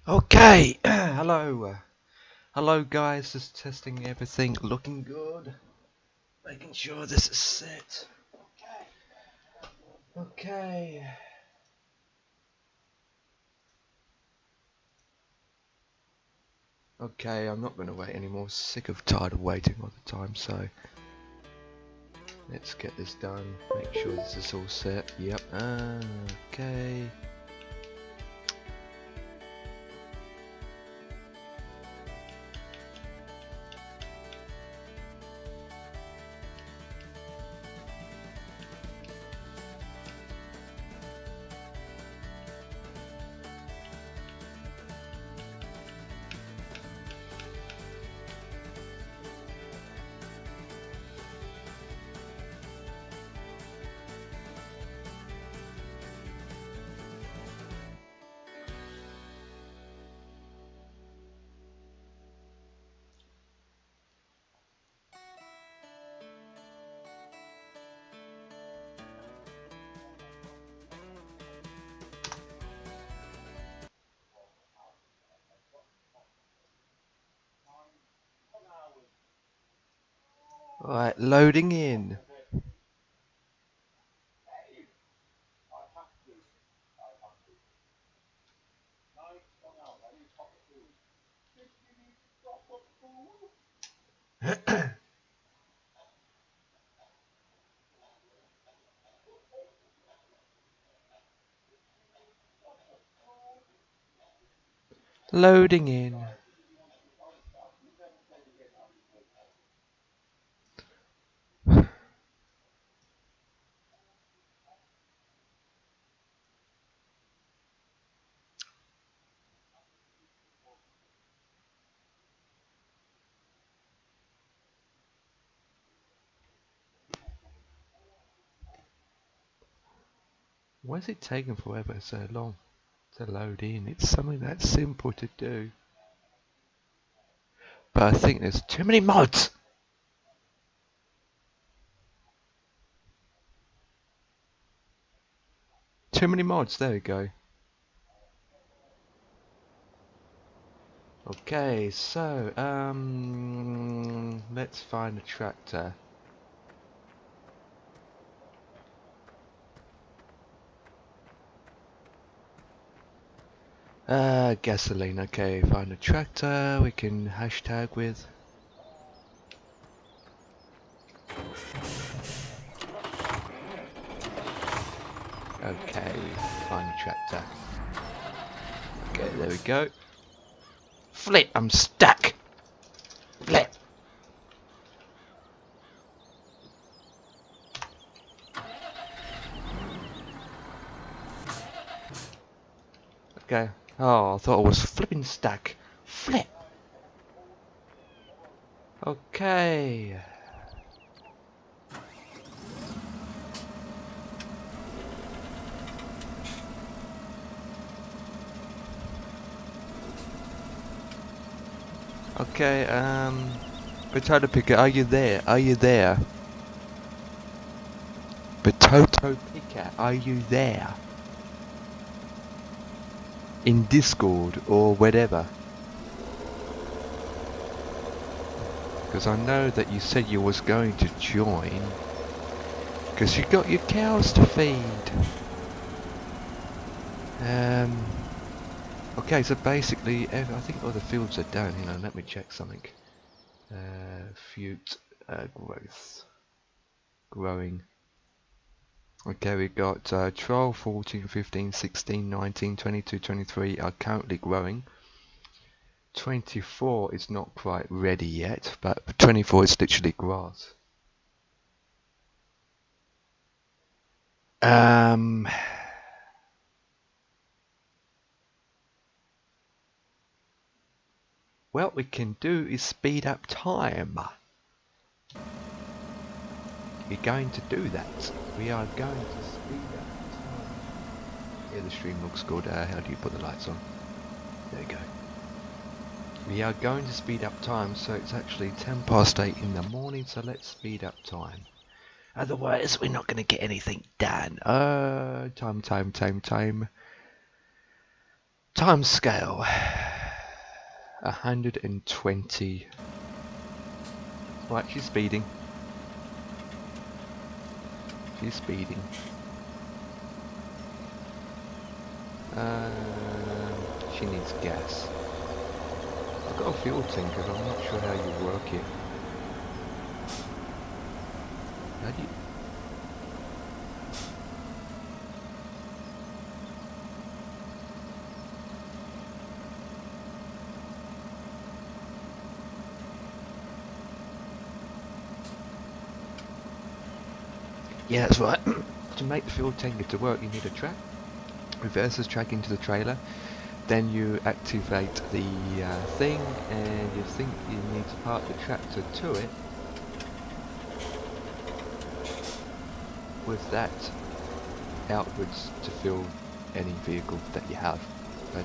Okay, hello guys, just testing everything, looking good, making sure this is set. Okay. Okay, I'm not going to wait anymore, sick of tired of waiting all the time, so let's get this done, make sure this is all set, yep, okay. Alright, loading in. Loading in. Why is it taking forever so long to load in? It's something that's simple to do. But I think there's too many mods! Too many mods, there we go. Okay, so, let's find a tractor. Gasoline, okay, find a tractor we can hashtag with. Okay, find a tractor. Okay, there we go. Flip, I'm stuck! Flip! Okay. Oh, I thought I was flipping stuck. Flip! Okay. Okay, Potato Picker, are you there? Are you there? Potato Picker, are you there? In Discord or whatever. Because I know that you said you was going to join. Because you got your cows to feed. Okay, so basically, I think all the fields are done. Hang on, let me check something. Fruit growth. Growing. Okay, we got 12, 14, 15, 16, 19, 22, 23 are currently growing. 24 is not quite ready yet, but 24 is literally grass. What we can do is speed up time. We're going to do that. We are going to speed up time. Yeah, the stream looks good. How do you put the lights on? There we go. We are going to speed up time, so it's actually 10 past 8 in the morning, so let's speed up time. Otherwise, we're not going to get anything done. Time. Time scale. 120. Right, she's speeding. She's speeding. She needs gas. I've got a fuel tanker, but I'm not sure how you work it. How do you... Yeah, that's right. To make the fuel tanker to work, you need a track. Reverses track into the trailer. Then you activate the thing, and you think you need to park the tractor to it. With that outwards to fill any vehicle that you have. But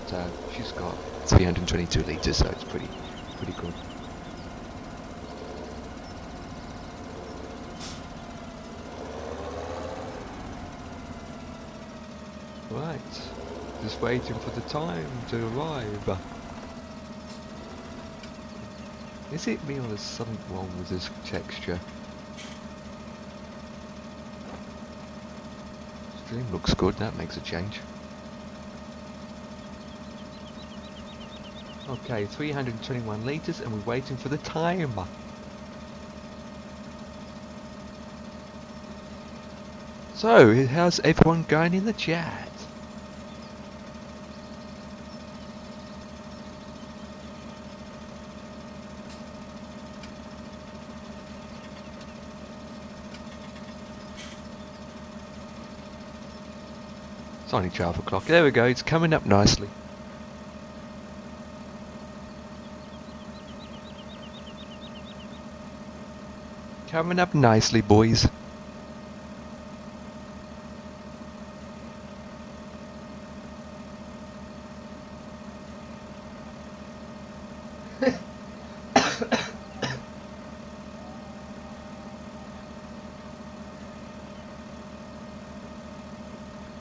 she's got 322 litres, so it's pretty good. Right, just waiting for the time to arrive. Is it me or there's something wrong with this texture? Stream looks good, that makes a change. Okay, 321 litres and we're waiting for the timer. So, how's everyone going in the chat? It's only 12 o'clock. There we go, it's coming up nicely. Coming up nicely, boys.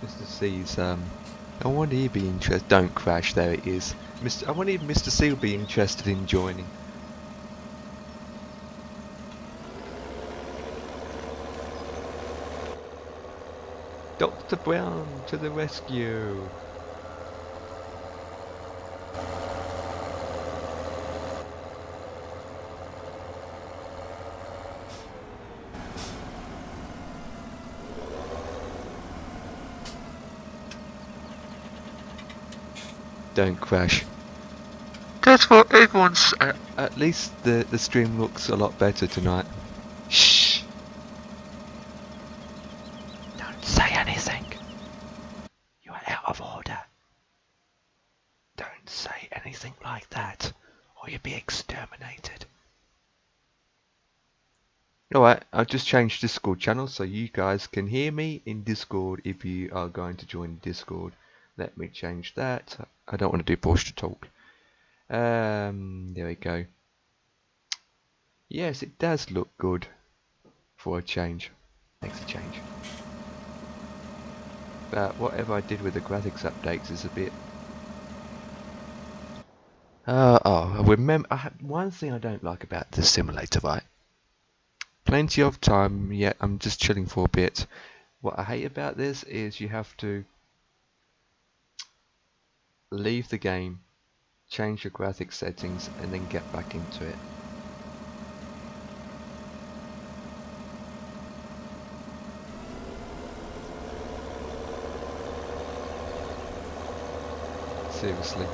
Mr. C's, I wonder he'd be interested. Don't crash, there it is. I wonder if Mr. C would be interested in joining. Dr. Brown to the rescue! Don't crash. That's what everyone's. At least the stream looks a lot better tonight. Shh! Don't say anything. You are out of order. Don't say anything like that, or you'll be exterminated. Alright, I've just changed Discord channel so you guys can hear me in Discord if you are going to join Discord. Let me change that. I don't want to do push to talk. There we go. Yes, it does look good for a change. Makes a change. But whatever I did with the graphics updates is a bit... one thing I don't like about the simulator, right? Plenty of time, yet I'm just chilling for a bit. What I hate about this is you have to leave the game, change your graphics settings, and then get back into it. Seriously.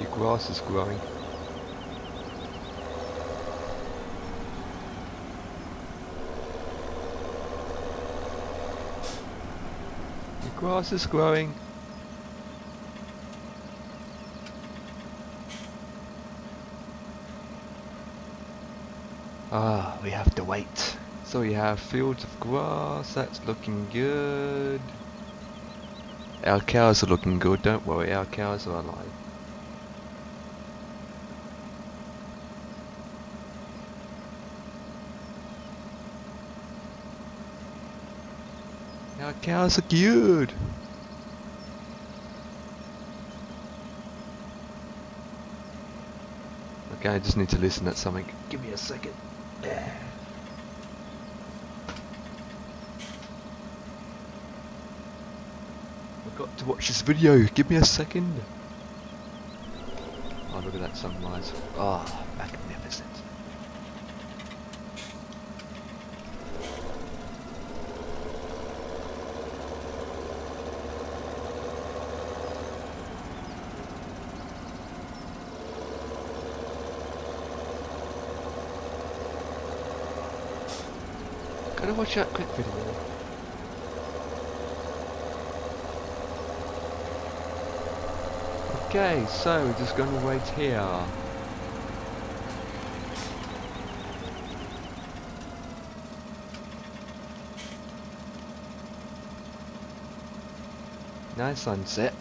Your grass is growing. Your grass is growing. Ah, we have to wait. So we have fields of grass, that's looking good. Our cows are looking good, don't worry, our cows are alive. Our cows are good. Okay, I just need to listen at something. Give me a second. I've got to watch this video. Give me a second. Oh, look at that sunrise. Ah, oh, magnificent. Gotta watch that quick video. Okay, so we're just gonna wait here. Nice sunset.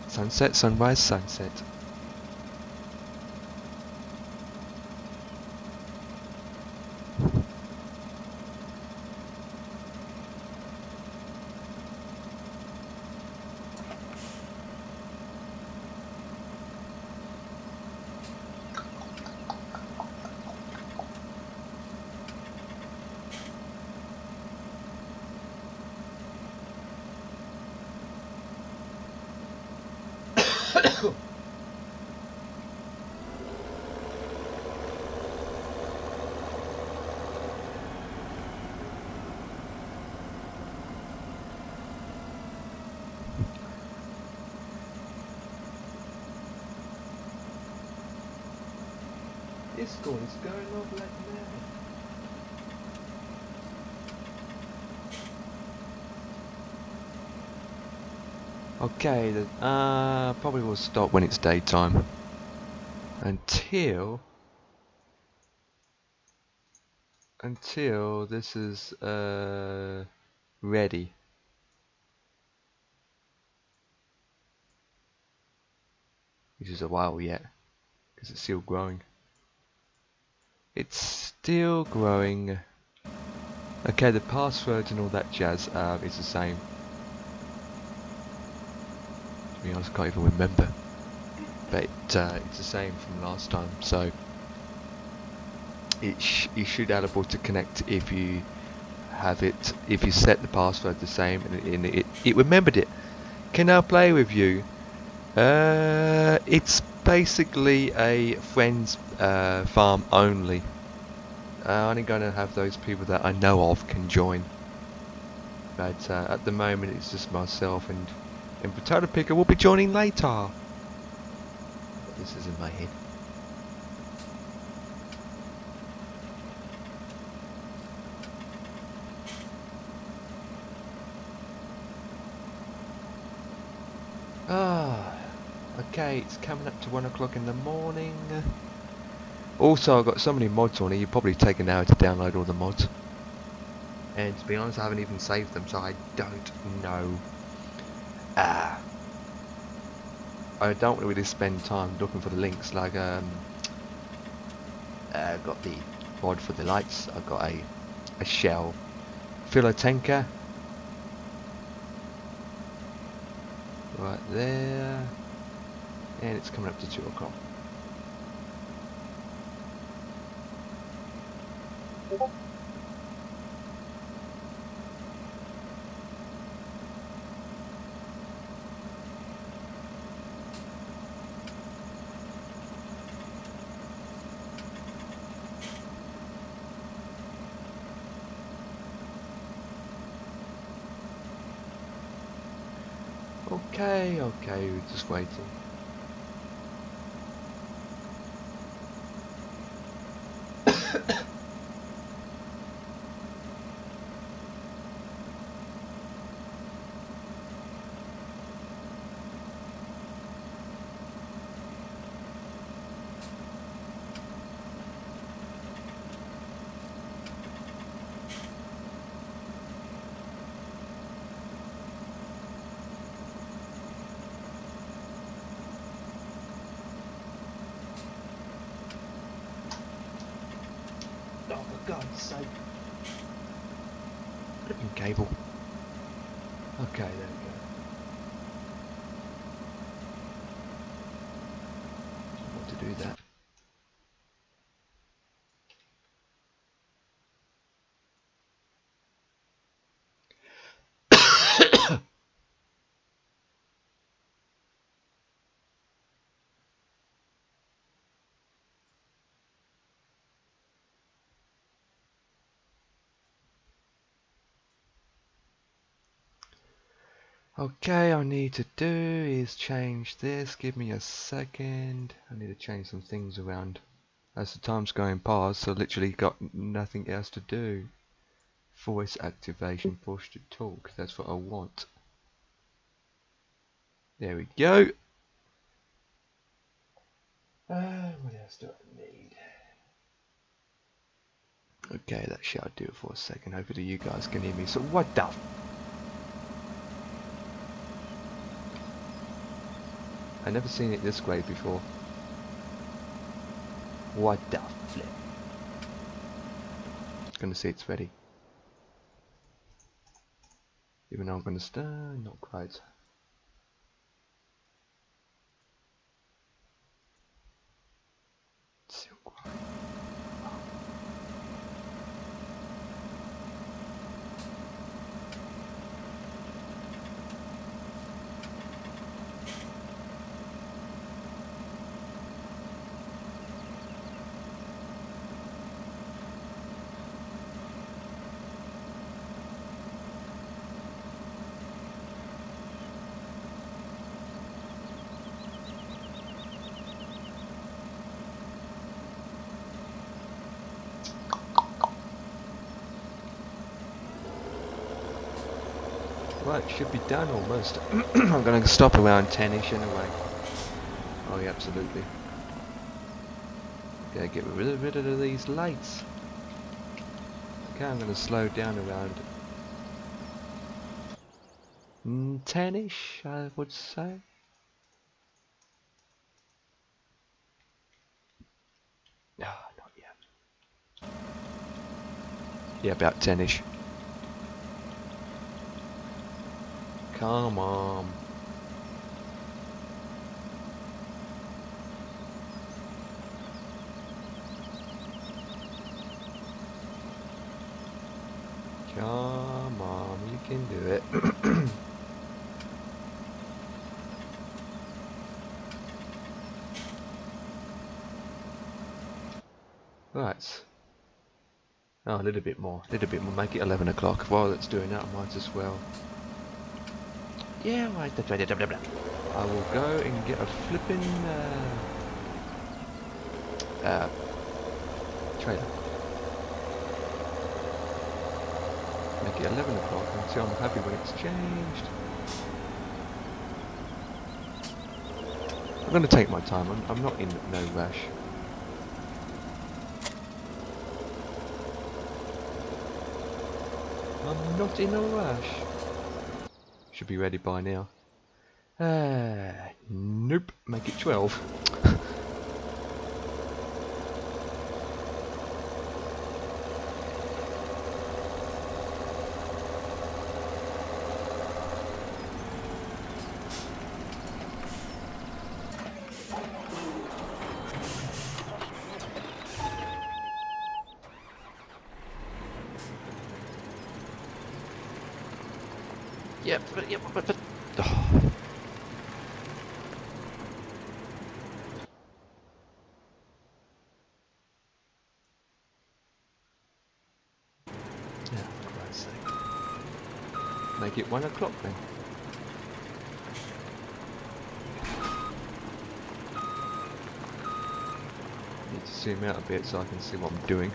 Sunset, sunrise, sunset. Discord is going off like mad. Okay, probably will stop when it's daytime. Until this is ready. which is a while yet, because it's still growing. It's still growing. Okay, the password and all that jazz is the same. To be honest, I can't even remember. But it's the same from last time, so you should be able to connect if you have it. If you set the password the same and it remembered it. Can I play with you? It's basically a friends farm only. Only gonna have those people that I know of can join. But at the moment it's just myself and Potato Picker will be joining later. This is in my head. Okay, it's coming up to 1 o'clock in the morning. Also, I've got so many mods on here, you've probably taken an hour to download all the mods. And to be honest, I haven't even saved them, so I don't know. I don't really spend time looking for the links, like, I got the mod for the lights, I've got a shell filler tanker. Right there. And it's coming up to 2 o'clock. Okay, we're just waiting. Oh, for God's sake. Flipping cable. Okay, there we go. Just want to do that. Okay, I need to do is change this. Give me a second. I need to change some things around as the time's going past, so literally got nothing else to do. Voice activation, push to talk. That's what I want. There we go. What else do I need? Okay, that shall do it for a second. Hopefully you guys can hear me. So what the I never seen it this way before. What the flip? Gonna see it's ready. Even though I'm gonna start, not quite. Still quite. Right, should be done almost. I'm going to stop around 10ish anyway. Oh yeah, absolutely. Gotta get rid of these lights. Okay, I'm going to slow down around 10ish, I would say. Yeah, about 10ish. Come on. Come on, you can do it. Right. Oh, a little bit more. A little bit more. Make it 11 o'clock. While it's doing that, I might as well. Yeah, right. I will go and get a flipping trailer. Make it 11 o'clock until I'm happy when it's changed. I'm going to take my time. I'm not in no rush. I'm not in a rush. Should be ready by now. Nope. Make it 12. Yep, but oh. Yeah, for Christ's sake. Make it 1 o'clock then. Need to zoom out a bit so I can see what I'm doing.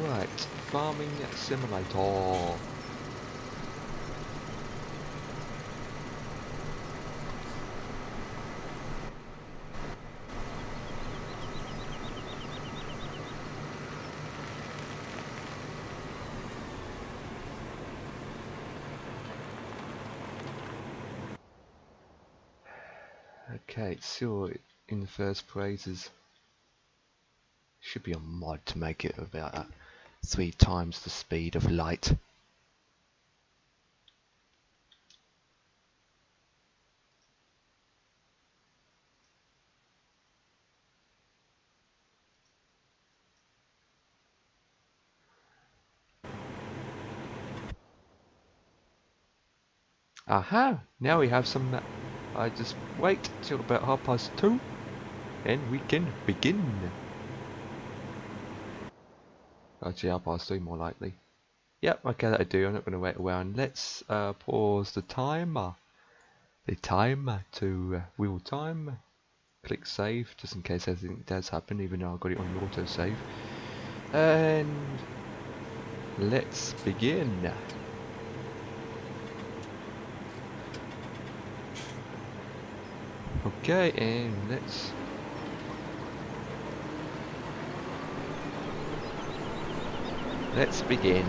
Right, farming simulator. Okay, so in the first phrases should be a mod to make it about 3 times the speed of light. Aha! Now we have some. I just wait till about 2:30 and we can begin. Actually, 3:30 more likely. Yep, okay, that'll do. I'm not going to wait around. Let's pause the timer. The timer to real time. Click save, just in case anything does happen, even though I've got it on auto save. And let's begin. Okay, and let's begin.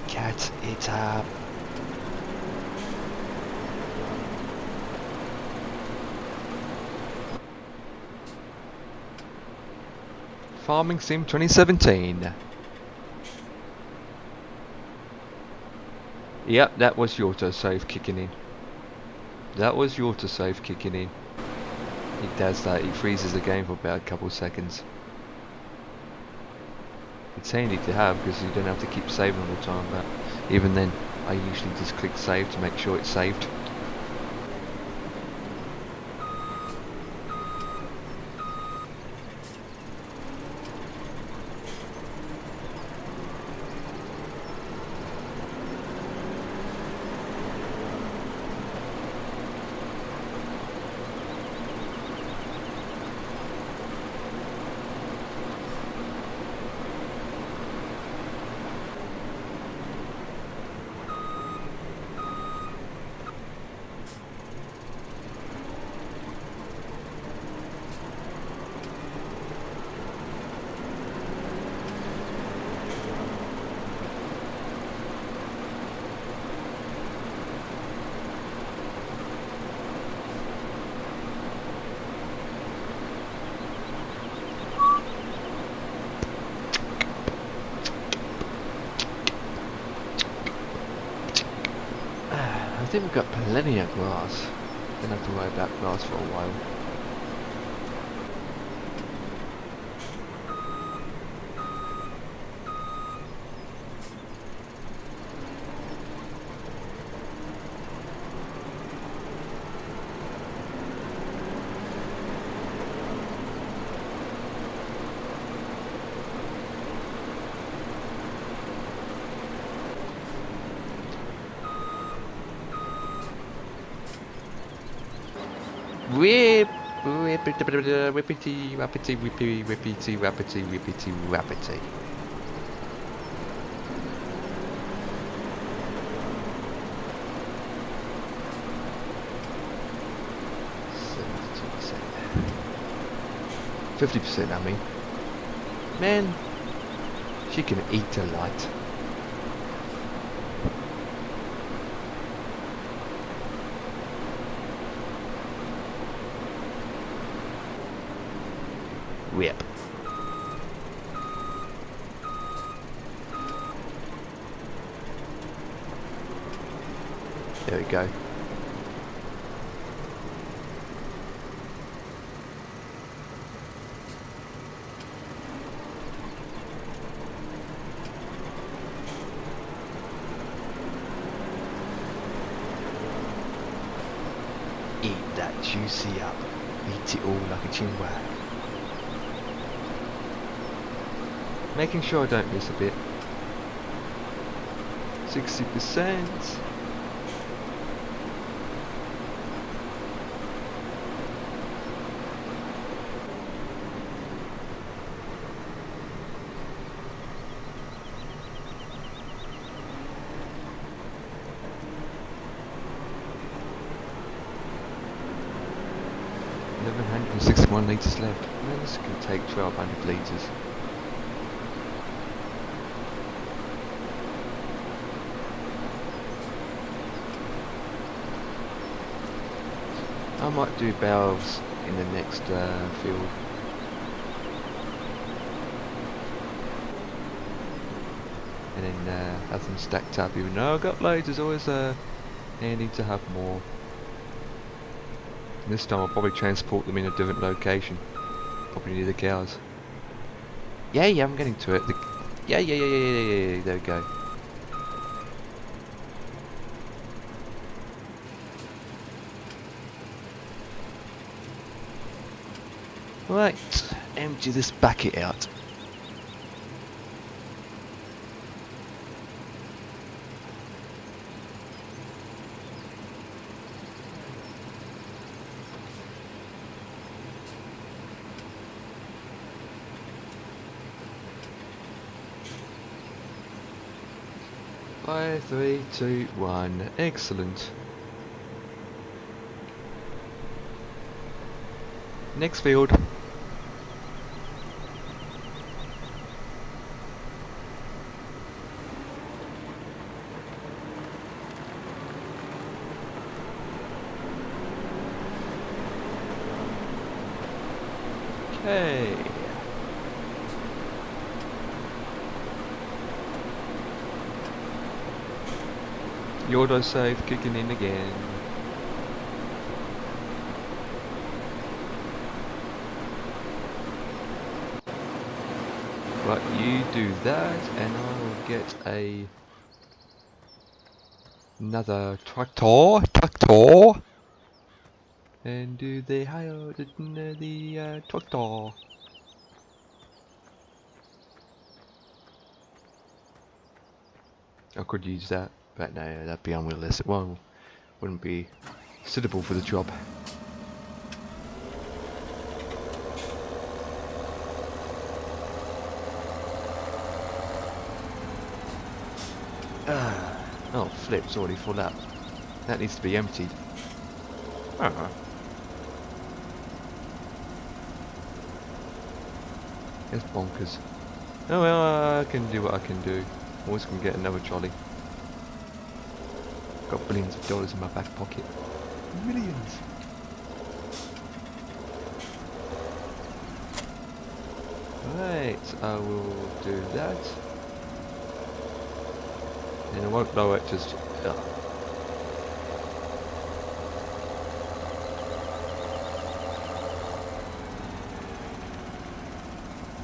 Cat it up. Farming Sim 2017. Yep, that was the autosave kicking in. That was the autosave kicking in. He does that, he freezes the game for about a couple seconds. It's handy to have because you don't have to keep saving all the time, but even then I usually just click save to make sure it's saved. I think we've got plenty of grass. Don't have to worry about grass for a while. Whippity, rappity, whippity, whippity, rappity, whippity, rappity. %. 50%, I mean. Man, she can eat a lot. Whip. There we go. Eat that juicy up. Eat it all like a chinwag. Making sure I don't miss a bit. 60%. £1,161 litres left. Man, this can take 1,200 litres. I might do barrels in the next field. And then have them stacked up. Even though I've got loads, it's always handy to have more. And this time I'll probably transport them in a different location. Probably near the cows. Yeah, I'm getting to it. Yeah, there we go. Right, empty this bucket out. Five, 3, 2, 1. Excellent. Next field. Okay. The autosave kicking in again. Right, you do that, and I will get another tractor, and do the tractor. I could use that, but no, that'd be unrealistic. Well, wouldn't be suitable for the job. Oh, flip's already full up. That needs to be emptied. It's bonkers. Oh well, I can do what I can do. Always can get another trolley. Got billions of dollars in my back pocket. Millions. Right, I will do that. And I won't blow it, just...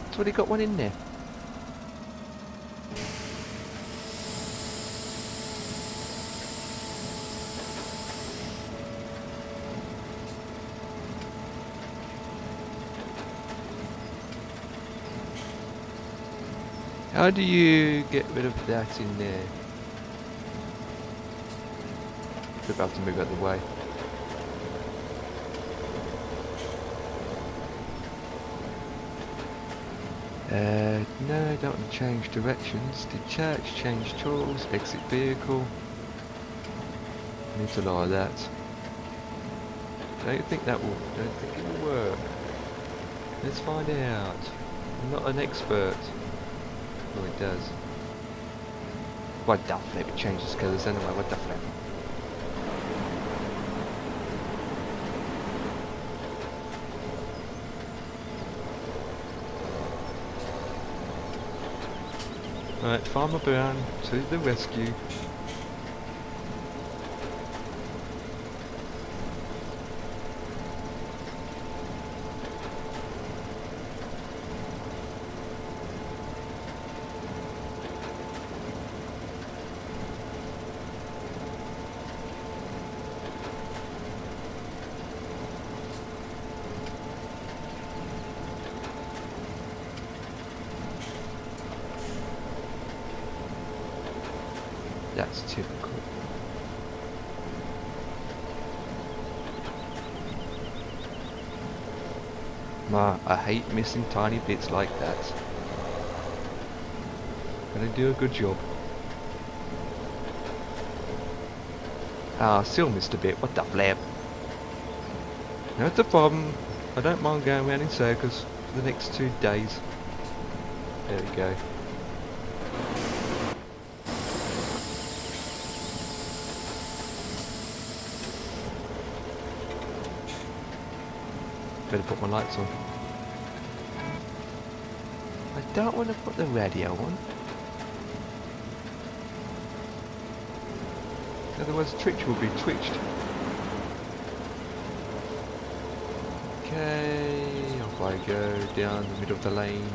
It's already got one in there. How do you get rid of that in there? We're about to move out of the way. No, I don't want to change directions. Detach, change tools, exit vehicle. Need a lot of that. Don't think it will work. Let's find out. I'm not an expert. Oh, it does. What the flip? It changes colours anyway. What the flip? Right, Farmer Brown to the rescue. That's typical. I hate missing tiny bits like that. Gonna do a good job. Still missed a bit. What the flip? Not a problem. I don't mind going around in circles for the next 2 days. There we go. Better put my lights on. I don't want to put the radio on. Otherwise Twitch will be twitched. Okay, off I go down the middle of the lane.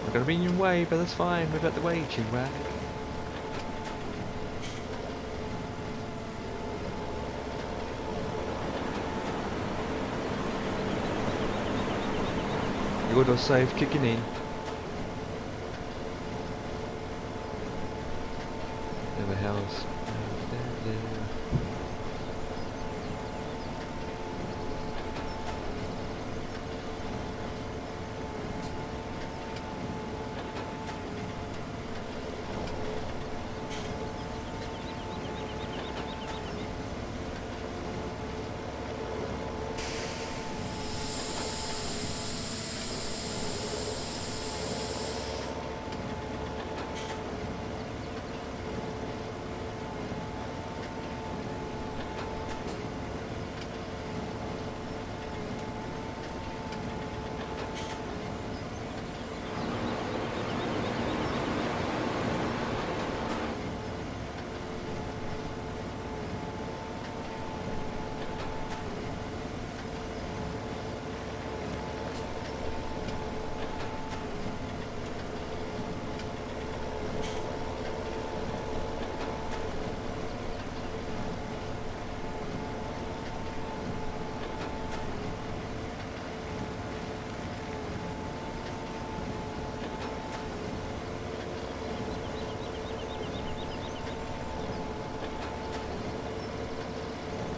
I'm gonna be in your way, but that's fine. Move out the way, Chinwag. Good or safe kicking in. Never house.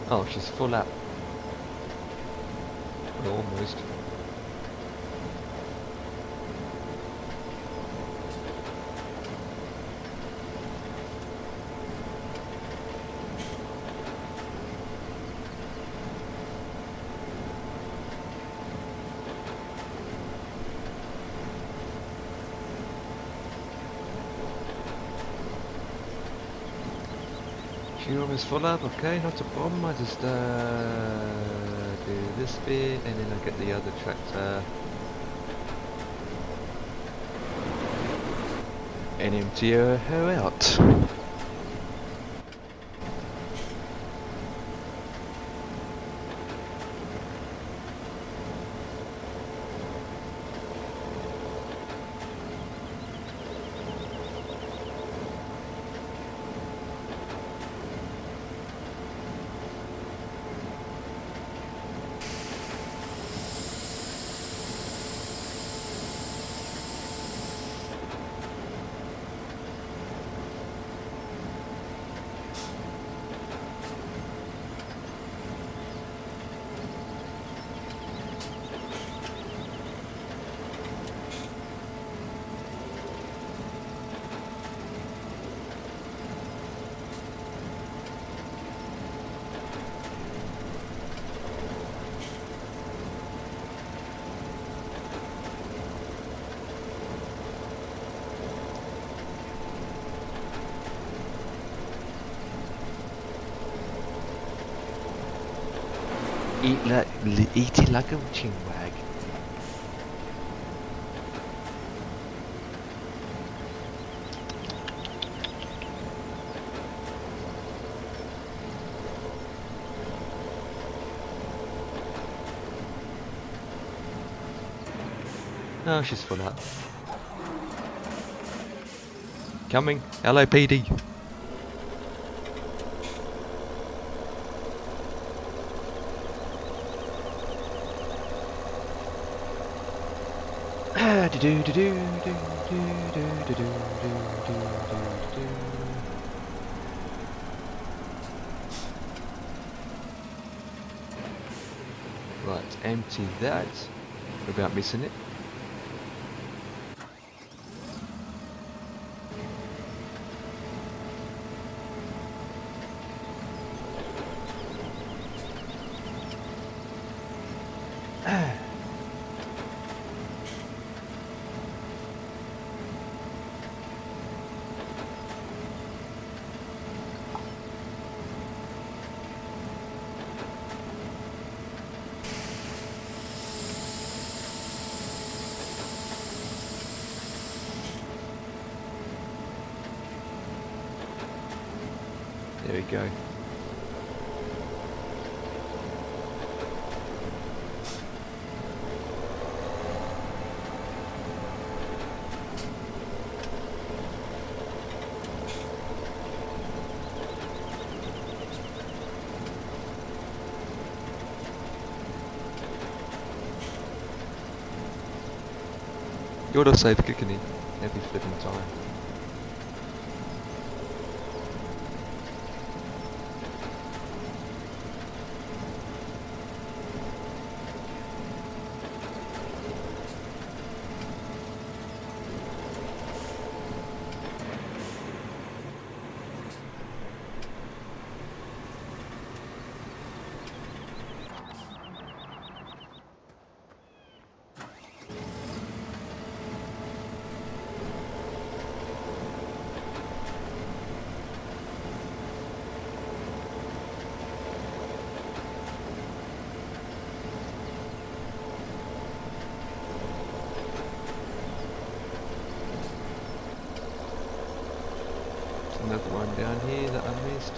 Oh, she's full up. Well, almost. She almost full up, okay, not a problem. I just do this bit and then I get the other tractor and empty her out. Eat it like a chinwag. Oh, she's full up. Coming, LAPD. Right, empty that without missing it. There we go. Autosave kicking in every flipping time. Another one down here that I missed.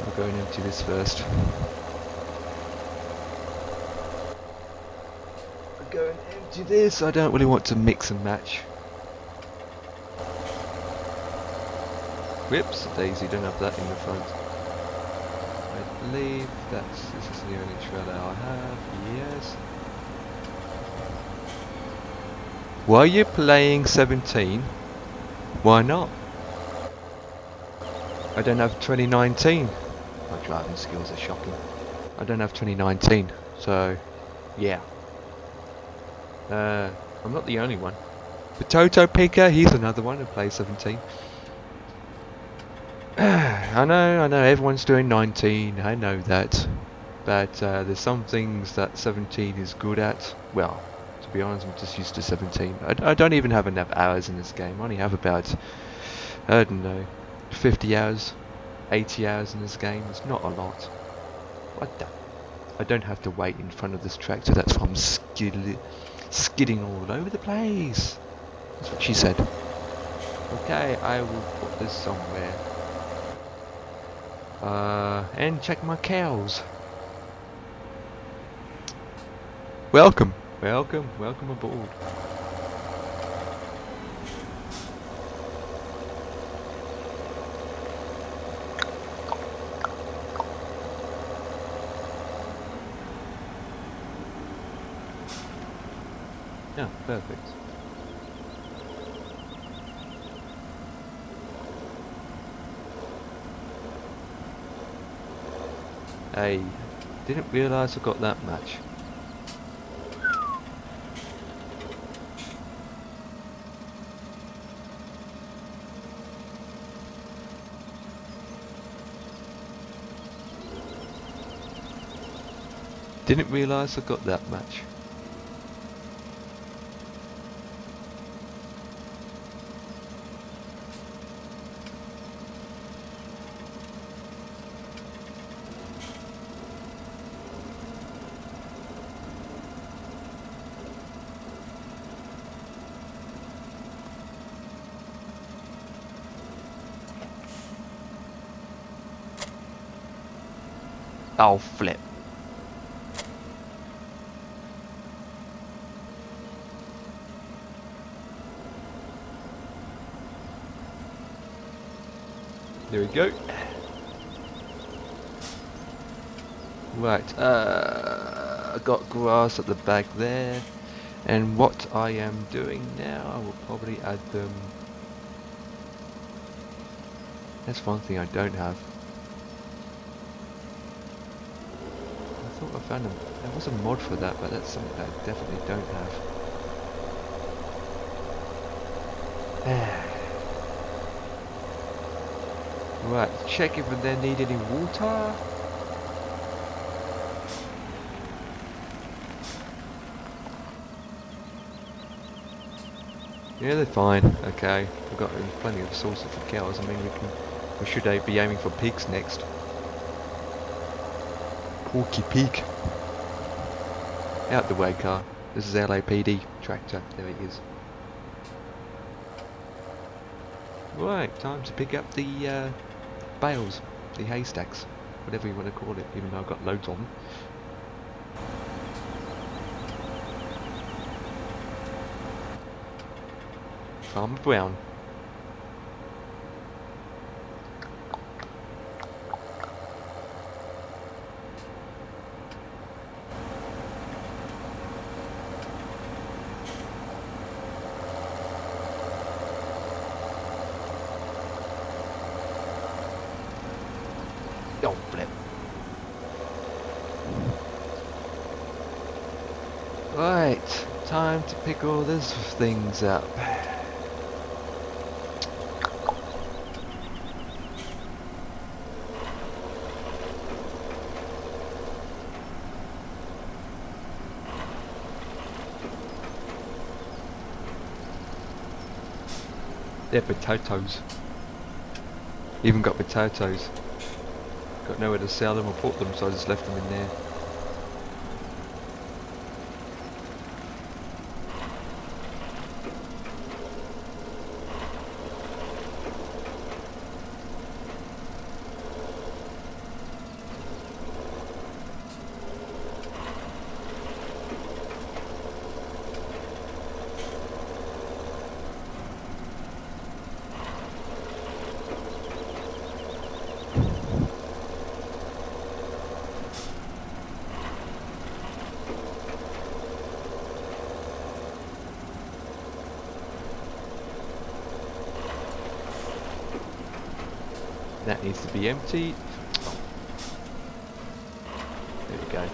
I'll go and empty this first. I'll go and empty this. I don't really want to mix and match. Whoops, Daisy, don't have that in the front. I believe this is the only trailer I have. Yes. Why are you playing 17? Why not? I don't have 2019. My driving skills are shocking. I don't have 2019, so yeah. I'm not the only one. Potato Picker, he's another one who plays 17. I know, everyone's doing 19, I know that. But there's some things that 17 is good at. Well, to be honest, I'm just used to 17. I don't even have enough hours in this game. I only have about, I don't know, 50 hours, 80 hours in this game. It's not a lot. I don't have to wait in front of this tractor. That's why I'm skidding all over the place. That's what she said. Okay, I will put this somewhere. And check my cows. Welcome aboard. Yeah, perfect. Hey, didn't realise I got that much. Didn't realise I got that much. Oh, flip. There we go. Right, I got grass at the back there, and what I am doing now, I will probably add them. That's one thing I don't have. I thought I found them. There was a mod for that, but that's something I definitely don't have. Right, check if they need any water. Yeah, they're fine. Okay, we've got plenty of sources for cows. I mean, we should be aiming for pigs next. Porky pig. Out the way, car. This is LAPD tractor. There he is. Right, time to pick up the bales, the haystacks, whatever you want to call it. Even though I've got loads on them. Farmer Brown. Oh, flip. Right, time to pick all these things up. They're potatoes. Even got potatoes. Got nowhere to sell them or put them, so I just left them in there. That needs to be empty. Oh. There we go.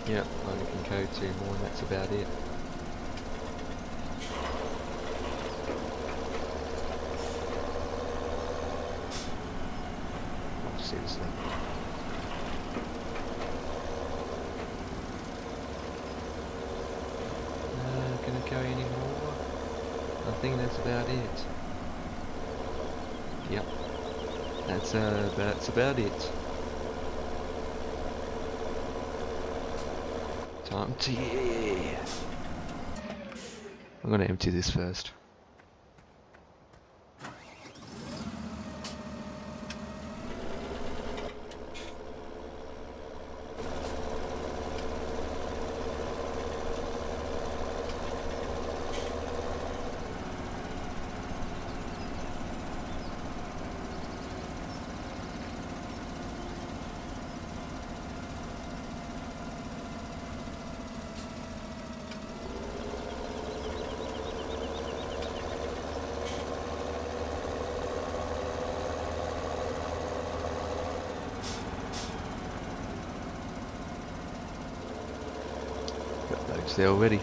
Yep, only can carry 2 more and that's about it. Oh, seriously. Gonna carry any more? I think that's about it. Yep. That's about it. Time to... I'm gonna empty this first. Got loads there already.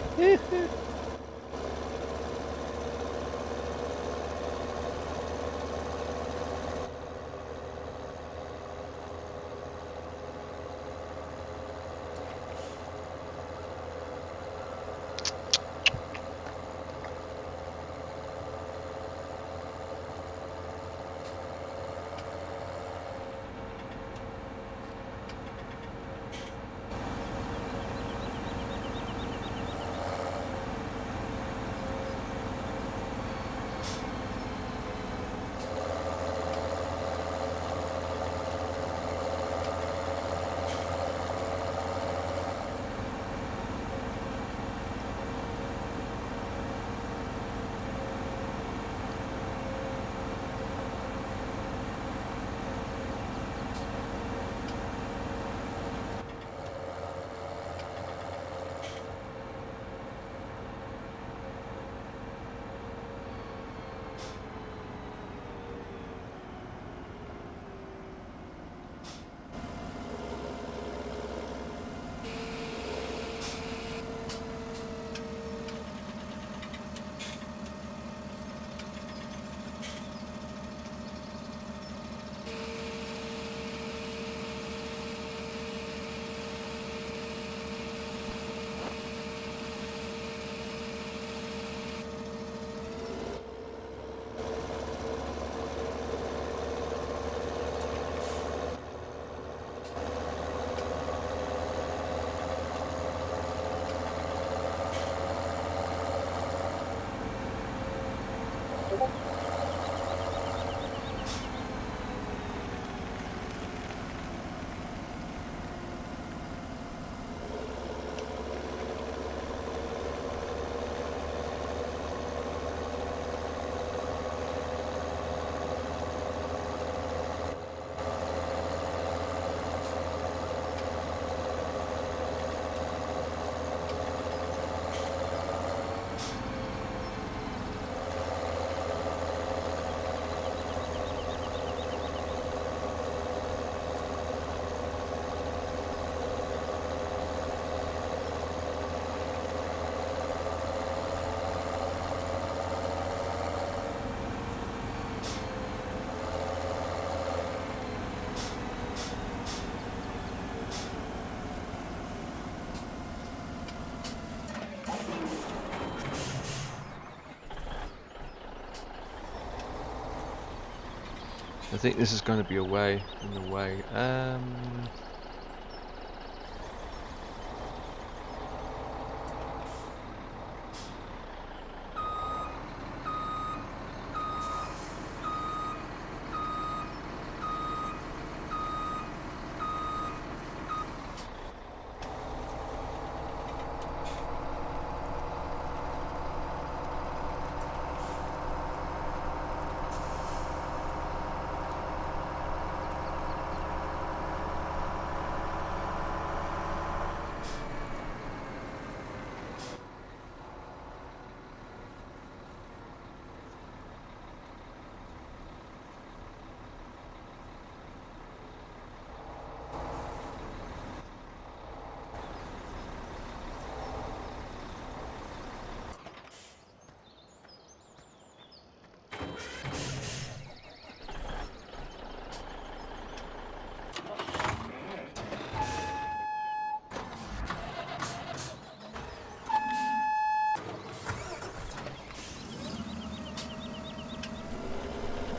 I think this is going to be away in the way.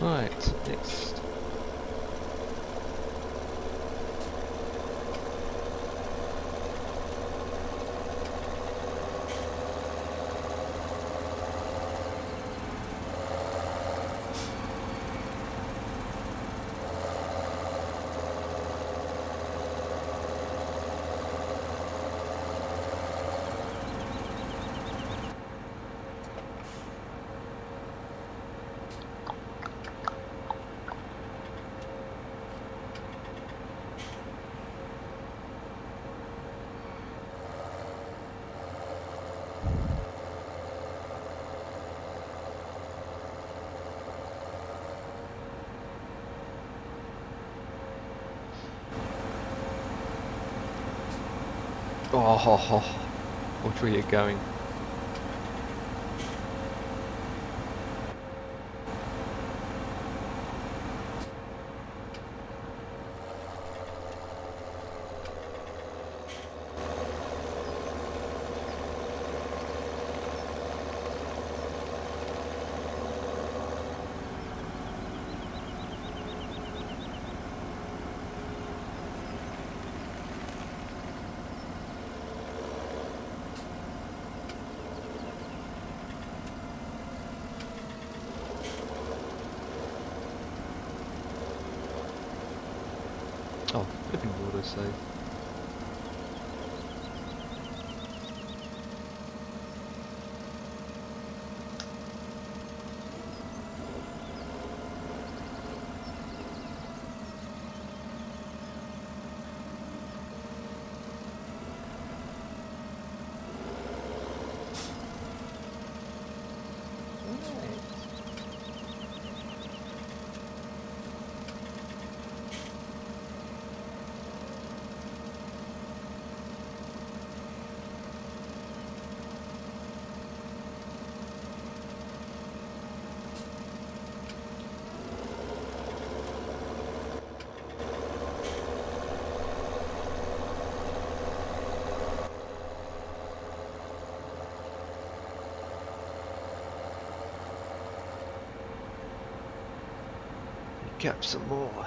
Right, next. Oh, watch where you're going. Oh, living water safe. Cap some more.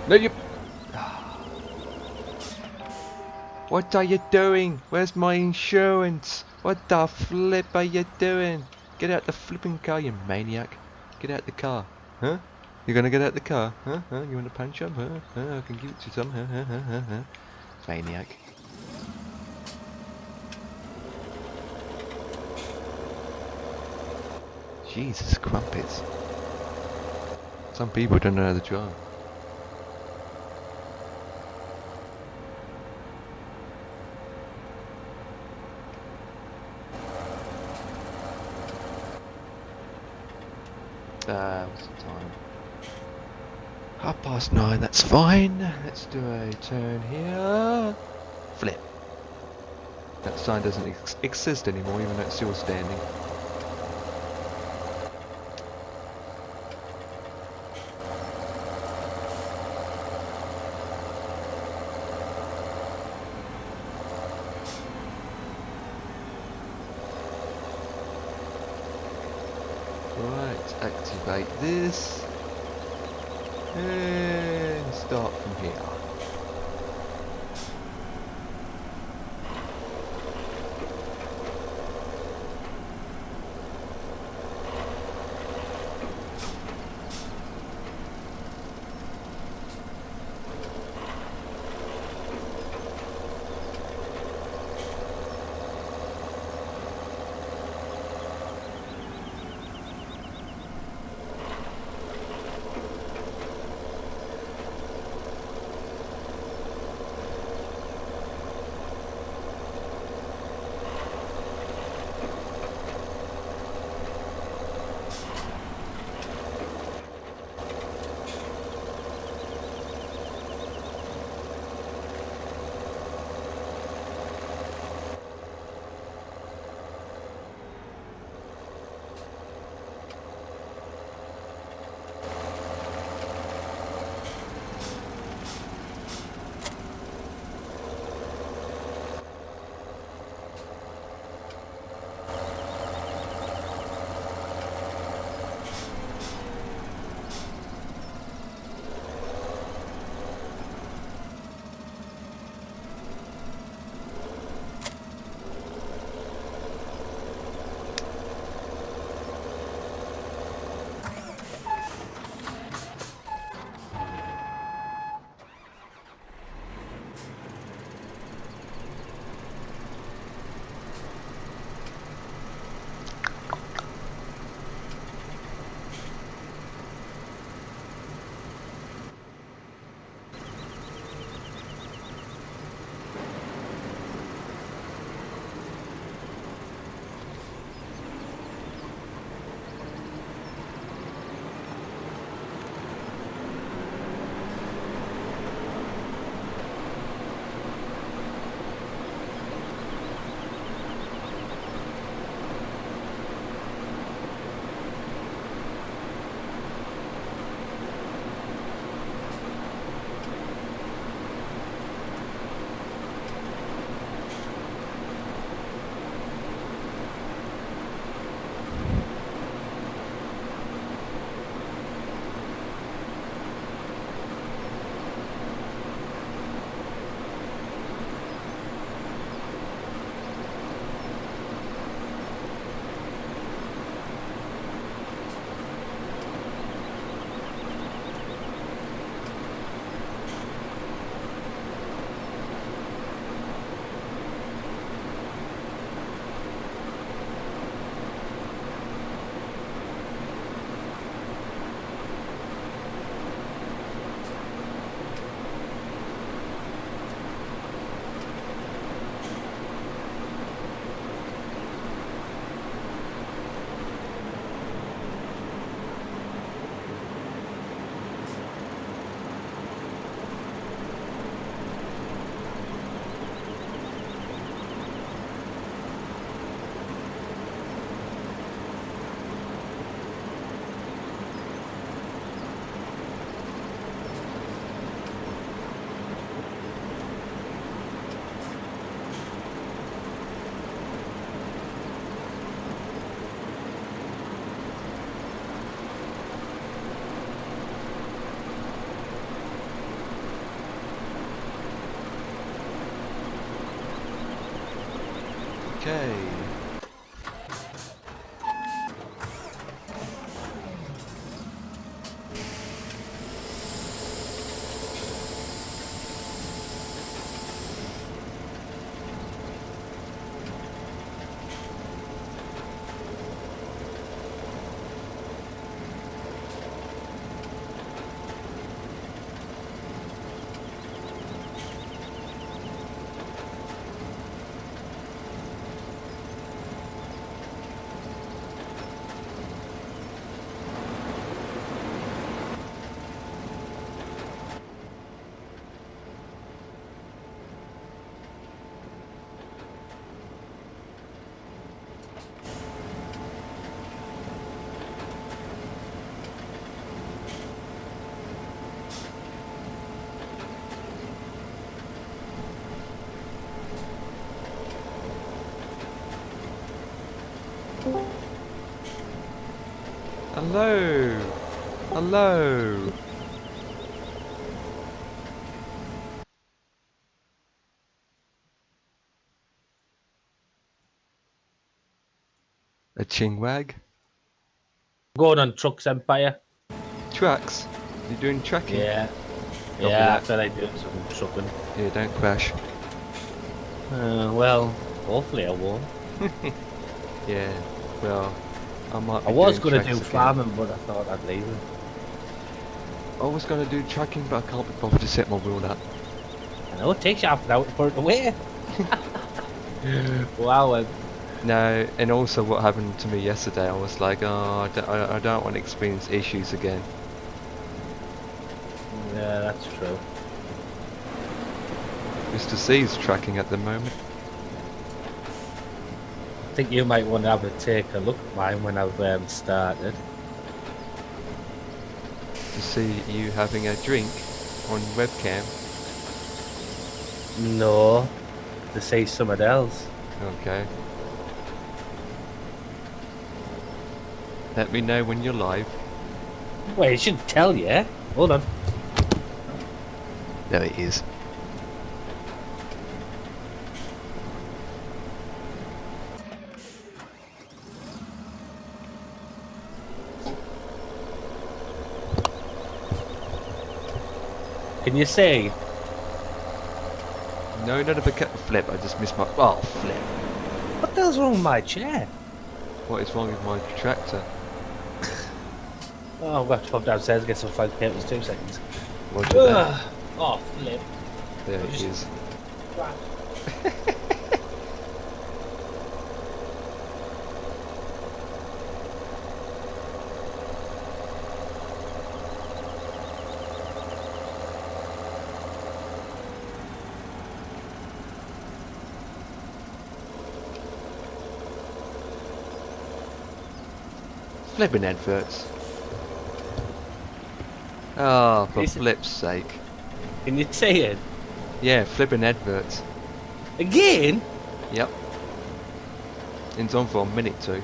No, you. What are you doing? Where's my insurance? What the flip are you doing? Get out the flipping car, you maniac. Get out the car. Huh? You're gonna get out the car? Huh? Huh? You wanna punch him? Huh? Huh? I can give it to some. Huh? Huh? Huh? Huh? Huh? Maniac. Jesus crumpets. Some people don't know how to drive. What's the time? 9:30, that's fine. Let's do a turn here. Flip. That sign doesn't exist anymore, even though it's still standing. Right, activate this and start from here. Okay. Hello. Hello. A chingwag. Going on Trucks Empire. Trucks. You're doing tracking? Yeah. Copy Yeah, that. I feel like doing some trucking. Yeah, don't crash. Well, hopefully I won't. Yeah, well, I might be I was doing going to do tracks again. farming, but I thought I'd leave it. I was going to do tracking, but I can't be bothered to set my wheel up. I know, it takes you half an hour to put it away. Wow. No, and also what happened to me yesterday, I was like, oh, I don't want to experience issues again. Yeah, that's true. Mr. C's tracking at the moment. I think you might want to have a take a look at mine when I've started. To see you having a drink on webcam. No, to say something else. Okay. Let me know when you're live. Well, it should tell you. Hold on. There it is. Can you say? No, not a flip. I just missed my. Oh, flip. What the hell's wrong with my chair? What is wrong with my tractor? Oh, I've got to pop downstairs and get some fag papers. 2 seconds. Roger that. Oh, flip. There it is. Flipping adverts. Oh, for flip's sake. Can you say it? Yeah, flipping adverts. Again? Yep. It's on for a minute too.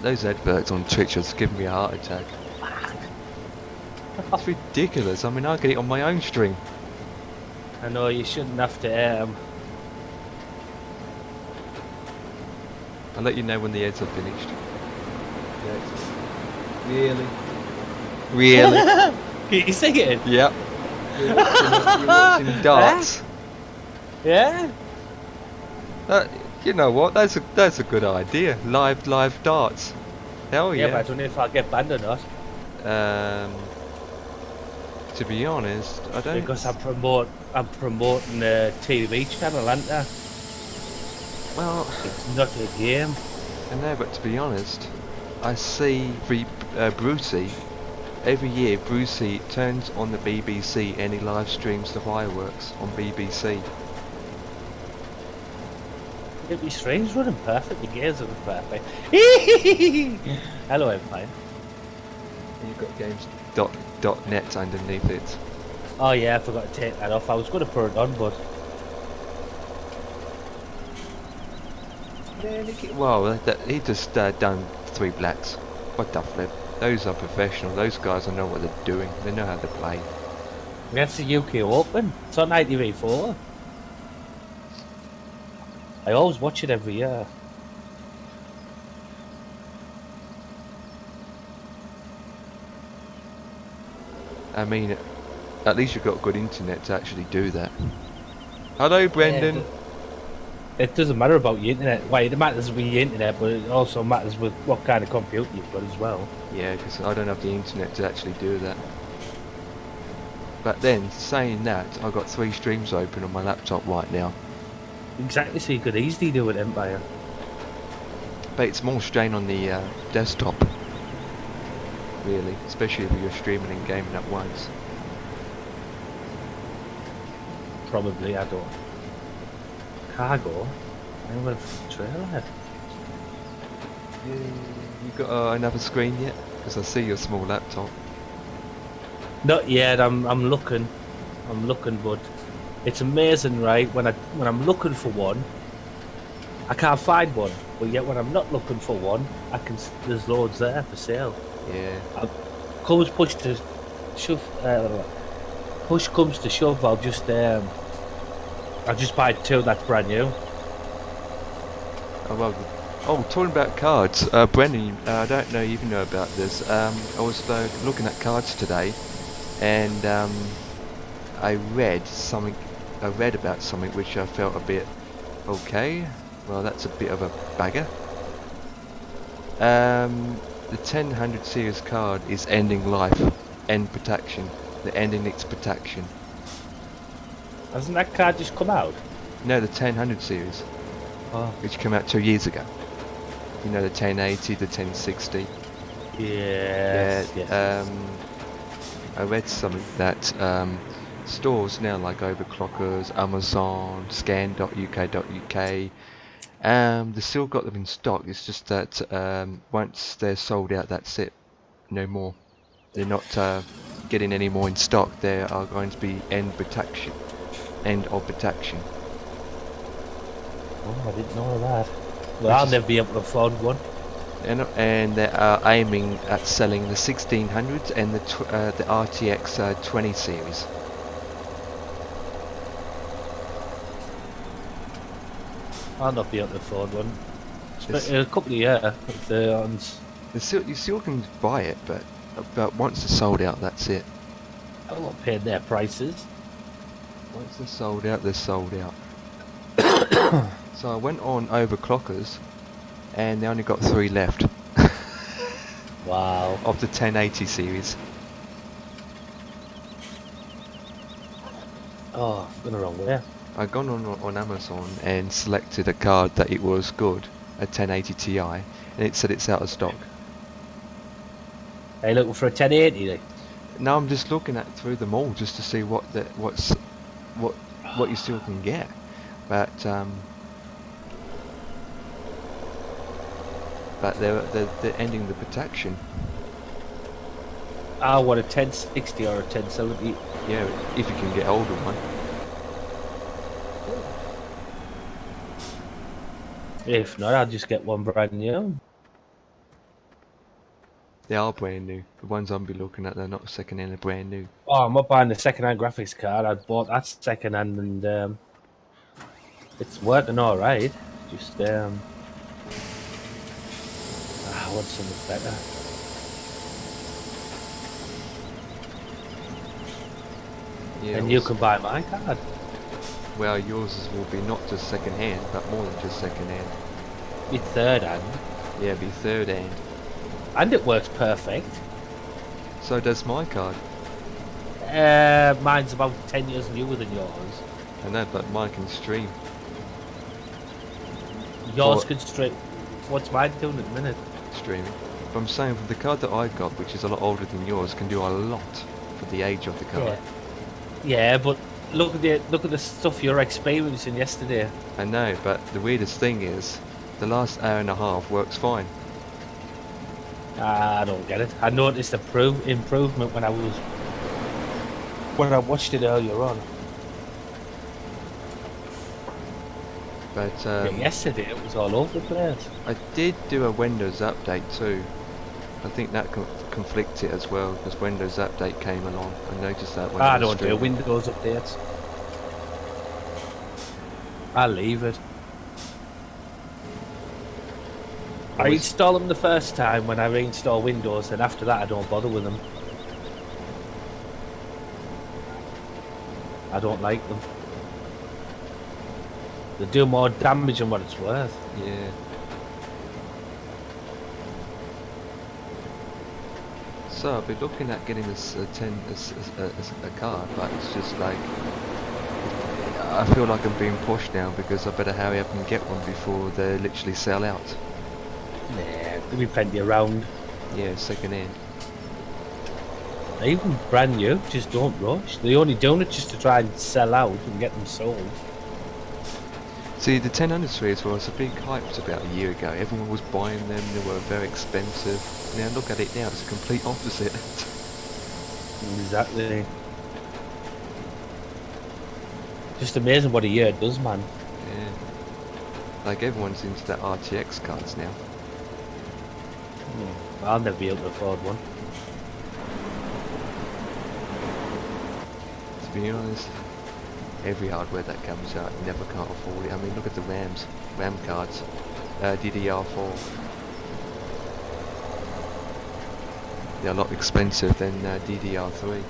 Those adverts on Twitch are just giving me a heart attack. It's ridiculous. I mean, I get it on my own stream. I know you shouldn't have to. I'll let you know when the ads are finished. Really? Really? Can you say it? Yep. You're watching darts. Yeah. You know what? That's a good idea. Live darts. Hell yeah. Yeah, but I don't know if I'll get banned or not. To be honest, I don't. Because I'm promoting a TV channel, aren't I? Well, it's not a game. I know, but to be honest, I see Brucey. Every year, Brucey turns on the BBC and he live streams the fireworks on BBC. It'd be strange running perfect. The games are perfect. Hello, Empire. You've got games.net underneath it. Oh yeah, I forgot to take that off. I was going to put it on, but well, he just done 3 blacks. What the flip? Those are professional. Those guys know what they're doing. They know how to play. That's the UK Open. It's on ITV4. I always watch it every year. I mean, at least you've got good internet to actually do that. Hello, Brendan. Yeah, it doesn't matter about the internet. Well, it matters with the internet, but it also matters with what kind of computer you've got as well. Yeah, because I don't have the internet to actually do that. But then, saying that, I've got 3 streams open on my laptop right now. Exactly, so you could easily do it, Empire. But it's more strain on the desktop. Really, especially if you're streaming and gaming at once. Probably, I don't. Cargo? I'm going to trailer. Yeah, you got another screen yet? Because I see your small laptop. Not yet. I'm looking. But it's amazing, right? When I'm looking for one, I can't find one, but yet when I'm not looking for one, there's loads there for sale. Yeah. Comes push to shove, push comes to shove, I'll just buy 2 that's brand new. Oh, well, talking about cards, Brendan, I don't know if you know about this. I was looking at cards today, and I read about something which I felt a bit okay. Well, that's a bit of a bagger. The 1000 series card is ending life, end protection. They're ending its protection. Hasn't that card just come out? No, the 1000 series, which came out 2 years ago. You know, the 1080, the 1060. Yes. Yeah. I read something that stores now like Overclockers, Amazon, scan.uk.uk, they still got them in stock. It's just that once they're sold out, that's it. No more. They're not getting any more in stock. There are going to be end of protection. Oh, I didn't know that. Well, I'll never be able to afford one. And they are aiming at selling the 1600s and the RTX 20 series. I'll not be able to afford one. In a couple of years, if they're on. You still can buy it, but once they're sold out, that's it. I'm not paying their prices. Once they're sold out, they're sold out. So I went on Overclockers, and they only got 3 left. Wow. Of the 1080 series. Oh, I've gone the wrong way. I gone on Amazon and selected a card that it was good, a 1080 Ti, and it said it's out of stock. Are you looking for a 1080 then? Now I'm just looking through them all just to see what you still can get, but they're ending the protection. I want a 1060 or a 1070. Yeah, if you can get hold of one. If not, I'll just get one brand new. They are brand new. The ones I'll be looking at, they're not second hand, they're brand new. Oh, I'm not buying the second-hand graphics card. I bought that second-hand and it's working all right. Just I want something better. Yeah, And you can buy my card. Well, yours will be not just second hand, but more than just second hand. Be third hand. Yeah, be third hand. And it works perfect. So does my card. Mine's about 10 years newer than yours. I know, but mine can stream. Yours can stream. What's mine doing at the minute? Streaming. But I'm saying the card that I got, which is a lot older than yours, can do a lot for the age of the card. Yeah, but look at the stuff you're experiencing yesterday. I know, but the weirdest thing is, the last hour and a half works fine. I don't get it. I noticed improvement when I watched it earlier on. But yesterday it was all over the place. I did do a Windows update too. I think that conflicted as well, because Windows update came along. I noticed that when I don't do Windows updates. I leave it. I install them the first time when I reinstall Windows, and after that I don't bother with them. I don't like them. They do more damage than what it's worth. Yeah. So I'll be looking at getting this a card, but it's just like I feel like I'm being pushed now because I better hurry up and get one before they literally sell out. Nah, there'll be plenty around. Yeah, second hand. Even brand new, just don't rush. They're only doing it just to try and sell out and get them sold. See, the 1000 series was a big hype about a year ago. Everyone was buying them, they were very expensive. Now look at it now, it's the complete opposite. Exactly. Just amazing what a year does, man. Yeah. Like everyone's into the RTX cards now. I'll never be able to afford one. To be honest, every hardware that comes out, you never can't afford it. I mean, look at the RAM cards, DDR4. They're a lot expensive than DDR3.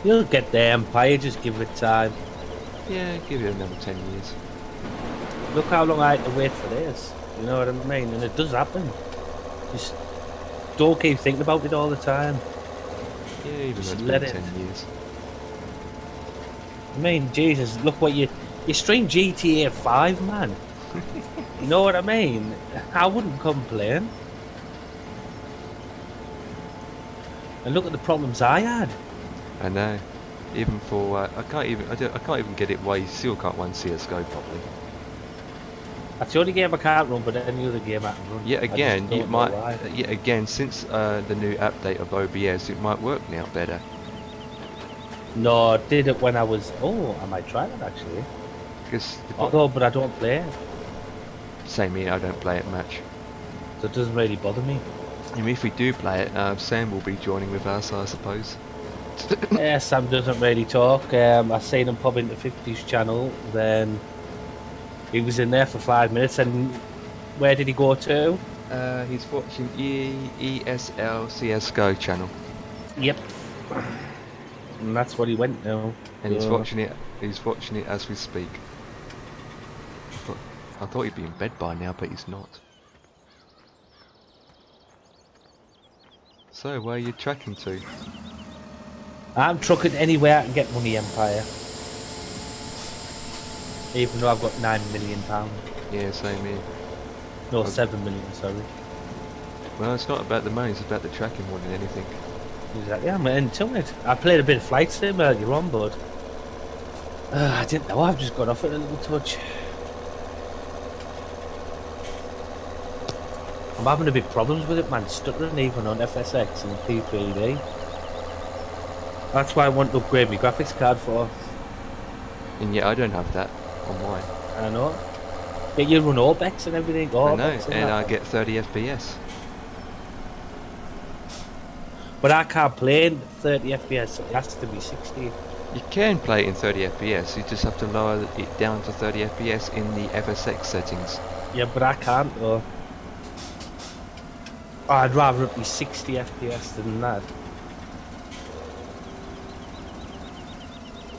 You'll get the Empire, just give it time. Yeah, give it another 10 years. Look how long I had to wait for this. You know what I mean? And it does happen. Just don't keep thinking about it all the time. Yeah, even though Just it's let been it. 10 years. I mean, Jesus, look what you stream GTA 5, man. You know what I mean? I wouldn't complain. And look at the problems I had. I know. Even for I can't even get it why you still can't run CS:GO properly. That's the only game I can't run, but any other game I can run. Yet I just again, you don't know might. why. Yet again, since the new update of OBS, it might work now better. No, I did it when I was. Oh, I might try that actually. Because Although, but I don't play it, same here, I don't play it much. so it doesn't really bother me. I mean, if we do play it, Sam will be joining with us, I suppose. Yeah, Sam doesn't really talk. I seen him pop into 50's channel, then he was in there for 5 minutes, and where did he go to? He's watching ESL CS:GO channel, Yep. And that's what he went to. and he's So- watching it. He's watching it as we speak. I thought he'd be in bed by now, but he's not. So, where are you tracking to? I'm trucking anywhere I can get money, Empire. Even though I've got £9 million. Yeah, same here. No, Okay. 7 million, sorry. Well, it's not about the money, it's about the tracking more than anything. Exactly, I'm into it. I played a bit of Flight Sim earlier on, but I didn't know. I've just got off it a little touch. I'm having a bit problems with it, man. Stuttering even on FSX and P3D. That's why I want to upgrade my graphics card for. And yet, I don't have that on mine. I know. Yeah, you run OBEX and everything. I know, OBEX and I that. get 30 FPS. But I can't play in 30 FPS. It has to be 60. You can play it in 30 FPS, you just have to lower it down to 30 FPS in the FSX settings. Yeah, but I can't though. I'd rather it be 60 FPS than that.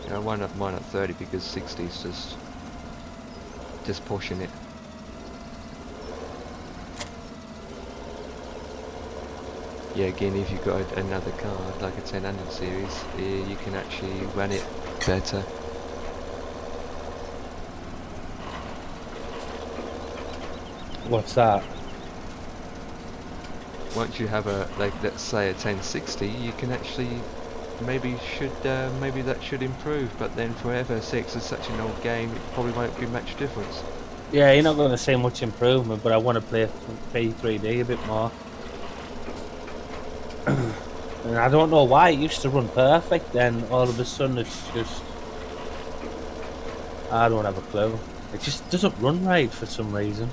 Yeah, why not mine at 30 because 60 is just pushing it. Yeah, again, if you've got another card like a 1000 series, you can actually run it better. What's that? Once you have a, like, let's say a 1060, you can actually maybe that should improve. But then for FS6, it's such an old game, it probably won't be much difference. Yeah, you're not going to see much improvement, but I want to play P3D a bit more. And I don't know why it used to run perfect, then all of a sudden it's just... I don't have a clue. It just doesn't run right for some reason.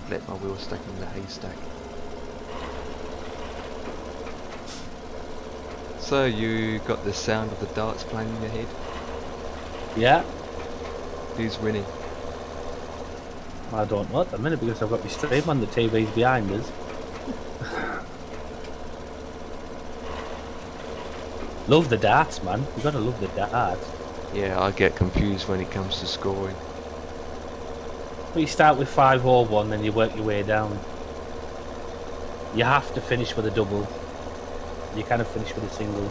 Let my wheel stuck in the haystack. So you got the sound of the darts playing in your head? Yeah, Who's winning? I don't know at the minute because I've got my stream on the TV's behind us. Love the darts, man. You gotta love the darts. Yeah, I get confused when it comes to scoring. Well, you start with 5-0-1, then you work your way down. You have to finish with a double. You kind of finish with a single.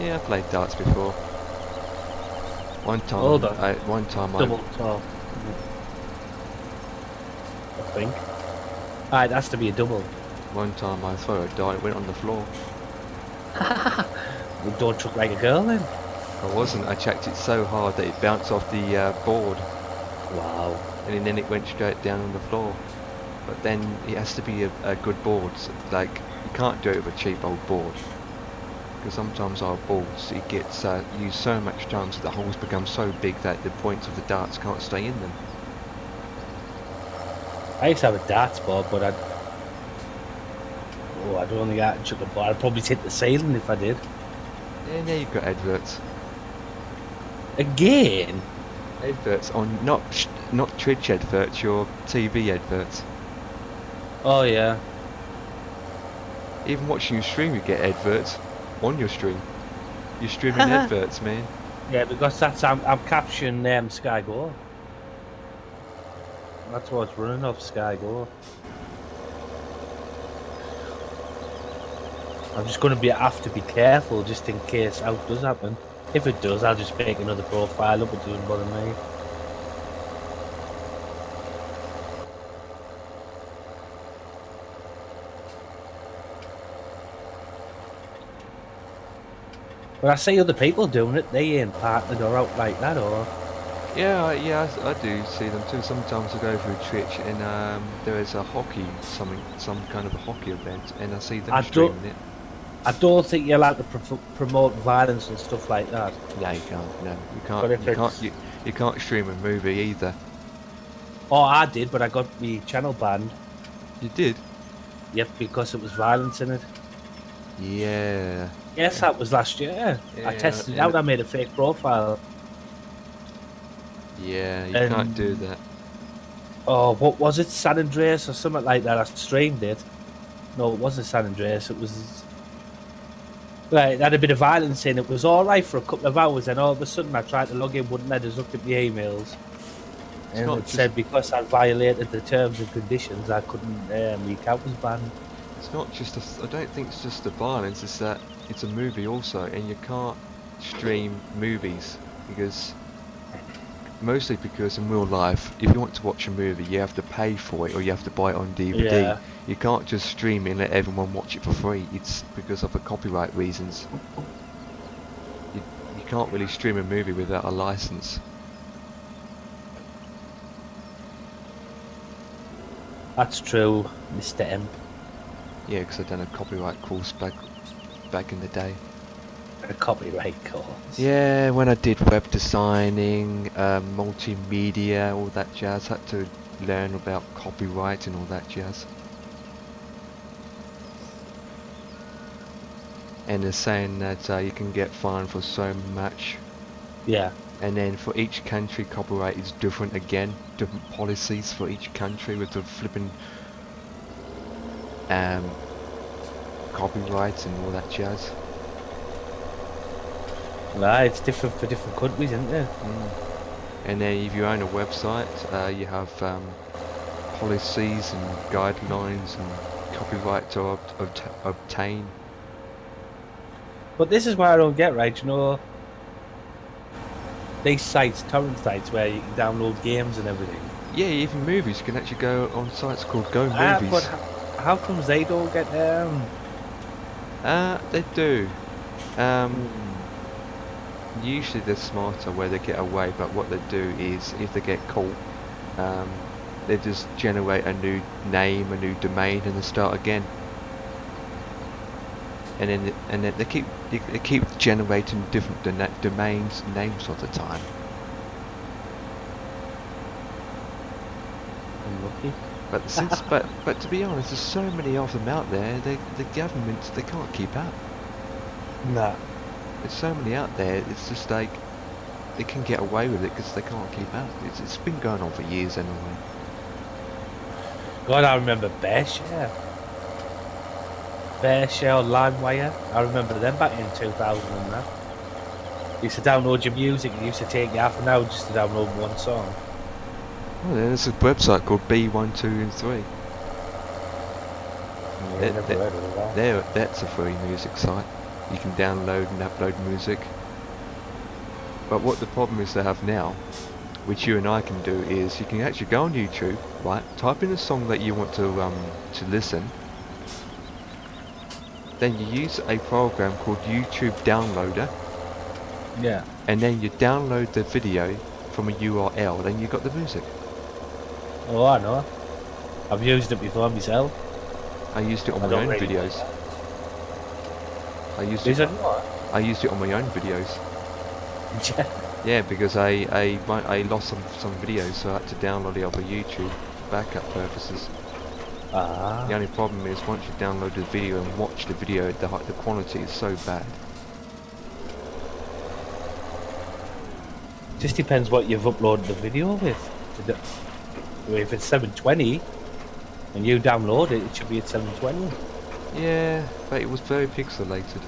Yeah, I played darts before. One time, Hold on. Double top. I think. Alright, it has to be a double. One time I threw a dart, it went on the floor. You don't truck like a girl then. I wasn't, I checked it so hard that it bounced off the board. Wow. And then it went straight down on the floor. But then it has to be a good board, so, like, you can't do it with a cheap old board. Because sometimes our balls, it gets used so much times that the holes become so big that the points of the darts can't stay in them. I used to have a darts ball, but I'd only get and chuck the ball. I'd probably hit the ceiling if I did. Yeah, now you've got adverts. Again? Adverts on not Twitch adverts, your TV adverts. Oh yeah. Even watching you stream, you get adverts on your stream. You're streaming adverts, man. Yeah, because that's I'm capturing Sky Go. That's what's running off Sky Go. I'm just going to have to be careful just in case out does happen. If it does, I'll just make another profile up. It doesn't bother me. But I see other people doing it. They ain't partnered or out like that, or Yeah, I do see them too. Sometimes I go through Twitch and there is a hockey, some kind of a hockey event, and I see them streaming it. I don't think you're allowed to promote violence and stuff like that. No, you can't. No, you can't stream a movie either. Oh, I did, but I got my channel banned. You did? Yep, because it was violence in it. Yeah. Yes, that was last year. I tested it out. I made a fake profile. Yeah, you can't do that. Oh, what was it? San Andreas or something like that. I streamed it. No, it wasn't San Andreas. It was... Right, it had a bit of violence in it. It was alright for a couple of hours, and all of a sudden I tried to log in, wouldn't let us look at the emails. And it said because I violated the terms and conditions, I couldn't, the account was banned. It's not just I don't think it's just the violence, it's that it's a movie also, and you can't stream movies mostly because in real life, if you want to watch a movie, you have to pay for it or you have to buy it on DVD. Yeah. You can't just stream it and let everyone watch it for free. It's because of the copyright reasons. You can't really stream a movie without a license. That's true, Mr. M. Yeah, because I've done a copyright course back in the day. A copyright course? Yeah, when I did web designing, multimedia, all that jazz, had to learn about copyright and all that jazz. And they're saying that you can get fined for so much. Yeah. And then for each country, copyright is different again. Different policies for each country with the flipping copyrights and all that jazz. Right, it's different for different countries, isn't it? And then if you own a website, you have policies and guidelines and copyright to obtain. But this is what I don't get, right? You know, these sites, torrent sites, where you can download games and everything. Yeah, even movies. You can actually go on sites called Go Movies. But how comes they don't get them? They do. Usually they're smarter where they get away, but what they do is, if they get caught, they just generate a new name, a new domain, and they start again. And then they keep generating different domains, names all the time. Unlucky. But to be honest, there's so many of them out there. The government, they can't keep up. Nah. There's so many out there. It's just like they can get away with it because they can't keep up. It's been going on for years anyway. God, I remember Bearshare. Bearshare, LimeWire. I remember them back in 2000 and that. You used to download your music. It used to take you half an hour just to download one song. Oh, there's a website called B1, 2 and 3. Yeah, that's a free music site. You can download and upload music. But what the problem is they have now, which you and I can do, is you can actually go on YouTube, right? Type in a song that you want to listen. Then you use a program called YouTube Downloader. Yeah. And then you download the video from a URL. Then you got the music. Oh, I know. I've used it before myself. I used it on my own videos. I used Is it. it what? I used it on my own videos. Yeah, because I lost some videos, so I had to download it off of YouTube for backup purposes. Ah. The only problem is once you download the video and watch the video, the quality is so bad. Just depends what you've uploaded the video with. If it's 720 and you download it, it should be at 720. Yeah, but it was very pixelated.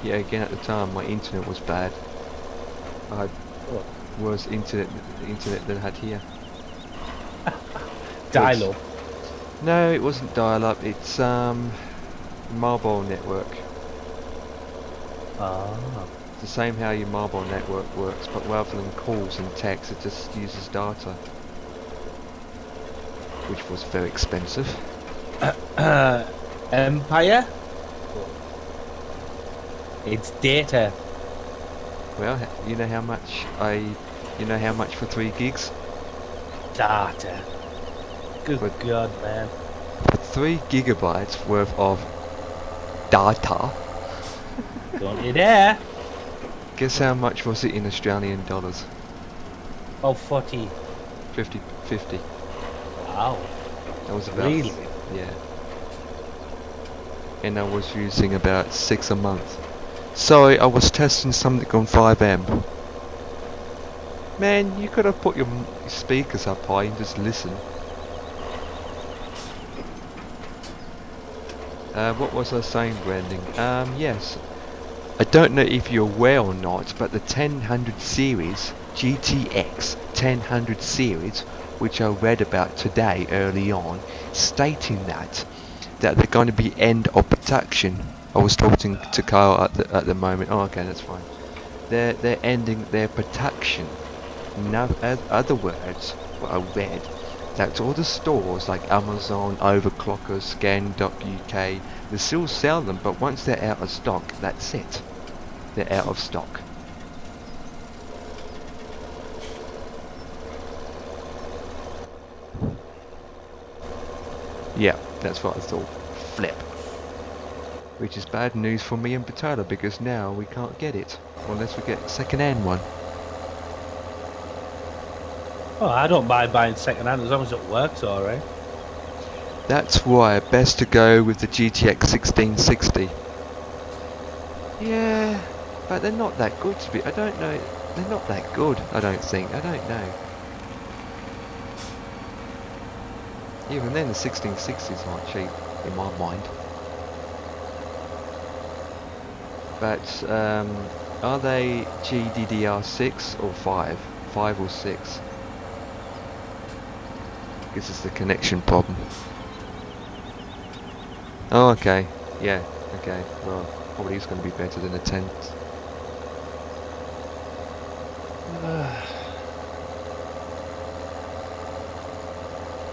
Yeah, again at the time my internet was bad. I had worse internet than I had here. Dial-up. No, it wasn't dial-up. It's mobile network. Ah. It's the same how your mobile network works, but rather than calls and text, it just uses data, which was very expensive. Empire? It's data. Well, you know how much for 3 gigs? Data. Good But- God, man. For 3 gigabytes worth of data. Don't you dare. Guess how much was it in Australian dollars? Oh, 40. 50. Wow. That was about Really? yeah. And I was using about 6 a month. Sorry, I was testing something on 5M. Man, you could have put your speakers up high and just listen. What was I saying, Brandon? Yes. I don't know if you're aware or not, but the 1000 series, GTX 1000 series, which I read about today early on, stating that they're going to be end of production. I was talking to Kyle at the moment. Oh, okay, that's fine. They're ending their production. In other words, what I read, that all the stores like Amazon, Overclocker, Scan.uk, they still sell them, but once they're out of stock, that's it. They're out of stock. Yeah, that's what I thought. Flip. Which is bad news for me and Potato, because now we can't get it unless we get second-hand one. Oh, I don't mind buying second hand as long as it works alright. That's why best to go with the GTX 1660. Yeah, but they're not that good to be. I don't know. They're not that good. I don't think. I don't know. Even then, the 1660s aren't cheap in my mind. But are they GDDR6 or 5? 5 or 6? This is the connection problem. Oh, okay. Yeah, okay. Well, probably is going to be better than a 10.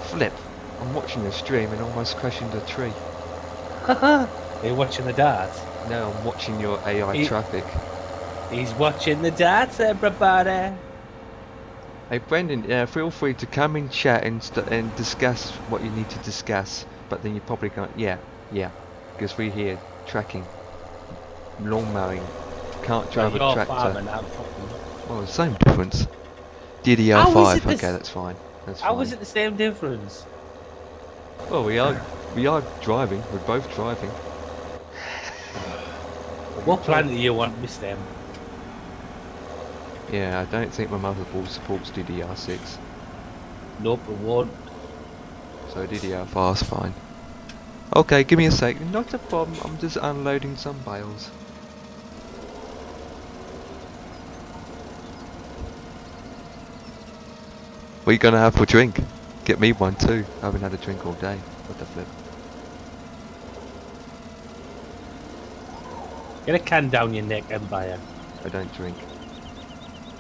Flip. I'm watching the stream and almost crashing the tree. Are you watching the darts? No, I'm watching your AI traffic. He's watching the darts, everybody. Hey Brendan, feel free to come in chat and discuss what you need to discuss, but then you probably can't. Yeah, because we're here tracking, lawn mowing, can't drive a tractor. Farming, I'm fucking... Well, same difference. DDR5. Okay, that's fine. That's fine. How is it the same difference? Well, we are driving. We're both driving. What plan do you want, Miss them? Yeah, I don't think my motherboard supports DDR6. Nope, it won't. So DDR5 is fine. Okay, give me a sec. Not a problem. I'm just unloading some bales. What are you gonna have for a drink? Get me one too. I haven't had a drink all day. What the flip? Get a can down your neck, Empire. I don't drink.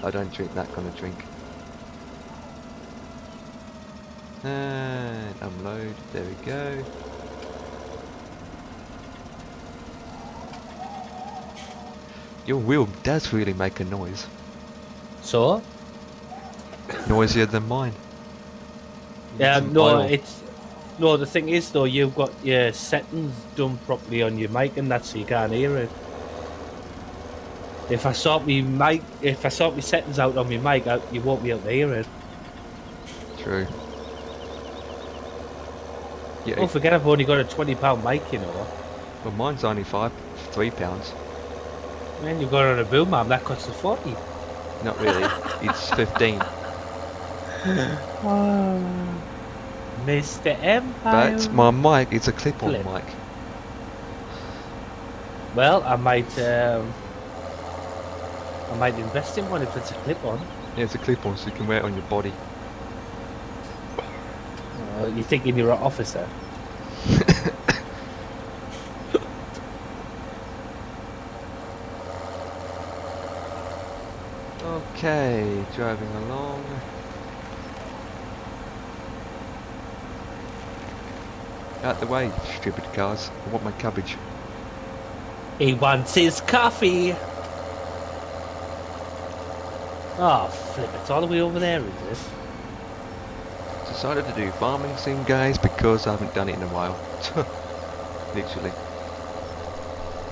I don't drink that kind of drink. And unload. There we go. Your wheel does really make a noise. So? Noisier than mine. Yeah, Some no, oil. it's... No, the thing is though, you've got your settings done properly on your mic, and that's so you can't hear it. If I sort my settings out on my mic, you won't be able to hear it. True. Yeah. Don't forget, I've only got a £20 mic, you know. Well, mine's only £3. Man, you've got it on a boom arm, that costs a 40. Not really. It's 15. Oh, Mr. Empire. But my mic is a clip-on Flip. mic. Well, I might invest in one if it's a clip-on. Yeah, it's a clip-on, so you can wear it on your body. You're thinking you're an officer? Okay, driving along. Out the way, stupid cars. I want my cabbage. He wants his coffee. Oh, flip! It's all the way over there, is it? Decided to do farming sim, guys, because I haven't done it in a while. Literally.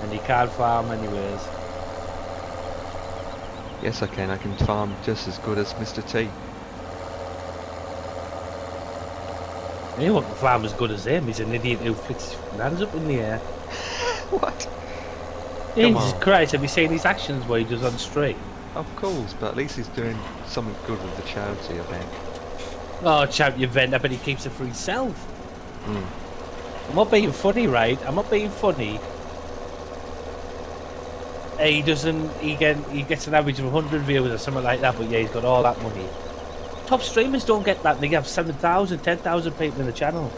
And you can't farm anyways. Yes, I can. I can farm just as good as Mr. T. Anyone can farm as good as him. He's an idiot who flicks his hands up in the air. What? Jesus Christ, have you seen his actions what he does on stream? Of course, but at least he's doing something good with the charity, I think. Oh, champion Vent, I bet he keeps it for himself. Mm. I'm not being funny, right? I'm not being funny. He doesn't. He gets an average of 100 viewers or something like that. But yeah, he's got all that money. Top streamers don't get that. They have 7,000, 10,000 people in the channel.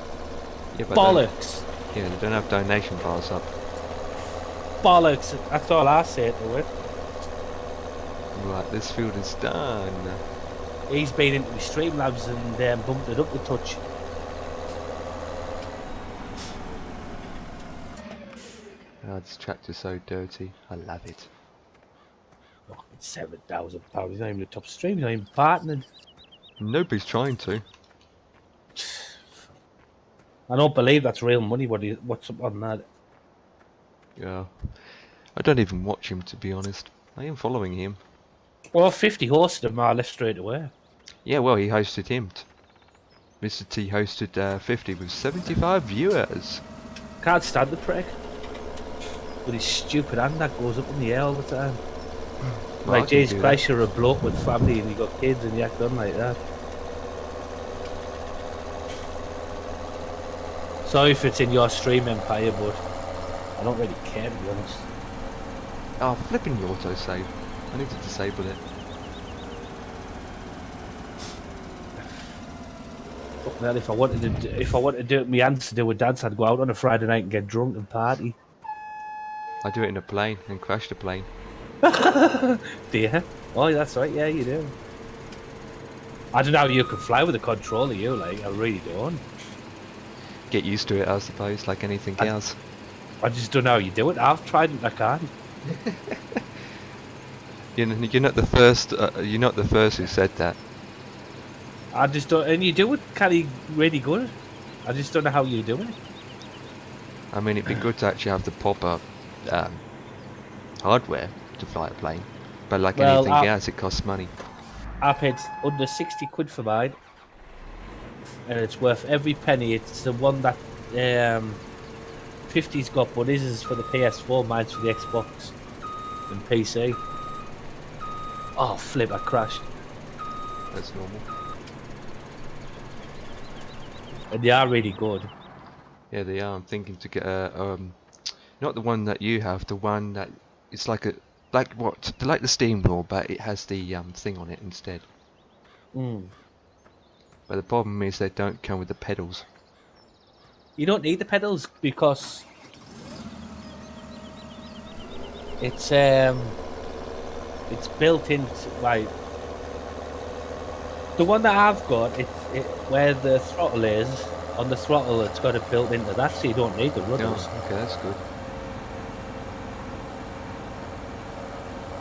Yeah, but bollocks. Yeah, they don't have donation bars up. Bollocks. That's all I say to it. Right, this field is done. He's been into the Streamlabs and bumped it up a touch. Oh, this tractor's so dirty. I love it. Oh, it's £7,000. He's not even the top stream. He's not even partnered. Nobody's trying to. I don't believe that's real money. What's up on that? Yeah. I don't even watch him, to be honest. I am following him. Well, 50 hosted him. I left straight away. Yeah, well, he hosted him. Mr. T hosted 50 with 75 viewers. Can't stand the prick. With his stupid hand that goes up in the air all the time. Well, Like, Jesus Christ, you're a bloke with family and you got kids and you act on like that. Sorry if it's in your stream, Empire, but I don't really care, to be honest. Oh, flipping the autosave. I need to disable it. Fuck that, if I wanted to do it, my hands to do with dance, I'd go out on a Friday night and get drunk and party. I do it in a plane and crash the plane. Do you? Oh, that's right, yeah, you do. I don't know how you can fly with a controller, you, like, I really don't. Get used to it, I suppose, like anything else. I just don't know how you do it. I've tried it, I can't. You're not the first. You're not the first who said that. I just don't, and you do it kind of really good. I just don't know how you do it. I mean, it'd be good to actually have the proper hardware to fly a plane, but like anything else, it costs money. I paid under 60 quid for mine, and it's worth every penny. It's the one that 50's got, but his is for the PS4, mine's for the Xbox and PC. Oh, flip, I crashed. That's normal. And they are really good. Yeah, they are. I'm thinking to get a not the one that you have, the one that it's like the Steam Door, but it has the thing on it instead. Mm. But the problem is they don't come with the pedals. You don't need the pedals because it's built into, like, the one that I've got. Where the throttle is on the throttle, it's got it built into that, so you don't need the rudders. Oh, okay, that's good.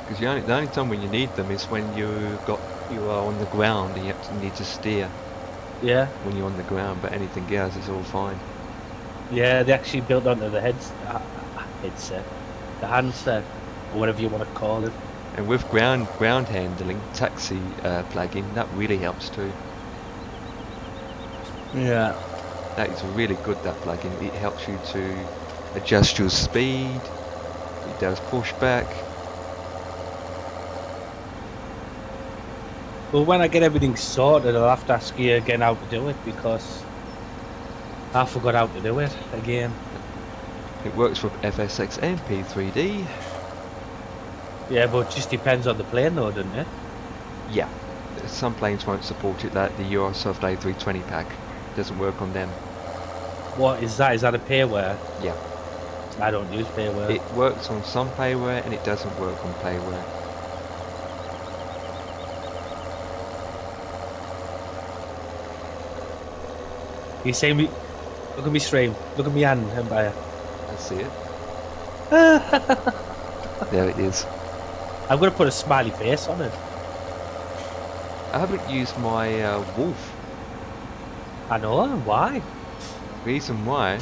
Because the only time when you need them is when you are on the ground and you need to steer. Yeah, when you're on the ground, but anything else is all fine. yeah, they actually built onto the headset, the handset, or whatever you want to call it. And with ground handling, taxi plugin, that really helps too. Yeah. That is really good, that plugin. It helps you to adjust your speed. It does pushback. Well, when I get everything sorted, I'll have to ask you again how to do it because I forgot how to do it again. It works with FSX and P3D. Yeah, but it just depends on the plane though, doesn't it? Yeah, some planes won't support it, like the Eurosoft A320 pack. Doesn't work on them. What is that? Is that a payware? Yeah. I don't use payware. It works on some payware and it doesn't work on payware. You see me? Look at me stream. Look at me hand, Empire. I see it. I'm There it is. gonna put a smiley face on it. I haven't used my Wolf. I know. Why? Reason why?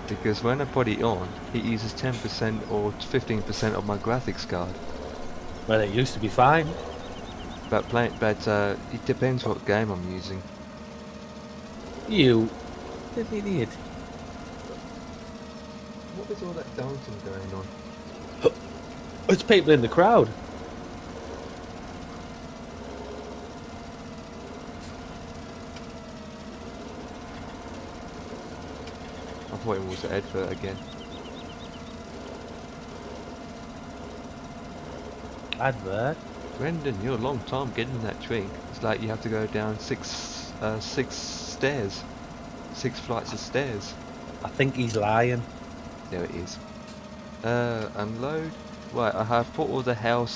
Because when I put it on, it uses 10% or 15% of my graphics card. Well, it used to be fine. But it depends what game I'm using. You, an idiot. What is all that dancing going on? It's people in the crowd. I thought it was an advert again. Advert. Brendan, you're a long time getting that drink. It's like you have to go down six stairs. 6 flights of stairs. I think he's lying. There it is. Unload. Right, I have put all the hail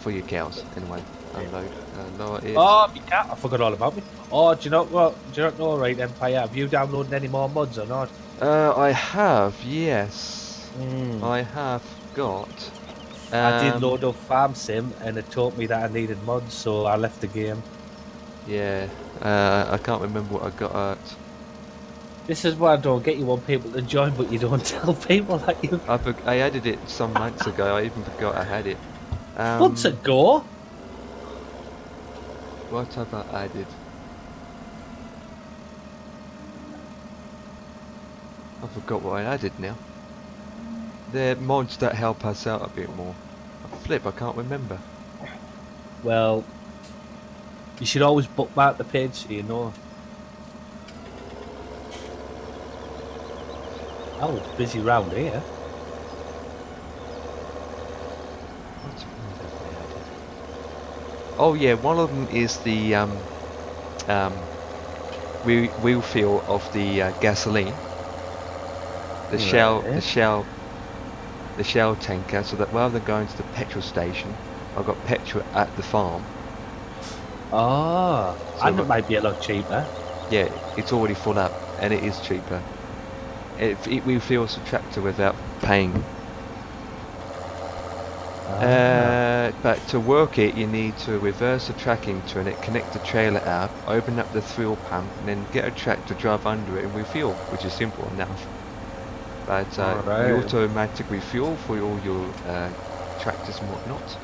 for your cows. Anyway, unload. Lower it. Oh, me cat. I forgot all about me. Oh, do you know what? Do you not know, right, Empire? Have you downloaded any more mods or not? I have, yes. I have got. I did load up Farm Sim and it taught me that I needed mods, so I left the game. Yeah. I can't remember what I got at. This is why I don't get. You want people to join, but you don't tell people that you. I added it some months ago. I even forgot I had it. Months ago. What have I added? I forgot what I added now. They're mods that help us out a bit more. Flip, I can't remember. Well, you should always bookmark the page so you know. Oh, it's busy round here. What's one that I added? Oh yeah, one of them is the wheel feel of the gasoline. The shell tanker, so that rather than going to the petrol station, I've got petrol at the farm. Oh, So and it might be a lot cheaper. Yeah, it's already full up, and it is cheaper. It will feel a tractor without paying. But to work it, you need to reverse the tracking turn it, connect the trailer app, open up the fuel pump, and then get a tractor, drive under it, and refuel, which is simple enough. But you automatic refuel for all your tractors and whatnot.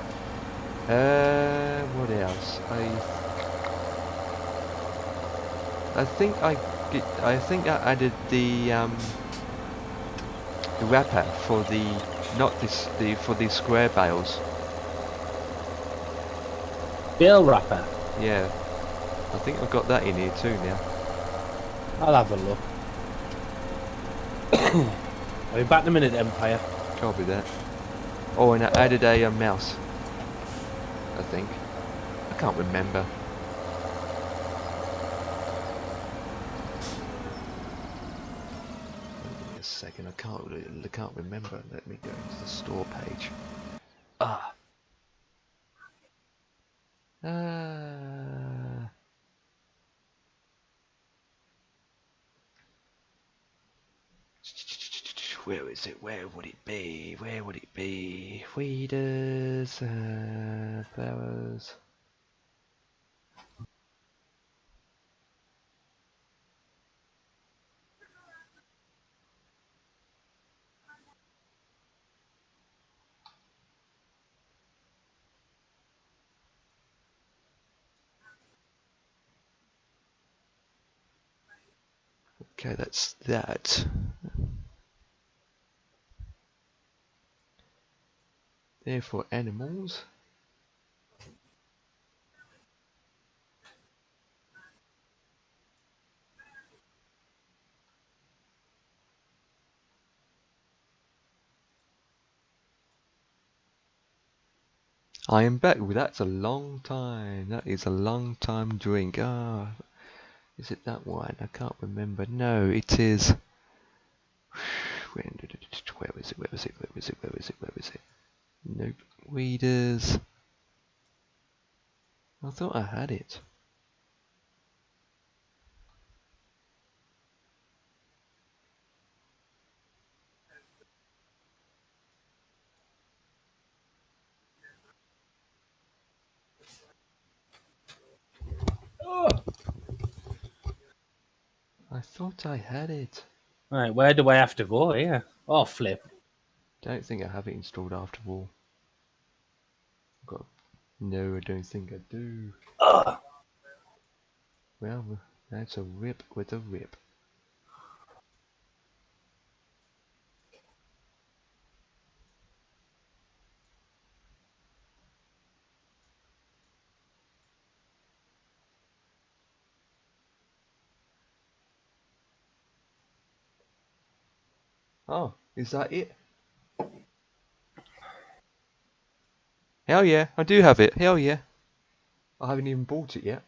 What else? I think I added the wrapper for for the square bales. Bill wrapper. Yeah, I think I've got that in here too now. I'll have a look. I'll be back in a minute, Empire. Copy that. Oh, and I added a mouse. I think. I can't remember. Wait a second, I can't remember. Let me go into the store page. Ah. Where is it? Where would it be? Where would it be? Weeders, flowers. Okay, that's that. Therefore, animals. I am back. Well, that's a long time. That is a long time drink. Ah, is it that one? I can't remember. No, it is. Where is it? Where is it? Where is it? Where is it? Where is it? Nope. Readers. I thought I had it. I thought I had it. Right, where do I have to go here? Oh, flip. Don't think I have it installed after all. Got. No, I don't think I do. Well, that's a rip with a rip. Oh, is that it? Hell yeah, I do have it. Hell yeah. I haven't even bought it yet.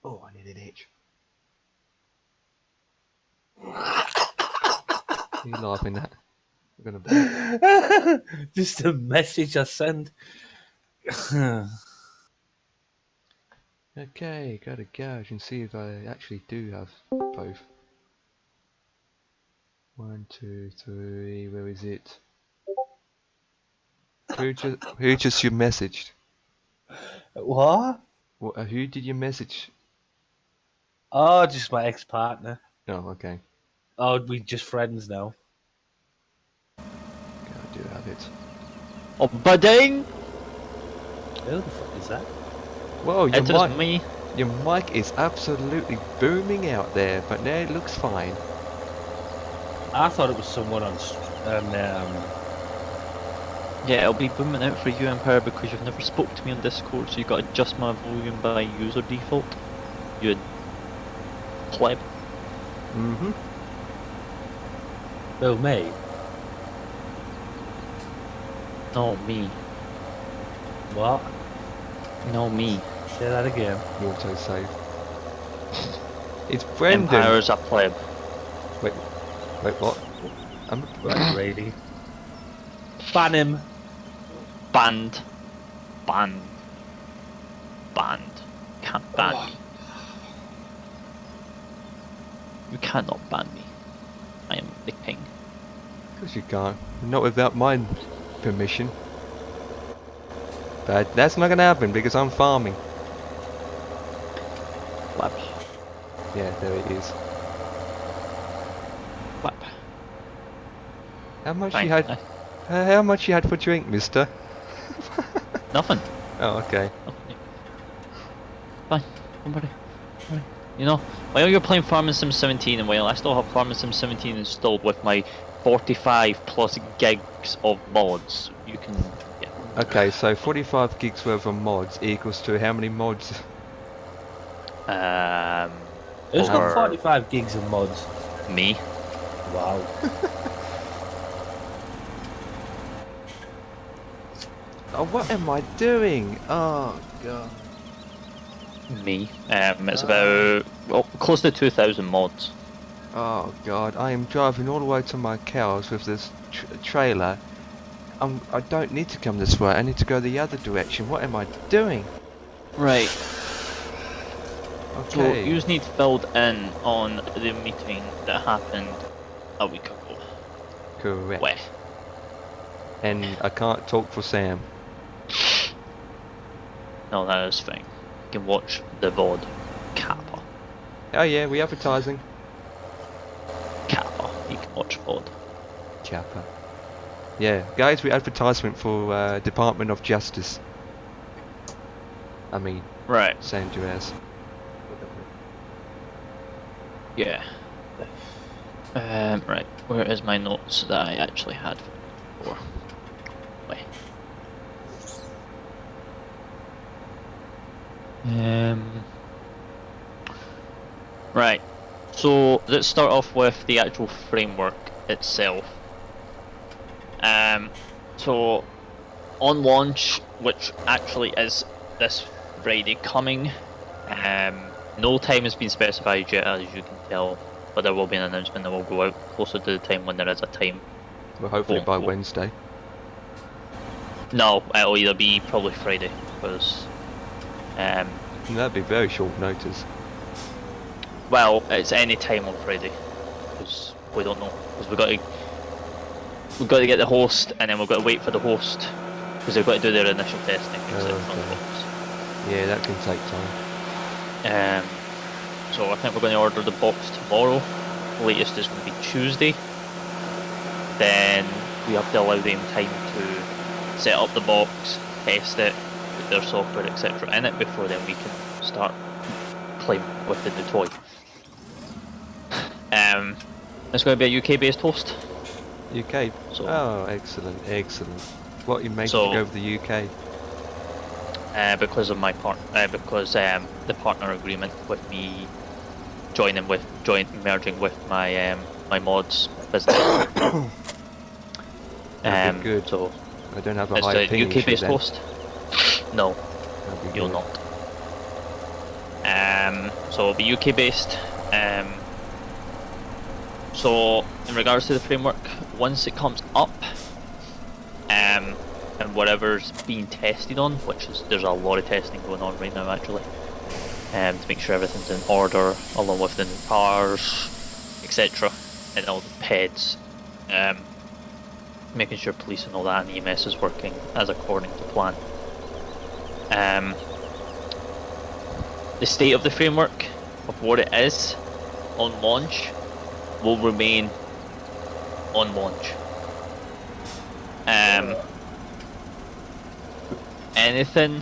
Oh, I need an itch. Are you laughing at? I'm gonna buy it. Just a message I send. Okay, gotta go and see if I actually do have both. 1, 2, 3, where is it? Who just you messaged? What? Who did you message? Oh, just my ex-partner. Oh, okay. Oh, we just friends now. Okay, I do have it. Oh, budding! Who the fuck is that? Whoa, It is me. your mic is absolutely booming out there, but now it looks fine. I thought it was someone on. Yeah, it'll be booming out for you, ENGᴴᴰ, because you've never spoke to me on Discord, so you've got to adjust my volume by user default. You pleb. Mm-hmm. Oh, me. No, me. What? No, me. Say that again. Autosave. It's Brendan. Empire's a pleb. Wait, what? I'm Right, lady. Ban him. Banned. Banned. Banned. Can't ban me. You cannot ban me. I am the king. Because you can't. Not without my permission. But that's not gonna happen because I'm farming. Pleb. Yeah, there it is. Pleb. How much Fine. you had? How much you had for drink, mister? Nothing. Oh, okay. Fine. Nobody. You know, while you're playing Farming Sim 17 and while I still have Farming Sim 17 installed with my 45 plus gigs of mods, you can... Yeah. Okay, so 45 gigs worth of mods equals to how many mods? Who's got Or 45 gigs of mods? me. Wow. Oh, what am I doing? Oh, God. Me. It's about, well, close to 2,000 mods. Oh, God. I am driving all the way to my cows with this trailer. I don't need to come this way. I need to go the other direction. What am I doing? Right. So, Okay. you need filled in on the meeting that happened a week ago. Correct. Where? And I can't talk for Sam. No, that is fine. You can watch the VOD. Kappa. Oh, yeah, we advertising. Kappa. You can watch VOD. Kappa. Yeah, guys, we advertisement for Department of Justice. I mean, Right. San Andreas. Yeah. Right, where is my notes that I actually had before? Wait. Right, so let's start off with the actual framework itself. So on launch, which actually is this Friday coming, no time has been specified yet, as you can tell, but there will be an announcement that will go out closer to the time when there is a time. Well, hopefully by Won't- Wednesday. No, it'll either be probably Friday, because That'd be very short notice. well, it's any time on Friday, because we don't know, because we've got to get the host, and then we've got to wait for the host, because they've got to do their initial testing, etc. on the Okay. box. Yeah, that can take time. So I think we're going to order the box tomorrow. Latest is going to be Tuesday. Then we have to allow them time to set up the box, test it, put their software, etc. in it before then we can start playing with the new toy. It's going to be a UK-based host. UK. So- Oh, excellent, excellent. What you making So- to go with the UK? Because of my because the partner agreement with me merging with my my mods business. That'd be good. So I don't have a it's high the ping UK issue based then. host. No, That'd be you'll good. not. So it'll be UK based. So in regards to the framework, once it comes up, and whatever's being tested on, there's a lot of testing going on right now actually, to make sure everything's in order, along with the new cars, etc., and all the peds, making sure police and all that and EMS is working as according to plan. The state of the framework of what it is on launch will remain on launch. Anything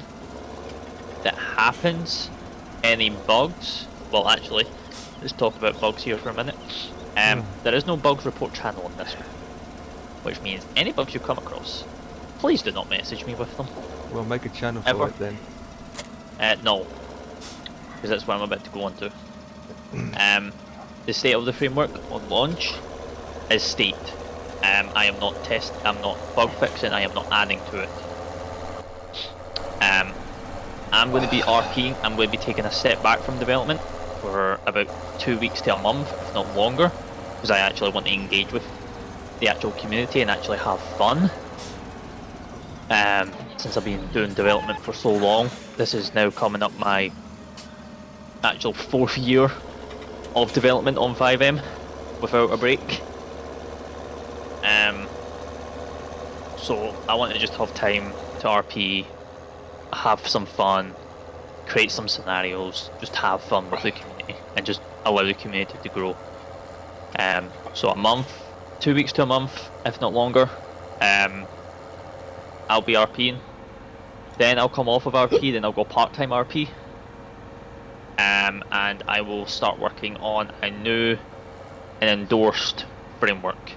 that happens, any bugs, well actually, let's talk about bugs here for a minute. There is no bugs report channel on this one, which means any bugs you come across, please do not message me with them. Well, make a channel for Ever. it then. No, because that's what I'm about to go on to. The state of the framework on launch is state. I'm not bug fixing, I am not adding to it. I'm going to be RPing, I'm going to be taking a step back from development for about 2 weeks to a month, if not longer, because I actually want to engage with the actual community and actually have fun. Since I've been doing development for so long, this is now coming up my actual 4th year of development on 5M without a break. So I want to just have time to RP, have some fun, create some scenarios, just have fun with the community and just allow the community to grow. So a month, 2 weeks to a month, if not longer, I'll be RPing. Then I'll come off of RP, then I'll go part-time RP. And I will start working on an endorsed framework.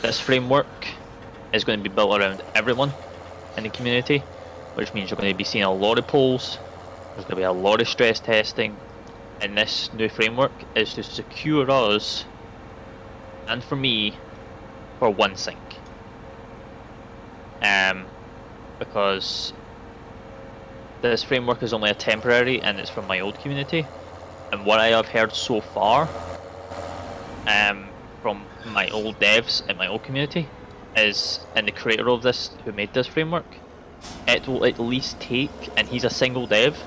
This framework is going to be built around everyone in the community, which means you're going to be seeing a lot of polls, there's going to be a lot of stress testing, and this new framework is to secure us, and for me, for one sync. Because this framework is only a temporary and it's from my old community, and what I have heard so far from my old devs in my old community is, and the creator of this who made this framework, it will at least take, and he's a single dev,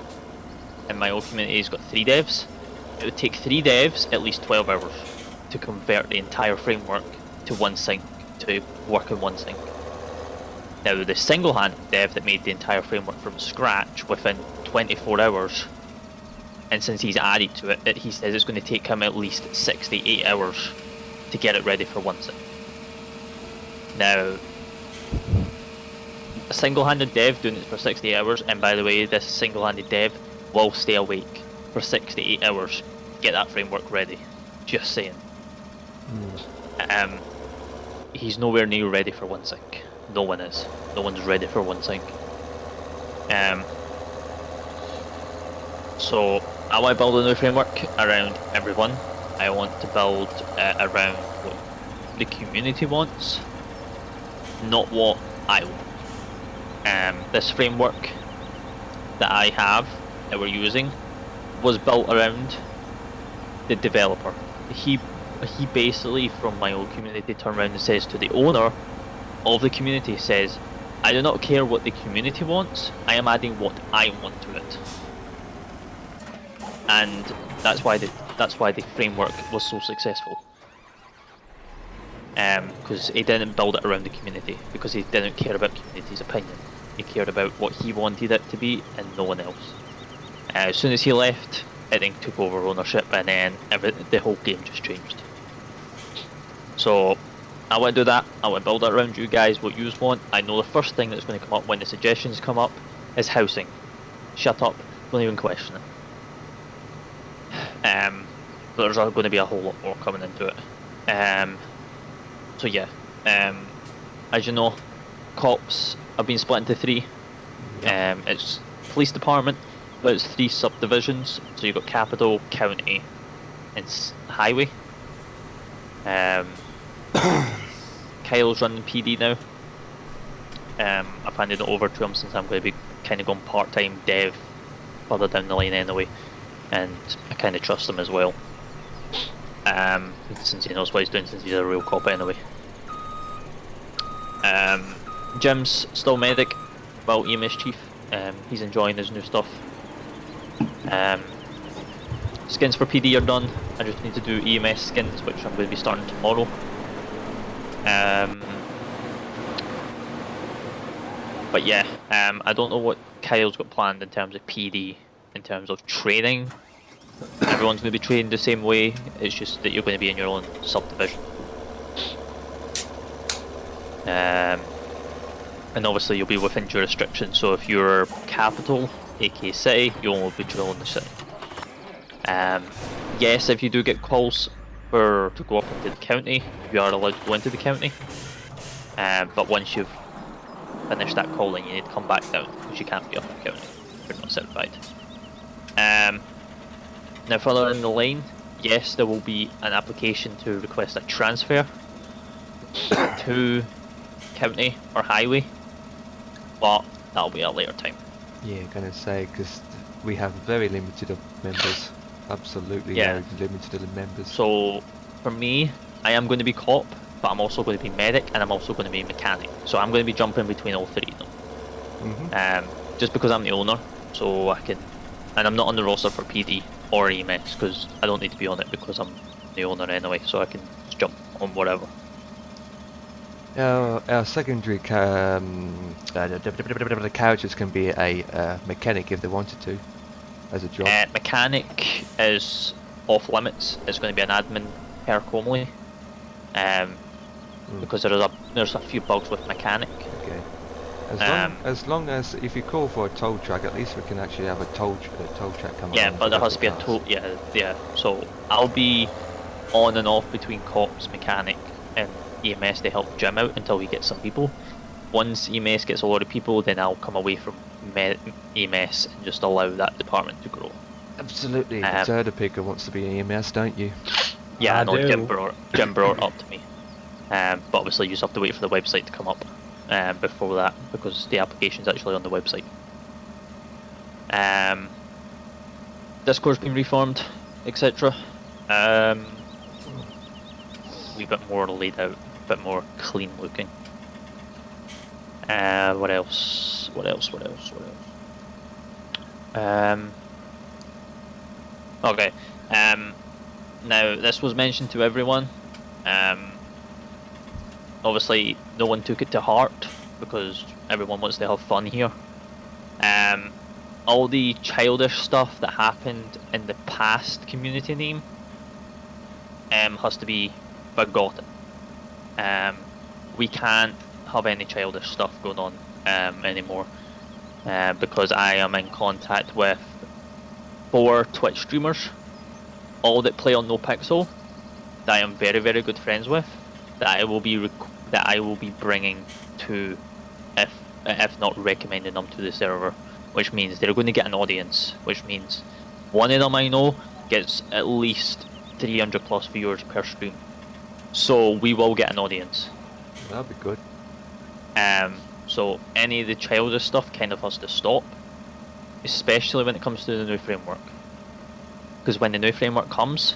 in my old community he's got 3 devs, it would take 3 devs at least 12 hours to convert the entire framework to one sync, to work in one sync. Now the single-handed dev that made the entire framework from scratch within 24 hours, and since he's added to it, he says it's going to take him at least 68 hours to get it ready for one sync. Now, a single-handed dev doing it for 68 hours, and by the way, this single-handed dev will stay awake for 68 hours get that framework ready. Just saying. He's nowhere near ready for one sync. No one is. No one's ready for one sync. So I want to build a new framework around everyone. I want to build around what the community wants, not what I want. This framework that I have, that we're using, was built around the developer. He basically, from my old community, turned around and says to the owner of the community, says, I do not care what the community wants, I am adding what I want to it. And that's why the framework was so successful. Because he didn't build it around the community, because he didn't care about the community's opinion. He cared about what he wanted it to be and no one else. As soon as he left, it then took over ownership, and then the whole game just changed. So I want to do that. I want to build it around you guys, what you want. I know the first thing that's going to come up when the suggestions come up is housing. Shut up, don't even question it. But there's going to be a whole lot more coming into it. So yeah, as you know, cops have been split into 3. It's police department, but it's 3 subdivisions. So you've got capital, county, and highway. Kyle's running PD now. I've handed it over to him since I'm going to be kind of going part-time dev further down the line anyway, and I kind of trust him as well. Since he knows what he's doing, since he's a real cop anyway. Jim's still medic, well, EMS chief. He's enjoying his new stuff. Skins for PD are done. I just need to do EMS skins, which I'm going to be starting tomorrow. But yeah, I don't know what Kyle's got planned in terms of PD, in terms of training. Everyone's going to be trained the same way, it's just that you're going to be in your own subdivision. And obviously you'll be within jurisdiction, so if you're capital, aka city, you'll only be patrolling the city. Yes, if you do get calls to go up into the county, you are allowed to go into the county. But once you've finished that call, then you need to come back down, because you can't be up in the county if you're not certified. Now further in the line, yes, there will be an application to request a transfer to county or highway, but that'll be at a later time. Yeah, gonna say, because we have very limited members. Absolutely very limited members. So for me, I am going to be cop, but I'm also going to be medic, and I'm also going to be mechanic. So I'm going to be jumping between all 3 of them. Just because I'm the owner, so I can, and I'm not on the roster for PD or EMS, because I don't need to be on it because I'm the owner anyway, so I can just jump on whatever. Our secondary characters can be a mechanic if they wanted to, as a job. Mechanic is off limits. It's going to be an admin perk only, because there's a few bugs with mechanic. Okay. As long as if you call for a tow truck, at least we can actually have a tow truck come. Yeah, but there has to be a tow. Yeah. So I'll be on and off between cops, mechanic, and EMS to help Jim out until we get some people. Once EMS gets a lot of people, then I'll come away from EMS and just allow that department to grow. Absolutely. Zerda Picker wants to be an EMS, don't you? Yeah, I know. Jim brought it up to me. But obviously you just have to wait for the website to come up before that, because the application's actually on the website. Discord's been reformed, etc. A wee bit more laid out, a bit more clean looking. What else? Okay. Now this was mentioned to everyone. Obviously, no one took it to heart because everyone wants to have fun here. All the childish stuff that happened in the past community name has to be forgotten. We can't have any childish stuff going on anymore, because I am in contact with 4 Twitch streamers all that play on NoPixel, that I am very, very good friends with, that I will be bringing to, if not recommending them to the server, which means they're going to get an audience, which means one of them I know gets at least 300 plus viewers per stream. So we will get an audience. That'd be good. So any of the childish stuff kind of has to stop, especially when it comes to the new framework. Because when the new framework comes,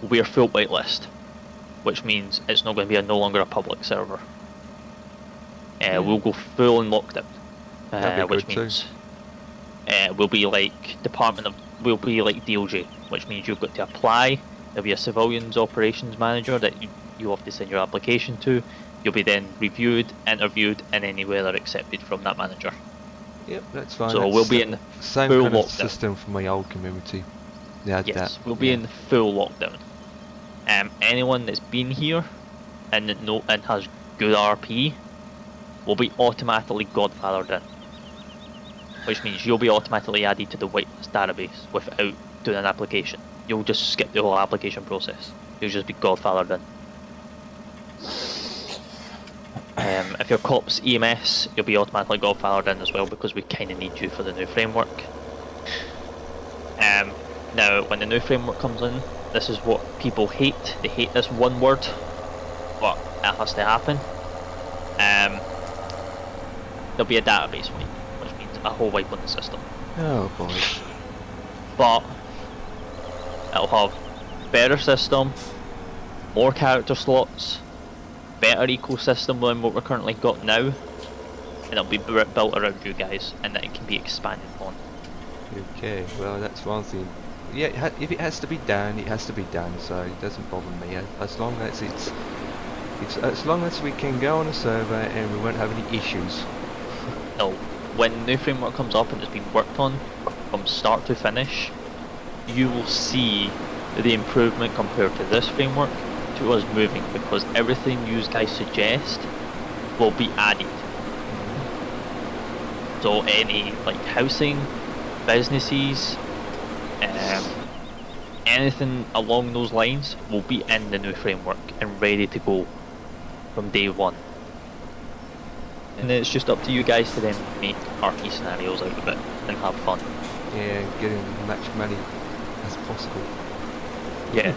we're full whitelist, which means it's not going to be no longer a public server. We'll go full in lockdown, which means we'll be like we'll be like DOJ, which means you've got to apply. There'll be a civilians operations manager that you have to send your application to. You'll be then reviewed, interviewed, and any whether accepted from that manager. Yep, that's fine. So that's we'll be in same full kind of lockdown. system for my old community. Yeah, Yes, we'll be in full lockdown. Anyone that's been here and has good RP will be automatically godfathered in, which means you'll be automatically added to the whitelist database without doing an application. You'll just skip the whole application process. You'll just be godfathered in. If you're cops EMS, you'll be automatically godfathered in as well, because we kind of need you for the new framework. Now, when the new framework comes in, this is what people hate. They hate this one word, but it has to happen. There'll be a database wipe, which means a whole wipe on the system. Oh boy. But it'll have better system, more character slots, better ecosystem than what we're currently got now, and it'll be built around you guys, and that it can be expanded on. Okay, well that's one thing. Yeah, if it has to be done, it has to be done. So it doesn't bother me as long as it's as long as we can go on a server and we won't have any issues. No, when the new framework comes up and it's been worked on from start to finish, you will see the improvement compared to this framework to us moving, because everything you guys suggest will be added. So any like housing, businesses, anything along those lines will be in the new framework and ready to go from day one. And then it's just up to you guys to then make RP scenarios out of it and have fun. Yeah, getting as much money as possible. Yeah.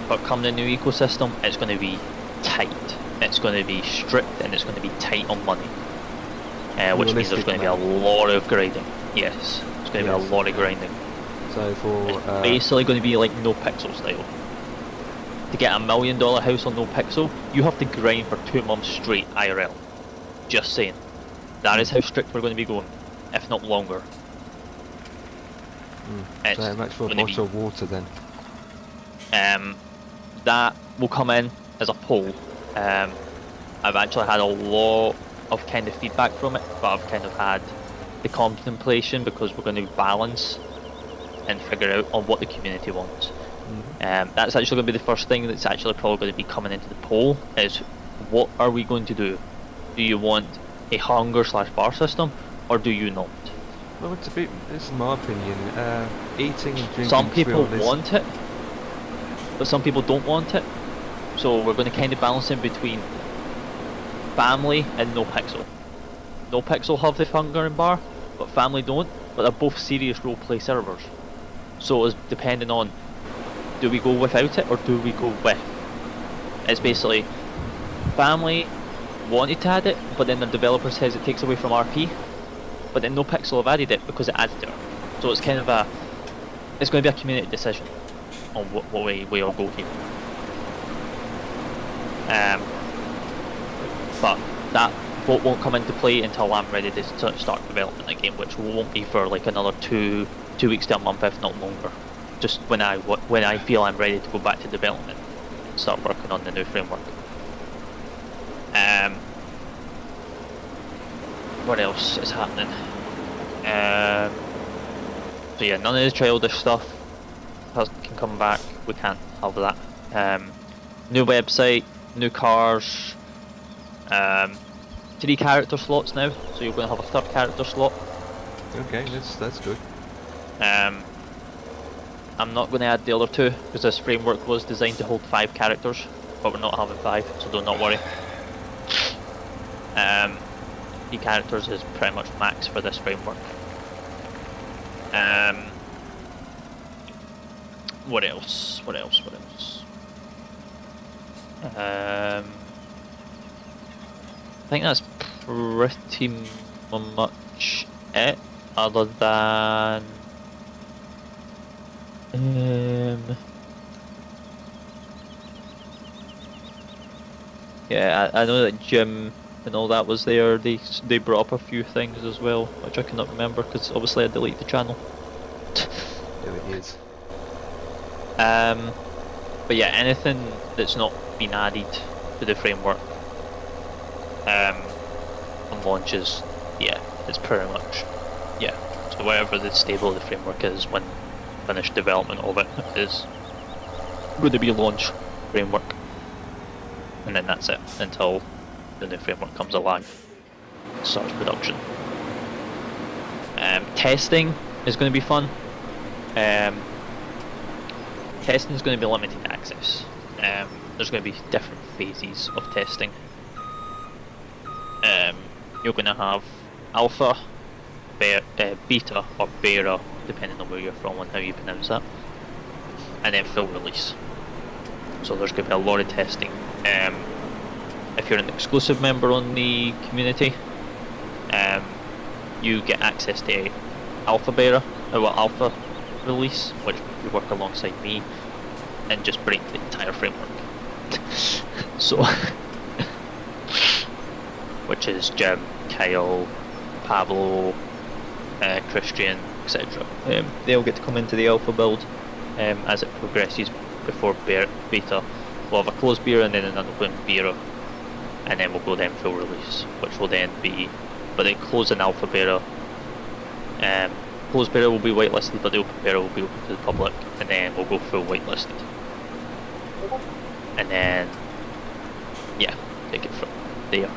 But come the new ecosystem, it's going to be tight. It's going to be strict, and it's going to be tight on money. Which means there's going to be a lot of grinding. Yes, it's going to be a lot of grinding. So for It's basically going to be like NoPixel style. To get $1 million house on NoPixel, you have to grind for 2 months straight IRL. Just saying. That is how strict we're going to be going, if not longer. So much for a bottle of water then. That will come in as a poll. I've actually had a lot of kind of feedback from it, but I've kind of had the contemplation, because we're going to balance and figure out on what the community wants. That's actually going to be the first thing that's actually probably going to be coming into the poll, is what are we going to do? Do you want a hunger/bar system, or do you not? Well, this is my opinion. Eating and drinking. Some people want it, but some people don't want it. So we're going to kind of balance in between family and NoPixel. NoPixel have the hunger and bar, but family don't. But they're both serious roleplay servers. So it's depending on, do we go without it or do we go with? It's basically family wanted to add it, but then the developer says it takes away from RP. But then NoPixel have added it because it adds to it. So it's kind of it's going to be a community decision on what way we all go here. But that vote won't come into play until I'm ready to start development again, which won't be for like another two weeks to a month, if not longer. Just when I feel I'm ready to go back to development and start working on the new framework. What else is happening? So yeah, none of the childish stuff can come back. We can't have that. New website, new cars, 3 character slots now, so you're going to have a 3rd character slot. Okay, that's good. I'm not going to add the other 2 because this framework was designed to hold 5 characters, but we're not having 5, so do not worry. 3 characters is pretty much max for this framework. What else? What else? What else? I think that's pretty much it, other than yeah, I know that Jim and all that was there. They brought up a few things as well, which I cannot remember because obviously I deleted the channel. There it is. But yeah, anything that's not been added to the framework on launches, yeah, it's pretty much, yeah. So whatever the stable of the framework is when finished development of it is going to be launch framework, and then that's it until the new framework comes alive, starts production. Testing is going to be fun. Testing is going to be limited access. There's going to be different phases of testing. You're going to have alpha, beta, or beta, depending on where you're from and how you pronounce that, and then full release. So there's going to be a lot of testing. If you're an exclusive member on the community, you get access to alpha beta, alpha release, which you work alongside me and just break the entire framework. So, which is Jim, Kyle, Pablo, Christian, etc. They'll get to come into the alpha build as it progresses before beta. We'll have a closed beta and then an open beta, and then we'll go then full release, which will then be, but they close an alpha beta. Closed beta will be whitelisted, but the open beta will be open to the public, and then we'll go full whitelisted. And then, yeah, take it from there.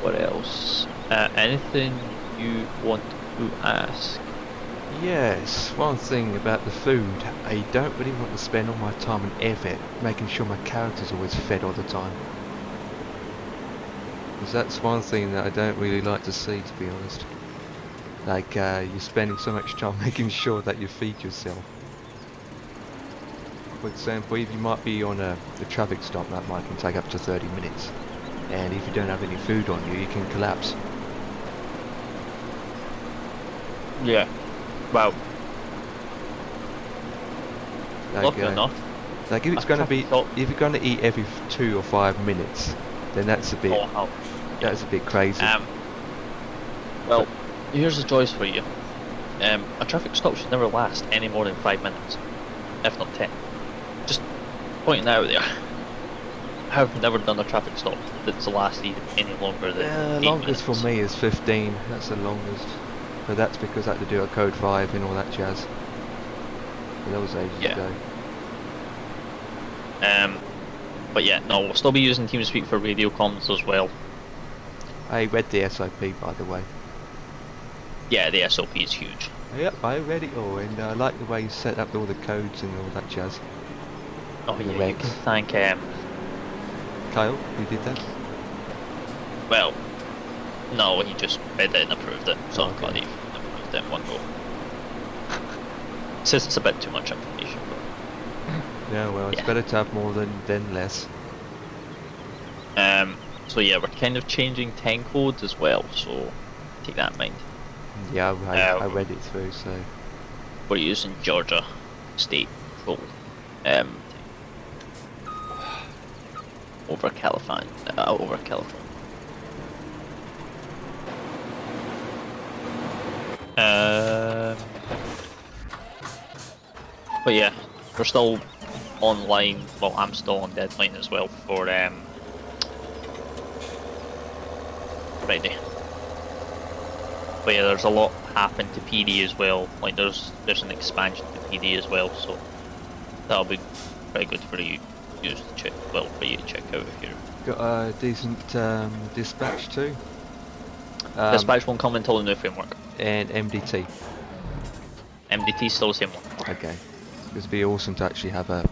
What else? Anything you want to ask? Yes, one thing about the food, I don't really want to spend all my time and effort making sure my character's always fed all the time. Because that's one thing that I don't really like to see, to be honest. Like, you're spending so much time making sure that you feed yourself. For example, if you might be on a traffic stop, that might can take up to 30 minutes. And if you don't have any food on you, you can collapse. Yeah. Wow. Like, Lucky enough. Like if it's going to be, if you're going to eat every 2 or 5 minutes, then that's a bit, that's a bit crazy. Well, here's a choice for you. A traffic stop should never last any more than 5 minutes, if not 10. Just pointing that out there. I've never done a traffic stop that's lasted any longer than 8 longest minutes. for me is 15. That's the longest. But that's because I had to do a code 5 and all that jazz. But that was ages ago. But yeah, no, we'll still be using TeamSpeak for radio comms as well. I read the SOP, by the way. Yeah, the SOP is huge. Yep, I read it all, and I like the way you set up all the codes and all that jazz. Oh And the yeah, you regs. can thank Kyle, you did that? well, no, he just read it and approved it, so I'm Okay. glad he approved it in one go. Says it's a bit too much information, but Yeah, well, it's Yeah. better to have more than less. so yeah, we're kind of changing 10 codes as well, so take that in mind. Yeah, I read it through, so... We're using Georgia State Patrol over California. But yeah, we're still online. Well, I'm still on deadline as well for Friday. But yeah, there's a lot happened to PD as well. Like there's an expansion to PD as well, so that'll be very good for you to check. Well, for you to check out if you're. Got a decent dispatch too? Dispatch won't come until the new framework. And MDT. MDT still the same one. Okay. It'd be awesome to actually have an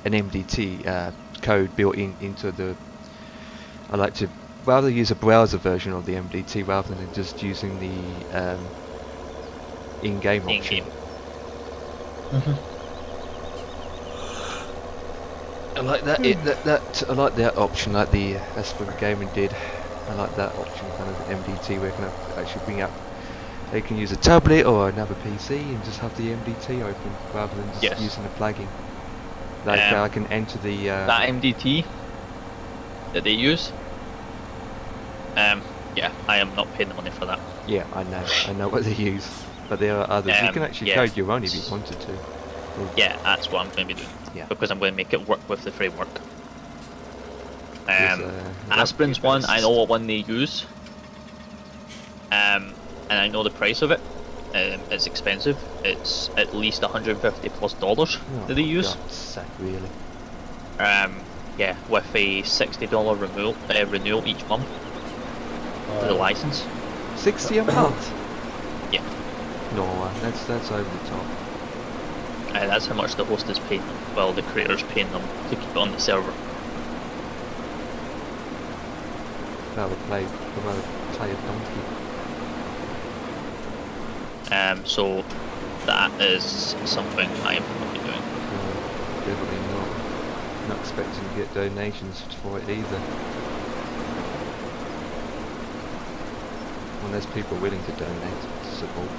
MDT code built into the. I like to rather use a browser version of the MDT rather than just using the in-game option. I like that. I like that option, like the Aspen Gaming did. I like that option, kind of MDT, where you can actually bring up. They can use a tablet or another PC and just have the MDT open rather than just using a plugin. Like I can enter the. That MDT that they use. Yeah, I am not paying the money for that. Yeah, I know what they use, but there are others. You can actually code your own if you wanted to. Yeah, that's what I'm going to be doing. Yeah. Because I'm going to make it work with the framework. Aspirin's one, I know what one they use. And I know the price of it. It's expensive. It's at least $150+ that they use. God's sake, really? Yeah, with a $60 renewal each month for the license. 60 a month? Yeah. No, that's over the top. That's how much the host is paying them. Well, the creator's paying them to keep it on the server. Rather play a donkey. So that is something I am going to be doing. Definitely not expecting to get donations for it either. Unless people are willing to donate to support.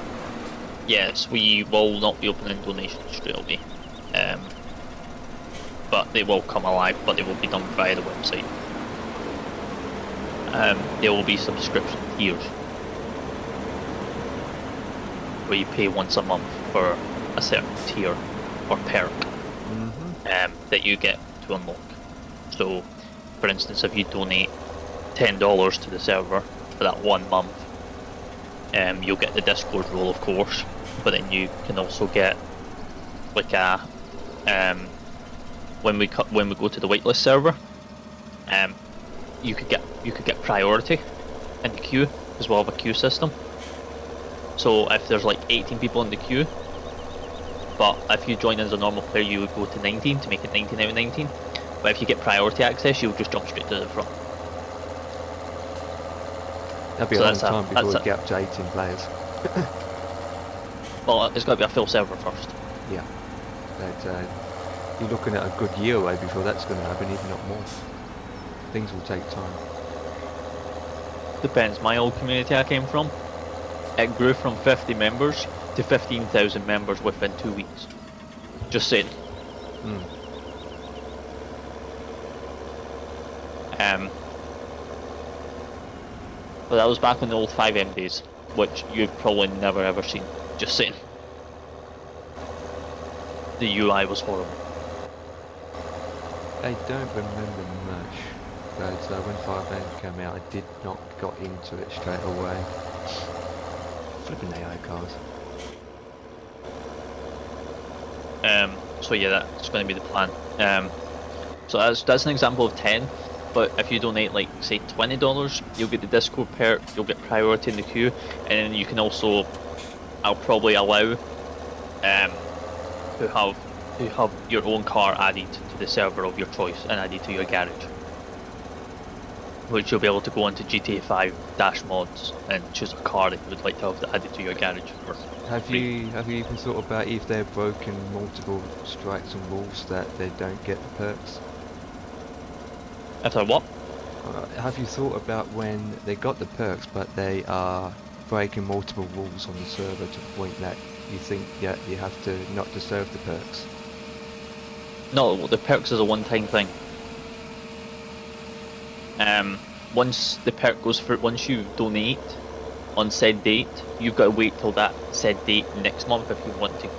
Yes, we will not be opening donations straight away. But they will come alive, but they will be done via the website. There will be subscription tiers where you pay once a month for a certain tier or perk that you get to unlock. So, for instance, if you donate $10 to the server for that 1 month, you'll get the Discord role, of course, but then you can also get like a when we go to the waitlist server, you could get priority in the queue, as well as a queue system. So if there's like 18 people in the queue, but if you join as a normal player, you would go to 19 to make it 19 out of 19. But if you get priority access, you'll just jump straight to the front. That'll be a long time before we get up to 18 players. Well, it's got to be a full server first. Yeah. But, you're looking at a good year away before that's going to happen, if not more. Things will take time. Depends. My old community I came from, it grew from 50 members to 15,000 members within 2 weeks. Just saying. But that was back in the old 5M days, which you've probably never ever seen. Just saying. The UI was horrible. I don't remember much, but when 5M came out, I did not got into it straight away. Flipping AI cars. So yeah, that's going to be the plan. So that's an example of 10. But if you donate, like, say $20, you'll get the Discord perk, you'll get priority in the queue, and then you can also, I'll probably allow who have your own car added to the server of your choice and added to your garage, which you'll be able to go into GTA 5 dash mods and choose a car that you would like to have added to your garage. Have you even thought about if they're broken multiple strikes and rules that they don't get the perks? If they're what? Have you thought about when they got the perks but they are breaking multiple rules on the server to the point that you think you have to not deserve the perks? No, the perks is a one-time thing. Once the perk goes through, once you donate on said date, you've got to wait till that said date next month if you want to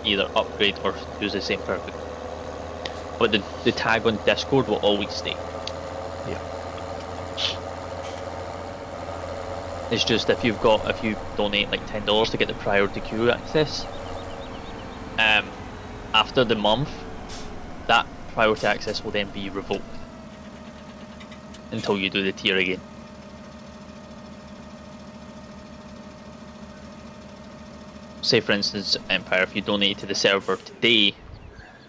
either upgrade or use the same perk. But the tag on Discord will always stay. Yeah. It's just if you donate like $10 to get the priority queue access, after the month, that priority access will then be revoked until you do the tier again. say for instance, Empire, if you donate to the server today,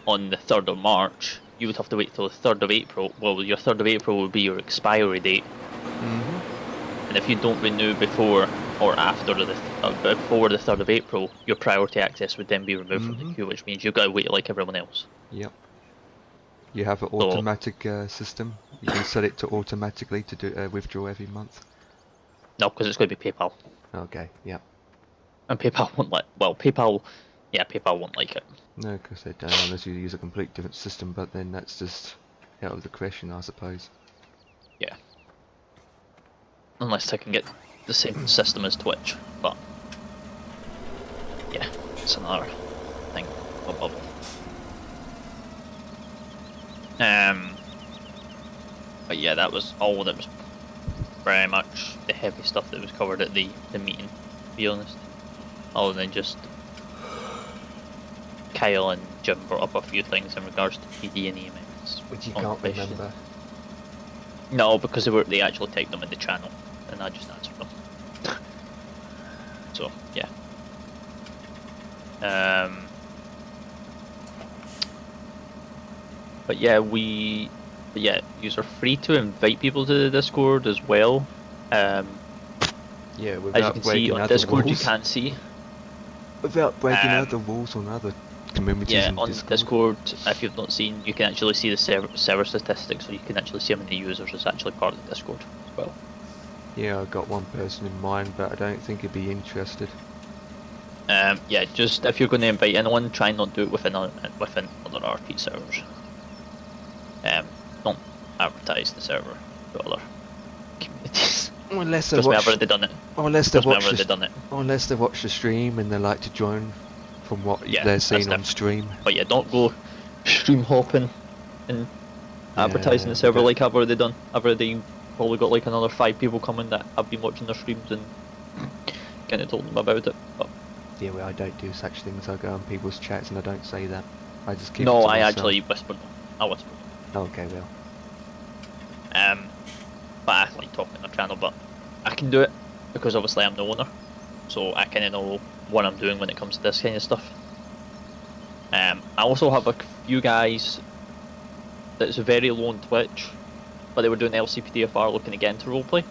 on the 3rd of March, you would have to wait till the 3rd of April. Well, your 3rd of April will be your expiry date. And if you don't renew before or after before the 3rd of April, your priority access would then be removed from the queue, which means you've got to wait like everyone else. Yep. You have an automatic system. You can set it to automatically to do withdraw every month. No, because it's going to be PayPal. Okay. Yep. And PayPal won't like. Well, PayPal won't like it. No, because they don't unless you use a complete different system. But then that's just out of the question, I suppose. Yeah. Unless I can get the same system as Twitch, but yeah, it's another thing. But yeah, that was all. That was very much the heavy stuff that was covered at the meeting. To be honest, other than just Kyle and Jim brought up a few things in regards to PD and EMS. Which you can't remember. No, because they actually typed them in the channel, and I just answered them. So yeah. But yeah, yous are free to invite people to the Discord as well. Yeah, as you can see on Discord, you can't see. Without breaking other rules on other communities. Yeah, in on Discord. if you've not seen, you can actually see the server statistics, so you can actually see how many users is actually part of the Discord as well. Yeah, I've got one person in mind, but I don't think he'd be interested. Yeah, just if you're going to invite anyone, try and not do it within other RP servers. Don't advertise the server to other communities. Unless they Trust me, I've watch, already done it. unless they watch already the, done it. unless they watch the stream and they like to join from what Yeah, they're that's seeing on different. stream. But yeah, don't go stream hopping and advertising the Yeah, server but- like I've already done. I've already probably got like another 5 people coming that have been watching their streams and kind of told them about it. But Yeah, well, I don't do such things. I go on people's chats and I don't say that. I just keep. no, it to I myself. actually whispered them. I whispered them. Okay, well. But I like talking on the channel, but I can do it because obviously I'm the owner, so I kind of know what I'm doing when it comes to this kind of stuff. I also have a few guys that's very low on Twitch, but they were doing LCPDFR looking to get into roleplay,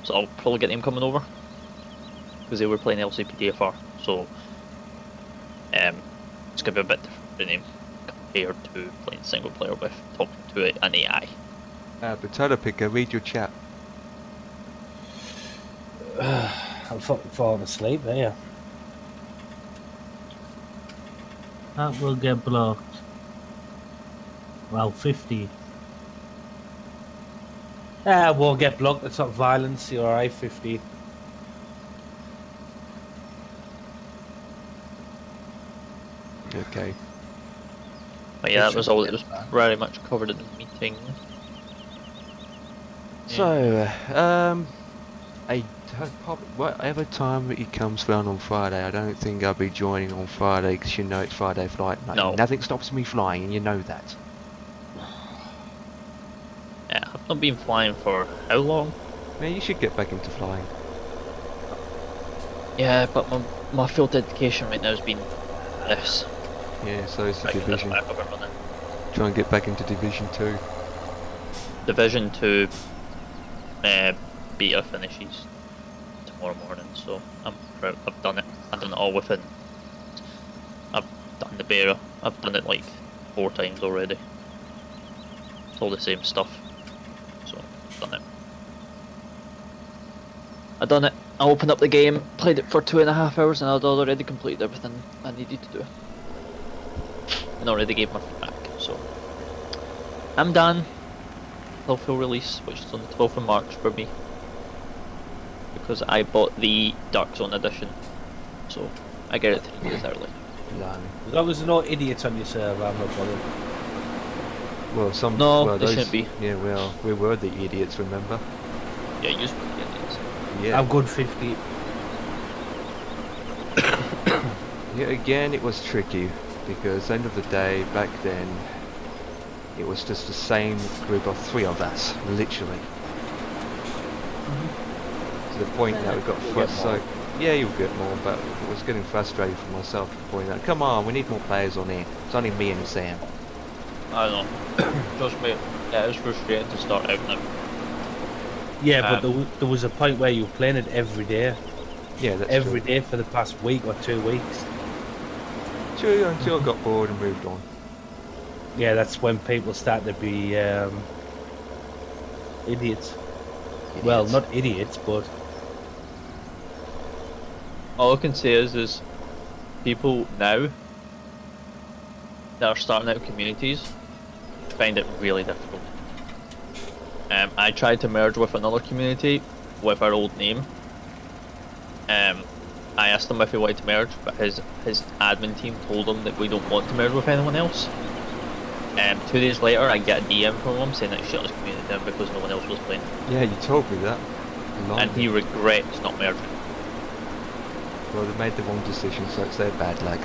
so I'll probably get them coming over because they were playing LCPDFR. So it's gonna be a bit different for them compared to playing single player with talking to an AI. Potato Picker, read your chat. I'm fucking falling asleep there. That will get blocked. Well, 50. Won't get blocked. It's not violence. You're alright, 50. Okay. But yeah, that was all that was very much covered in the meeting. So, whatever time it comes round on Friday, I don't think I'll be joining on Friday because you know it's Friday flight night. No. Nothing stops me flying, and you know that. Yeah, I've not been flying for how long? Man, you should get back into flying. Yeah, but my field dedication right now has been this. Yeah, so it's the Back to this Division. back over running. Try and get back into Division 2. Division 2 beta finishes tomorrow morning, so I'm proud. I've done it. I've done it all within. I've done the beta. I've done it like 4 times already. It's all the same stuff. So, I've done it. I done it. I opened up the game, played it for 2.5 hours, and I'd already completed everything I needed to do. And already gave my feedback, so I'm done. Till full release, which is on the 12th of March for me, because I bought the Dark Zone edition, so I get it 3 days early. Blimey. As long as there's no idiots on your server, I'm not bothered. Well, some. No, well, they those, shouldn't be. Yeah, well, we were the idiots, remember? Yeah, use the idiots. Yeah. I'm good 50. Yeah, again, it was tricky because end of the day, back then, it was just the same group of 3 of us, literally. To the point that we got Yeah, you'll get more, but I was getting frustrated for myself to point out, come on, we need more players on here. It's only me and Sam. I don't know. Trust me, yeah, it's frustrating to start out now. Yeah, but there was a point where you were playing it every day. Yeah, that's Every true. day for the past week or 2 weeks. True, until I got bored and moved on. Yeah, that's when people start to be idiots. Well, Idiots. not idiots, but All I can say is people now that are starting out communities find it really difficult. I tried to merge with another community with our old name. I asked him if he wanted to merge, but his admin team told him that we don't want to merge with anyone else. 2 days later, I get a DM from him saying that he shut his community down because no one else was playing, Yeah, you told me that. and he regrets not merging. Well, they made the wrong decision, so it's their bad luck.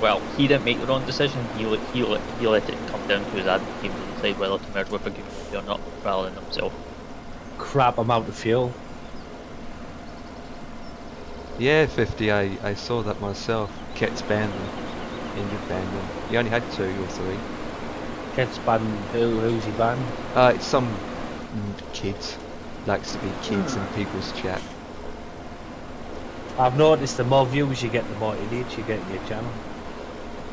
Well, he didn't make the wrong decision. He let it come down to his admin team to decide whether to merge with a community or not, rather than himself. crap amount of fuel. Yeah, 50, I saw that myself. Ket's banned them. Injured banned them. He only had 2 or 3. Kids banned who's he banned? It's some kids. Likes to be kids in people's chat. I've noticed the more views you get, the more idiots you get in your channel.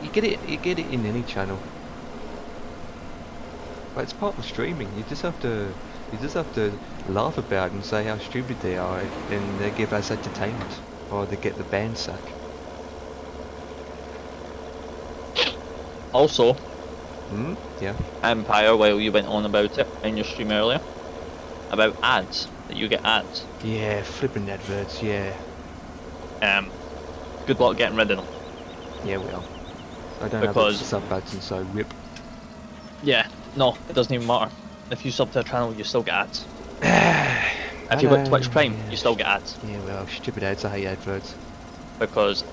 You get it in any channel. But it's part of streaming. You just have to laugh about it and say how stupid they are, and they give us entertainment, or they get the band sack. Also, Yeah. Empire, while you went on about it in your stream earlier, about ads, that you get ads. Yeah, flipping adverts. Yeah. Good luck getting rid of them. Yeah, well. I don't Because- have a sub button, so rip. Yeah, no, it doesn't even matter. If you sub to a channel, you still get ads. If I you got know, Twitch Prime, yeah. you still get ads. Yeah, well, stupid ads. I hate adverts. Because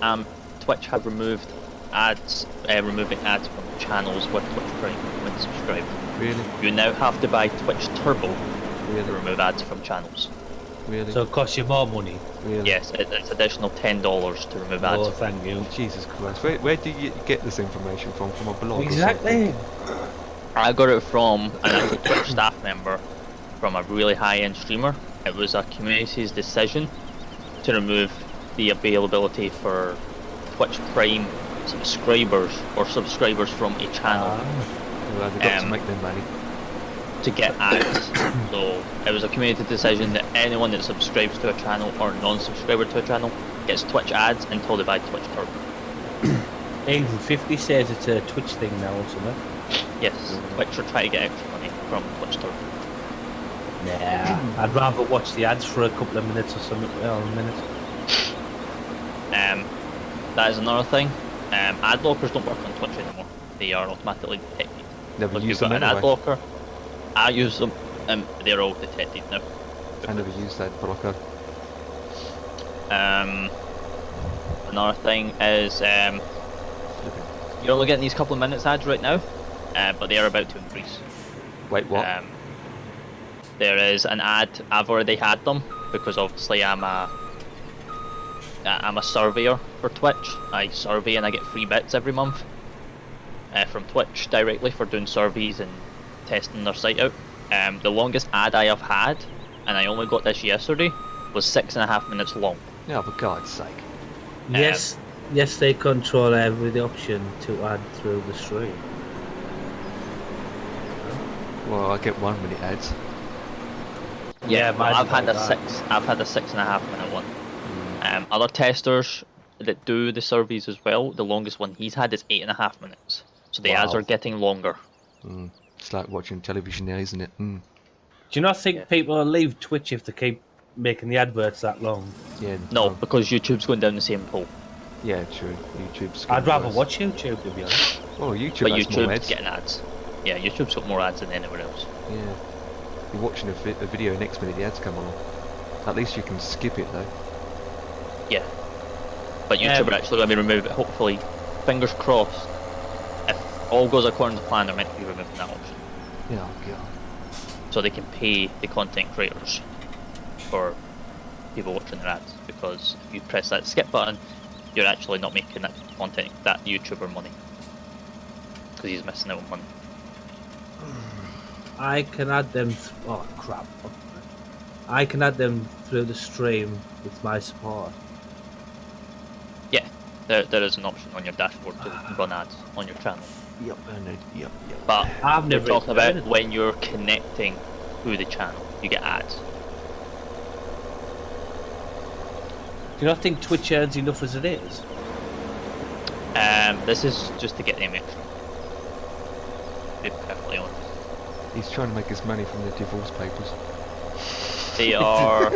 Twitch have removed ads, removing ads from channels with Twitch Prime when subscribed. Really? You now have to buy Twitch Turbo to Really? remove ads from channels. Really? So it costs you more money. Really? Yes, it's additional $10 to remove ads. Oh, thank you. Jesus Christ. Where do you get this information from? From a blog? or Exactly. something? I got it from an actual Twitch staff member from a really high-end streamer. It was a community's decision to remove the availability for Twitch Prime subscribers or subscribers from a channel Well, they've got to Um, make their money. to get ads. So it was a community decision that anyone that subscribes to a channel or non-subscriber to a channel gets Twitch ads until they buy Twitch Turbo. Even 50 says it's a Twitch thing now or something. Yes, Twitch are trying to get extra money from Twitch Turbo. Nah. I'd rather watch the ads for a couple of minutes or something. Well, a minute. That is another thing. Ad blockers don't work on Twitch anymore. They are automatically detected. Never If use you've got them an ad anyway. blocker, I use them, and they're all detected now. I never use that blocker. Another thing is Flipping. you're only getting these couple of minutes ads right now, but they are about to increase. Wait, what? There is an ad. I've already had them because obviously I'm a surveyor for Twitch. I survey and I get free bits every month from Twitch directly for doing surveys and testing their site out. The longest ad I have had, and I only got this yesterday, was 6.5 minutes long. No, for God's sake. Yes, yes, they control every option to add through the stream. Well, I get 1 minute ads. Yeah, well, I've had mine's a like that. I've had a 6.5 minute one. Other testers that do the surveys as well, the longest one he's had is 8.5 minutes. So the ads Wow. are getting longer. It's like watching television now, isn't it? Do you not think Yeah. people will leave Twitch if they keep making the adverts that long? Yeah. No, because YouTube's going down the same hole. Yeah, true. YouTube's. I'd getting rather worse. watch YouTube, to be honest. Well, YouTube But has more YouTube's ads. getting ads. Yeah, YouTube's got more ads than anywhere else. Yeah. You're watching a video, next minute the ads come on. At least you can skip it though. Yeah. But YouTube are actually going to be removed. Hopefully, fingers crossed. If all goes according to plan, they're meant to be removing that option, Yeah, oh God. so they can pay the content creators for people watching their ads, because if you press that skip button, you're actually not making that content, that YouTuber money, because he's missing out on money. I can add them. Oh crap! I can add them through the stream with my support. Yeah, there is an option on your dashboard to run ads on your channel. Yep, I know. Yep. But I've we're never talking even heard about of it. when you're connecting to the channel, you get ads. Do you not think Twitch earns enough as it is? This is just to get them extra. To be perfectly honest. He's trying to make his money from the divorce papers. They are.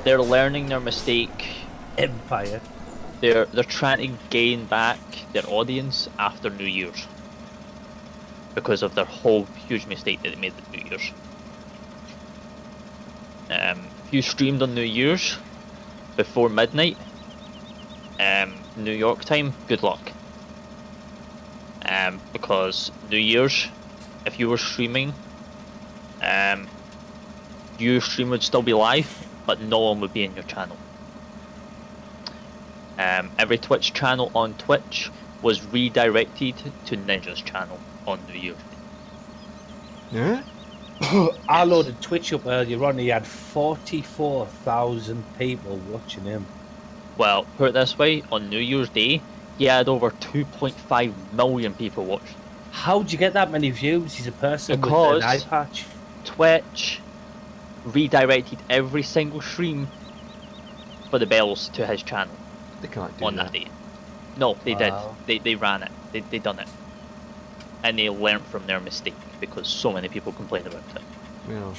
They're learning their mistake. Empire. They're trying to gain back their audience after New Year's, because of their whole huge mistake that they made at New Year's. If you streamed on New Year's before midnight, New York time, good luck. Because New Year's, if you were streaming, your stream would still be live, but no one would be in your channel. Every Twitch channel on Twitch was redirected to Ninja's channel on New Year's. Yeah? I loaded Twitch up earlier on. He had 44,000 people watching him. Well, put it this way, on New Year's Day, he had over 2.5 million people watching. How'd you get that many views? He's a person Because- with an eye patch. Twitch redirected every single stream for the bells to his channel They can't do on that day. No, they Wow. did. They ran it. They done it. And they learned from their mistake, because so many people complained about it. Yeah.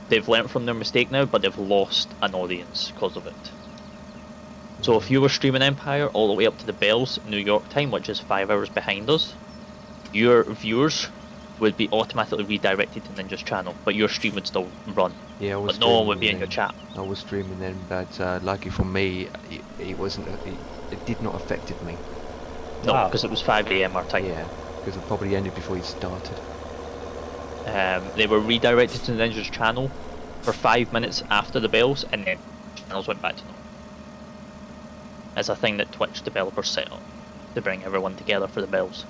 They've learned from their mistake now, but they've lost an audience because of it. So if you were streaming Empire all the way up to the bells New York time, which is 5 hours behind us, your viewers would be automatically redirected to Ninja's channel, but your stream would still run. Yeah, I was But no one would be streaming in your then. chat. I was streaming then, but lucky for me, it wasn't. It did not affected me. No, Wow. because it was 5 AM our time. Yeah, because it probably ended before he started. They were redirected to Ninja's channel for 5 minutes after the bells, and then channels went back to normal. It's a thing that Twitch developers set up to bring everyone together for the bells.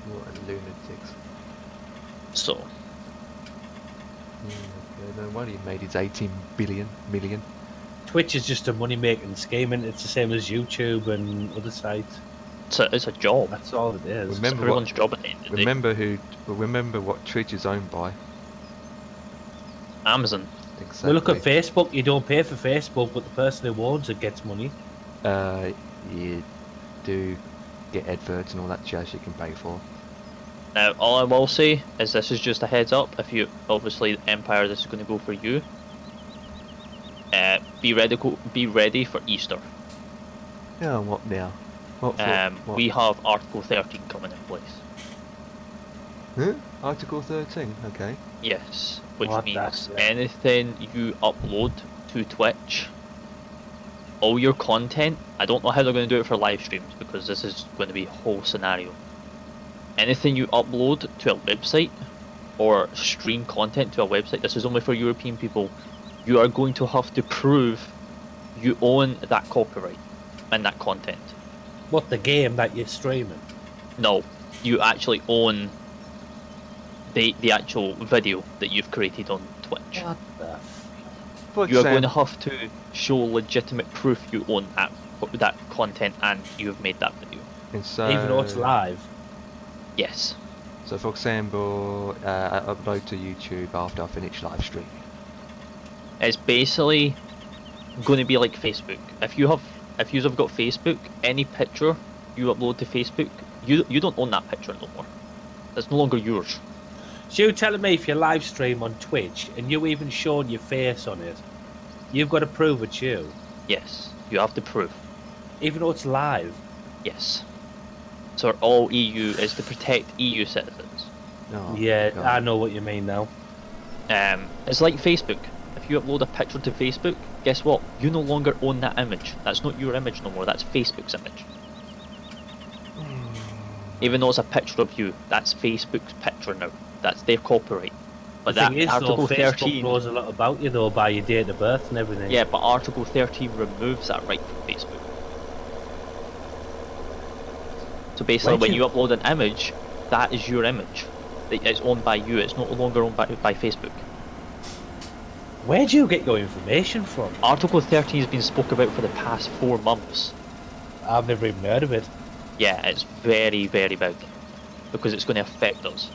What a lunatics. So, Okay, no wonder he made his 18 million. Twitch is just a money-making scheme, and it's the same as YouTube and other sites. it's a job. That's all it is. It's Remember everyone's job at the end of the day. Remember what Twitch is owned by. Amazon. Exactly. Well, look at Facebook. You don't pay for Facebook, but the person who owns it gets money. You do get adverts and all that jazz you can pay for. Now, all I will say is this is just a heads up. If you obviously Empire, this is going to go for you. Be ready for Easter. Yeah, what now? What for? What? We have Article 13 coming in place. Huh? Article 13. Okay. Yes, which What means that's- anything you upload to Twitch, all your content, I don't know how they're going to do it for live streams, because this is going to be a whole scenario. Anything you upload to a website or stream content to a website, this is only for European people, you are going to have to prove you own that copyright and that content. What, the game that you're streaming? No, you actually own the actual video that you've created on Twitch. What the f... For You are going to example, have to show legitimate proof you own that content and you have made that video. and so, Even though it's live. Yes. So, for example, I upload to YouTube after I finish live streaming. It's basically going to be like Facebook. If you have got Facebook, any picture you upload to Facebook, you don't own that picture no more. It's no longer yours. So you're telling me if you live stream on Twitch and you even showing your face on it, you've got to prove it's you, Yes, you have to prove. even though it's live. Yes. So all EU is to protect EU citizens. Oh, Yeah, God. I know what you mean now. It's like Facebook. If you upload a picture to Facebook, guess what? You no longer own that image. That's not your image no more. That's Facebook's image. Even though it's a picture of you, that's Facebook's picture now. That's their copyright. But the that thing is, Article though, Facebook 13, knows a lot about you, though, by your date of birth and everything. yeah, but Article 13 removes that right from Facebook. So basically, Why'd when you- you upload an image, that is your image. It's owned by you. It's no longer owned by Facebook. Where do you get your information from? Article 13 has been spoke about for the past 4 months. I've never even heard of it. Yeah, it's very, very big. Because it's going to affect us.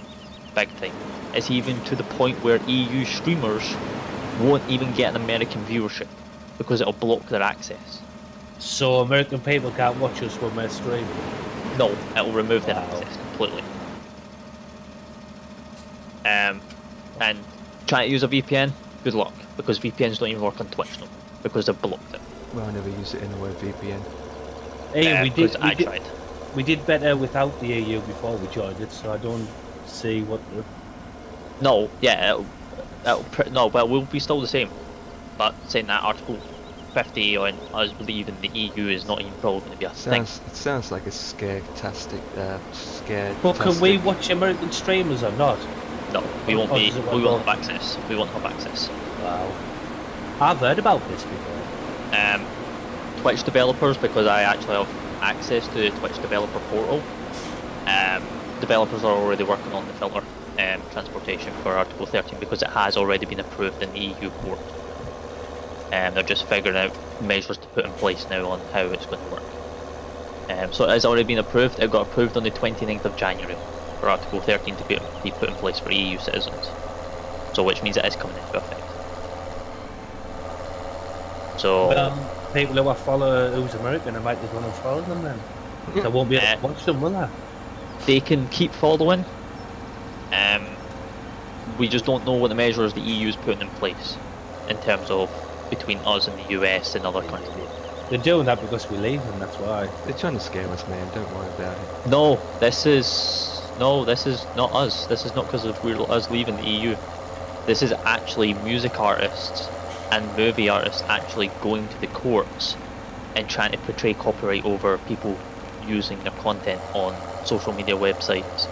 Big time. It's even to the point where EU streamers won't even get an American viewership. Because it'll block their access. So American people can't watch us when we're streaming. No, it'll remove their Wow. access completely. And trying to use a VPN, good luck. Because VPNs don't even work on Twitch no more. Because they've blocked it. Well, I never use it anyway, VPN. Hey, Because I tried. we did better without the EU before we joined it, so I don't see what the... No, yeah, no, well, we'll be still the same. But saying that Article 50 on us leaving the EU is not even probably going to be a thing. It sounds like a scared-tastic, scared. But can we watch American streamers or not? No, we won't Or be. does it We work won't have access. We won't have access. Wow. I've heard about this before. Twitch developers, because I actually have access to the Twitch developer portal. Developers are already working on the filter transportation for Article 13 because it has already been approved in the EU court. They're just figuring out measures to put in place now on how it's going to work. So it has already been approved. It got approved on the 29th of January for Article 13 to be put in place for EU citizens. So which means it is coming into effect. So People who I follow who's American, I might just want to follow them then. So I won't be able to watch them, will I? they can keep following. We just don't know what the measures the EU is putting in place in terms of between us and the US and other countries. They're doing that because we leave them, that's why. They're trying to scare us, man. Don't worry about it. No, this is not us. This is not because of us leaving the EU. This is actually music artists and movie artists actually going to the courts and trying to portray copyright over people using their content on social media websites,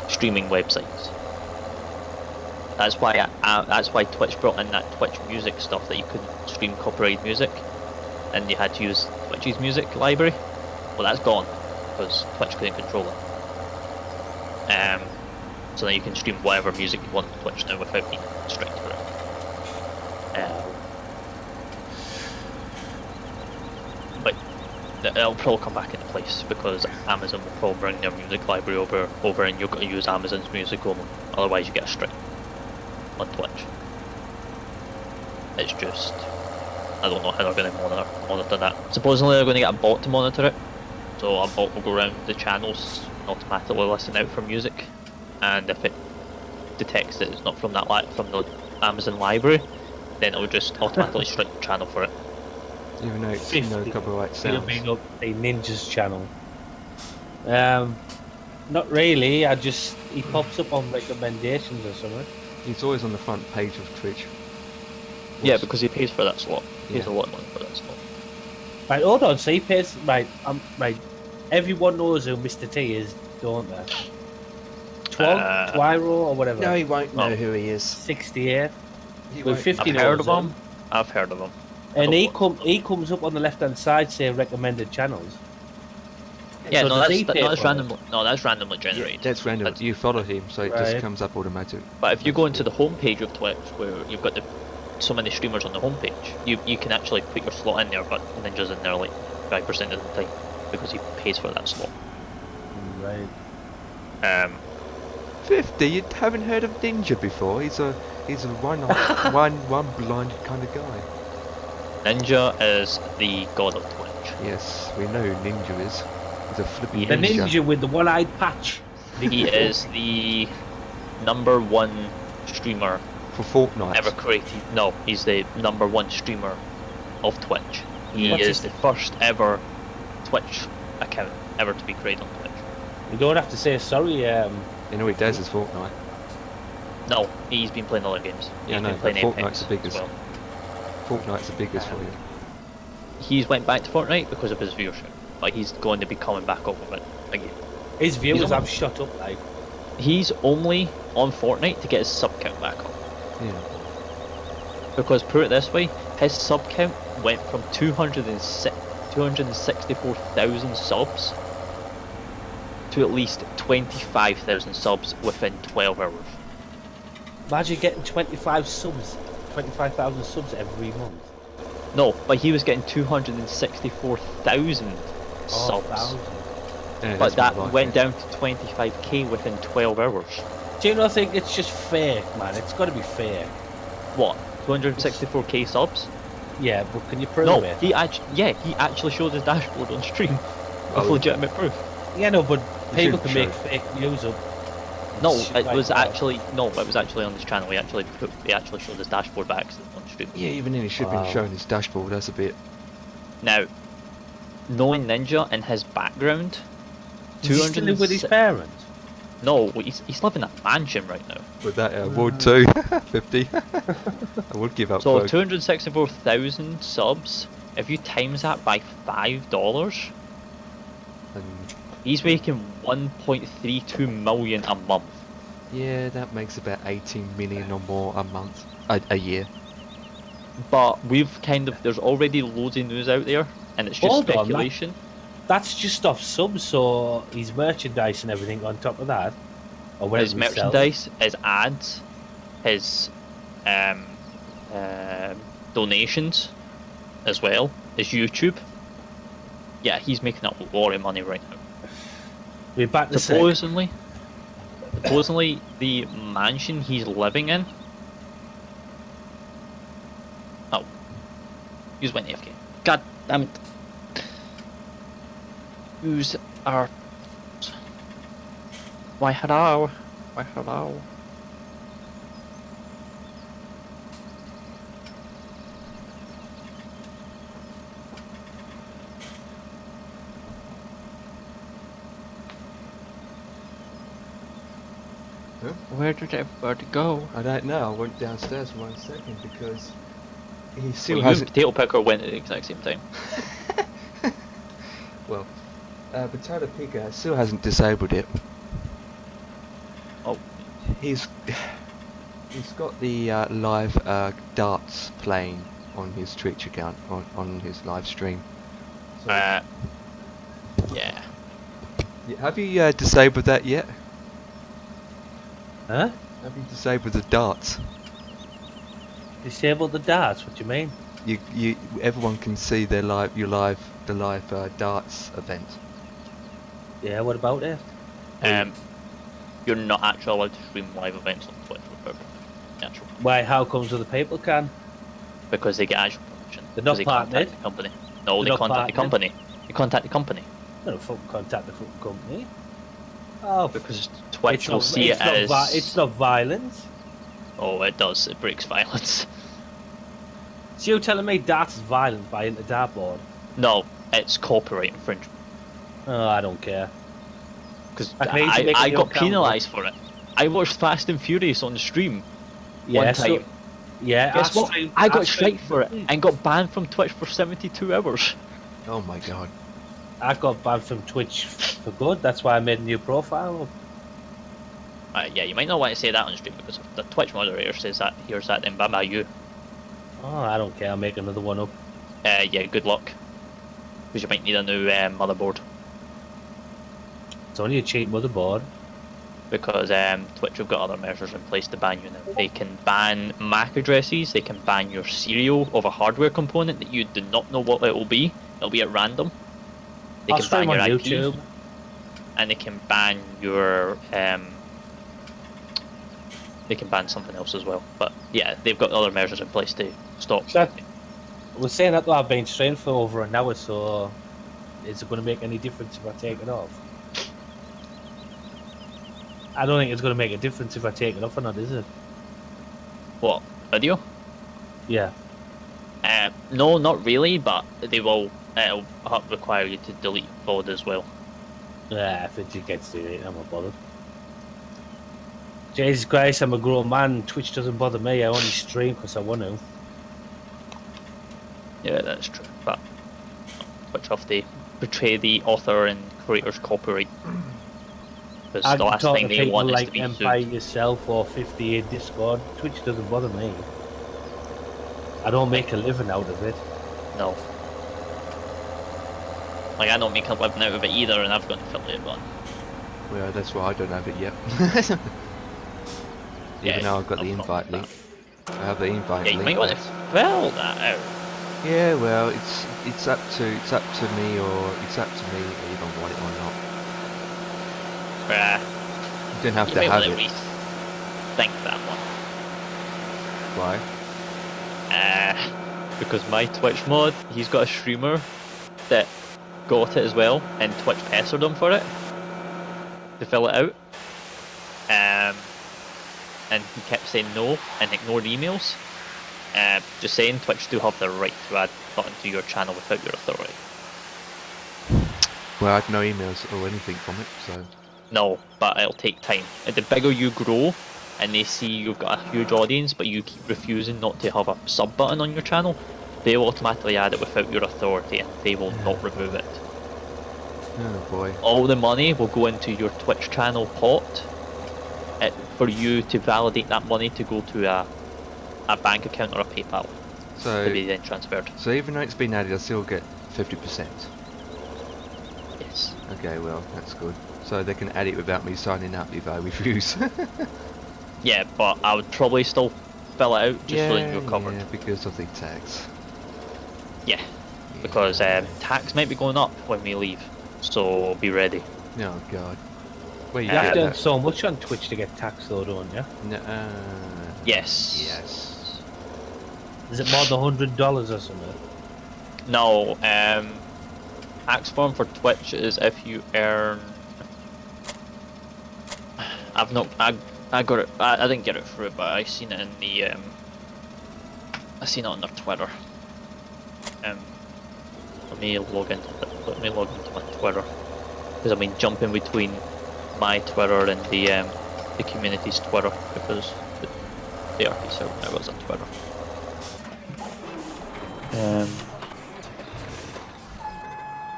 streaming websites. That's why Twitch brought in that Twitch music stuff that you couldn't stream copyrighted music, and you had to use Twitch's music library. Well, that's gone because Twitch couldn't control it. So then you can stream whatever music you want on Twitch now without being strict for it. But it'll probably come back into place because Amazon will probably bring their music library over, and you've got to use Amazon's music only. Otherwise, you get a strike on Twitch. It's just, I don't know how they're going to monitor that. Supposedly they're going to get a bot to monitor it, so a bot will go around the channels and automatically listen out for music, and if it detects that it's not from from the Amazon library, then it will just automatically strike the channel for it. Even though it's 50. no copyright It'll sounds. bring up a Ninja's channel. Not really, he pops up on recommendations or something. He's always on the front page of Twitch. Yeah, because he pays for that slot. He pays Yeah. a lot of money for that slot. Right, hold on, so he pays, right, everyone knows who Mr. T is, don't they? Twyro or whatever. No, he won't know Oh. who he is. 68. He With won't- 50 I've heard of knows him. I've heard of him. And he comes up on the left hand side saying recommended channels. Yeah, So no, does that's he pay no, that's for it? random. No, that's randomly generated. That's random. That's- You follow him, so it Right. just comes up automatic. But if you go into the homepage of Twitch, where you've got so many streamers on the homepage, you can actually put your slot in there, but Ninja's in there like 5% of the time because he pays for that slot. Right. 50? You haven't heard of Ninja before? He's a one blind kind of guy. Ninja is the god of Twitch. Yes, we know who Ninja is. He's a flippy The ninja. ninja with the one eyed patch. He is the #1 streamer For Fortnite. ever created. No, he's the #1 streamer of Twitch. He What's is his- the first ever Twitch account ever to be created on Twitch. You don't have to say sorry. You know he does is Fortnite. No, he's been playing other games. Yeah, He's no, been but playing Fortnite's Apex the biggest. as well. Fortnite's the biggest for you. He's went back to Fortnite because of his viewership, but he's going to be coming back up with it again. His viewers He's on- have shut up, like. He's only on Fortnite to get his sub count back up. Yeah. Because put it this way, his sub count went from 264,000 subs to at least 25,000 subs within 12 hours. Imagine getting 25,000 subs every month. No, but he was getting 264,000 subs. 1,000. Yeah, But that's what I that like, went yeah. down to 25k within 12 hours. Do you not think it's just fake, man? It's got to be fake. What? 264k subs? Yeah, but can you prove No, it? he actually showed his dashboard on stream with Oh, legitimate proof. Yeah, no, but people shouldn't can make show. fake news up. No, Shit it like was that. actually on this channel. He actually showed his dashboard back on stream. Yeah, even then he should Wow. be showing his dashboard. That's a bit. Now, knowing Ninja and his background, Is he still live with his parents? No, he's living in a mansion right now. With that, I would too. 50. I would give up. So for- 264,000 subs. If you times that by $5, and he's making 1.32 million a month. yeah, that makes about 18 million or more a month, a year. But there's already loads of news out there, and it's just Hold on, speculation. That's just off subs, so his merchandise and everything on top of that. Or whatever His he sells. merchandise, his ads, his donations, as well as YouTube. Yeah, he's making a lot of money right now. We're back to say. Supposedly, the mansion he's living in. Oh, he's went AFK. God damn it! Who's our? Why hello? Why hello? Huh? Where did everybody go? I don't know. I went downstairs for 1 second because he still Well, you and hasn't. Potato Picker went at the exact same time. Well, Potato Picker still hasn't disabled it. Oh. He's got the live darts playing on his Twitch account on his live stream. So, Yeah. yeah, have you disabled that yet? Huh? Have you disabled the darts? Disable the darts, what do you mean? Everyone can see the live darts event. Yeah, what about it? You're not actually allowed to stream live events on Twitch with actual, Why, how comes other people can? because they get actual permission. They're not Because they partnered? contact the company. No, They're they not contact the partnered? company. They contact the company They don't fucking contact the fucking company. Oh, because Twitch it's will not, see it's it not as. it's not violence. Oh, it does. It breaks violence. So you're telling me darts is violent by hitting the dartboard? No, it's copyright infringement. Oh, I don't care. Because I can easily make a I new got account. penalised for it. I watched Fast and Furious on the stream. Yeah, One so, time. yeah. Guess what? streamed- I got streamed- strike for it and got banned from Twitch for 72 hours. Oh my god. I got banned from Twitch for good. That's why I made a new profile. Yeah, you might not want to say that on stream because if the Twitch moderator says that, hears that, then bye bye you. Oh, I don't care. I'll make another one up. Yeah, good luck. Because you might need a new motherboard. It's only a cheap motherboard. Because Twitch have got other measures in place to ban you now. They can ban MAC addresses, they can ban your serial of a hardware component that you do not know what it will be. It'll be at random. They I'll can stream ban on your YouTube. IP, and they can ban your they can ban something else as well. But yeah, they've got other measures in place to stop. That- We're saying that though, I've been streaming for over an hour, so is it going to make any difference if I take it off? I don't think it's going to make a difference if I take it off or not, is it? What, video? Yeah. No, not really, but they will. It'll require you to delete VOD as well. Yeah, if it gets to it, I'm not bothered. Jesus Christ, I'm a grown man. Twitch doesn't bother me. I only stream because I want to. Yeah, that's true. But Twitch have to betray the author and creator's copyright. because I the can last talk thing to they people want is to like be Empire sued. yourself or 50 in Discord. Twitch doesn't bother me. I don't make a living out of it. No. Like, I don't make a living out of it either, and I've got an affiliate one. Well, that's why I don't have it yet. Even though I've got the I've not invite got link. I have the invite Yeah, you link. might want to fill that out. Yeah, well, it's up to me, or it's up to me if I want it or not. You don't have You to might have want to it. rethink that one. Why? Because my Twitch mod, he's got a streamer that got it as well, and Twitch pestered him for it to fill it out. And he kept saying no and ignored emails. Just saying, Twitch do have the right to add button to your channel without your authority. Well, I had no emails or anything from it, so... No, but it'll take time. And the bigger you grow, and they see you've got a huge audience, but you keep refusing not to have a sub button on your channel, they will automatically add it without your authority, and they will not remove it. Oh boy. All the money will go into your Twitch channel pot for you to validate that money to go to a bank account or a PayPal to be then transferred. So even though it's been added, I still get 50%. Yes. Okay, well, that's good. So they can add it without me signing up if I refuse. Yeah, but I would probably still fill it out just so that you're covered. Yeah, because of the tax. Yeah, because tax might be going up when we leave, so be ready. Oh god. Where you You have get to earn that? so much on Twitch to get taxed though, don't you? No, Yes. Yes. Is it more than $100 or something? No, tax form for Twitch is if you earn. I've not. I got it. I didn't get it through, but I seen it in the. I seen it on their Twitter. Let me log into my Twitter, because I've been jumping between my Twitter and the community's Twitter, because the RP server now was on Twitter.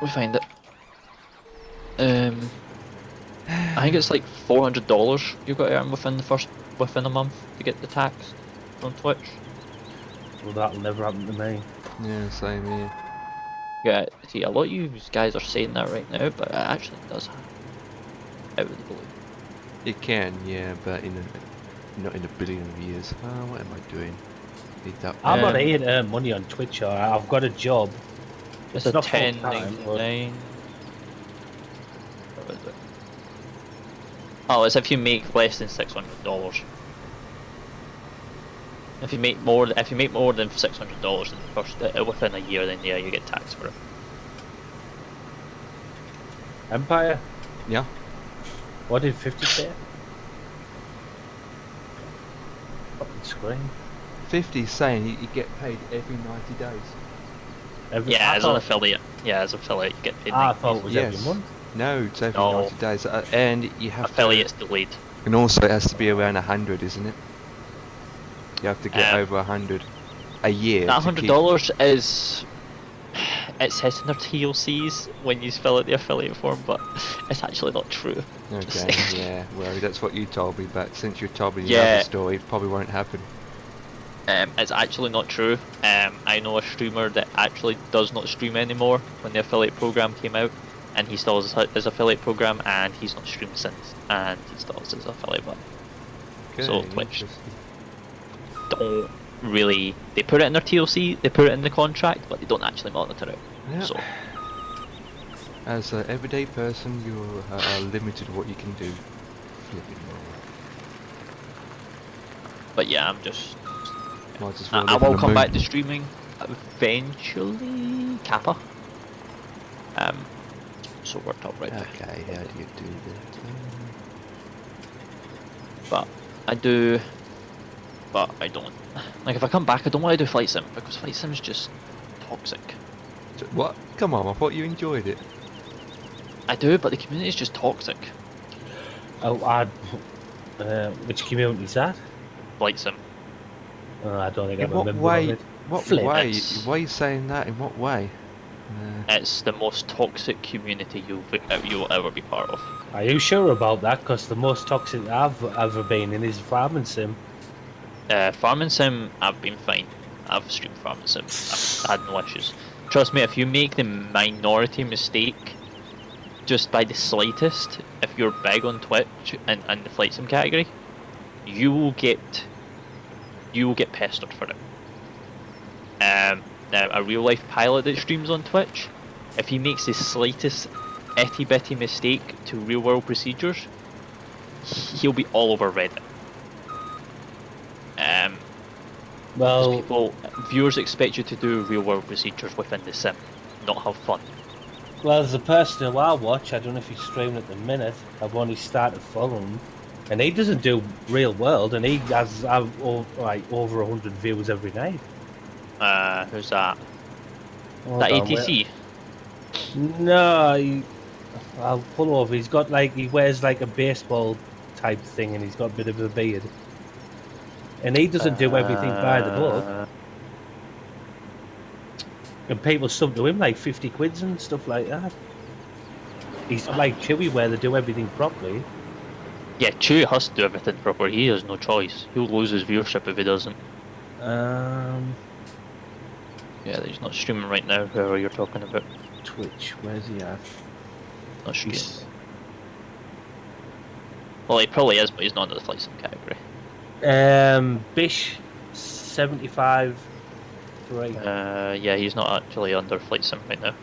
We find it. I think it's like $400 you've got to earn within a month to get the tax from Twitch. Well, that'll never happen to me. Yeah, same here. Yeah, see, a lot of you guys are saying that right now, but it actually does happen. Out of the blue. It can, yeah, but not in a billion of years. What am I doing? Need that. I'm not here to earn money on Twitch, or I've got a job. It's It's a not full-time, but- $10.99. What is it? Oh, it's if you make less than $600. If you make more than $600 in the first within a year, then yeah, you get taxed for it. Empire? Yeah. What did 50 say? Fucking screen. 50 is saying you get paid every 90 days. Yeah, I as an thought- affiliate. Yeah, as an affiliate, you get paid. I 90 thought it was Yes. every month. No, it's every No. 90 days. And you have affiliates delayed. And also it has to be around 100, isn't it? You have to get over 100 a year. That to keep- $100 is. It says in their TLCs when you fill out the affiliate form, but it's actually not true. Okay, yeah, well, that's what you told me, but since you told me the Yeah. other story, it probably won't happen. It's actually not true. I know a streamer that actually does not stream anymore when the affiliate program came out, and he still has his affiliate program, and he's not streamed since, and he still has his affiliate button. Okay, So Twitch interesting. don't really. They put it in their TLC, they put it in the contract, but they don't actually monitor it. Yeah. So As an everyday person, you are limited to what you can do. Flipping hell. but yeah, I'm just. Might as well I live on will the come moon. back to streaming eventually. Kappa. So we're top right there. Okay, how do you do that? But I do. But I don't. Like, if I come back, I don't want to do Flight Sim, because Flight Sim is just toxic. What? Come on, I thought you enjoyed it. I do, but the community is just toxic. Oh, which community is that? Flight Sim. I don't think I In what remember way? of it. What Flip. way? It's- Why are you saying that? In what way? It's the most toxic community you'll ever be part of. Are you sure about that? Because the most toxic I've ever been in is farming sim. Farming sim, I've been fine. I've streamed farming sim. I've had no issues. Trust me, if you make the minority mistake, just by the slightest, if you're big on Twitch and the flight sim category, you will get pestered for it. Now, a real life pilot that streams on Twitch, if he makes the slightest itty bitty mistake to real world procedures, he'll be all over Reddit. Well, Viewers expect you to do real world procedures within the sim, not have fun. well, there's a person who I watch. I don't know if he's streaming at the minute. I've only started following, and he doesn't do real world, and he has over 100 views every night. Who's that? Hold That on, ATC? No, I'll pull over. He's got he wears like a baseball type thing, and he's got a bit of a beard. And he doesn't do everything by the book. And people sub to him like 50 quids and stuff like that. He's not like Chewy where they do everything properly. Yeah, Chewy has to do everything proper. He has no choice. He'll lose his viewership if he doesn't. Yeah, he's not streaming right now, whoever you're talking about. Twitch, where's he at? Not streaming. Well, he probably is, but he's not under the flight sim category. Bish 75 3. Yeah, he's not actually under flight sim right now.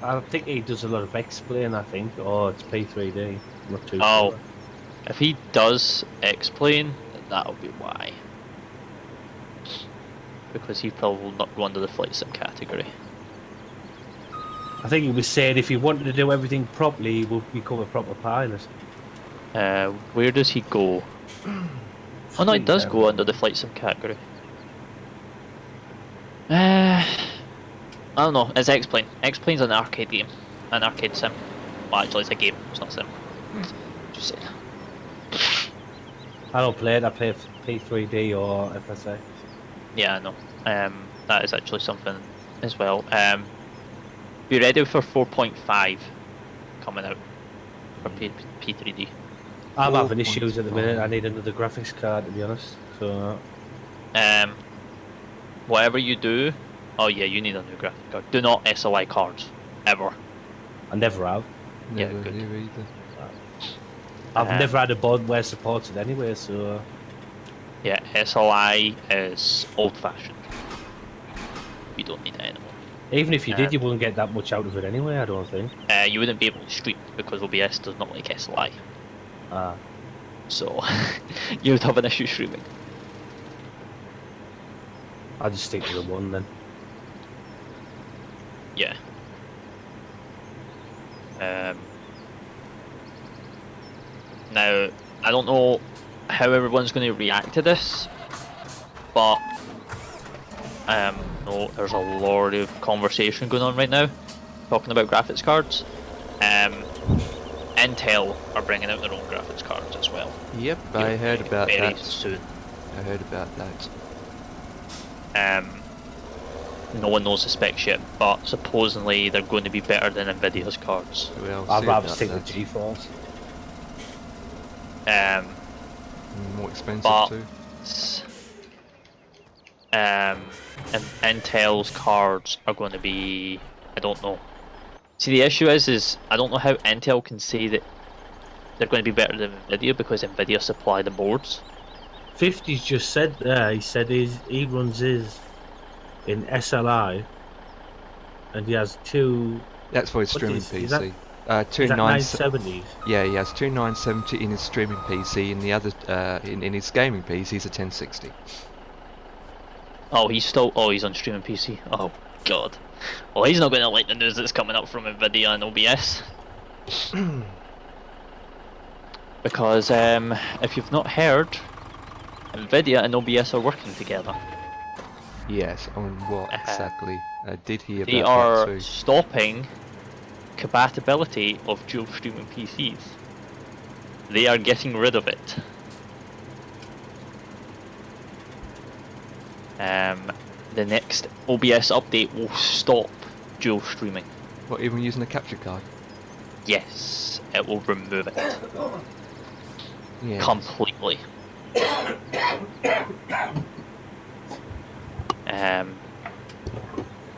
I think he does a lot of explain, I think. Oh, it's P3D. Not too Oh, sure. if he does explain, then that'll be why. Because he probably will not go under the flight sim category. I think he was saying if he wanted to do everything properly, he would become a proper pilot. Where does he go? Oh no, he does go under the flight sim category. I don't know, it's X-Plane. X-Plane's an arcade game. An arcade sim. Well, actually it's a game, it's not a sim. Just saying. I don't play it, I play P3D or FSA. Yeah, I know. That is actually something as well. Be ready for 4.5 coming out for P3D. I'm having issues at the minute, I need another graphics card to be honest. So Whatever you do, oh yeah, you need a new graphics card. Do not SLI cards, ever. I never have. Yeah, Never good. here either. I've never had a board where supports it anyway, so Yeah, SLI is old-fashioned. You don't need it anymore. even if you did, you wouldn't get that much out of it anyway, I don't think. You wouldn't be able to stream because OBS does not like SLI. So you would have an issue streaming. I'll just stick to the one then. Yeah. Now, I don't know how everyone's going to react to this, but no, there's a lot of conversation going on right now, talking about graphics cards. Intel are bringing out their own graphics cards as well. Yep, I heard about very that. soon. I heard about that. No one knows the specs yet, but supposedly they're going to be better than Nvidia's cards. Well, I'd see rather about stick that. with GeForce. More expensive but too. and Intel's cards are going to be, I don't know. See, the issue is I don't know how Intel can say that they're going to be better than Nvidia because Nvidia supply the boards. 50's just said there, he said he runs his in SLI and he has two. That's for his What streaming is PC. Two Is that 970. 970s? Yeah, he has two 970 in his streaming PC, and the other in his gaming PC is a 1060. Oh, he's on streaming PC. Oh god. Well, he's not going to like the news that's coming up from Nvidia and OBS. Because if you've not heard, Nvidia and OBS are working together. Yes, on what exactly? I did hear about They that are too. stopping compatibility of dual streaming PCs. They are getting rid of it. the next OBS update will stop dual streaming. What, even using a capture card? Yes, it will remove it Yeah. completely.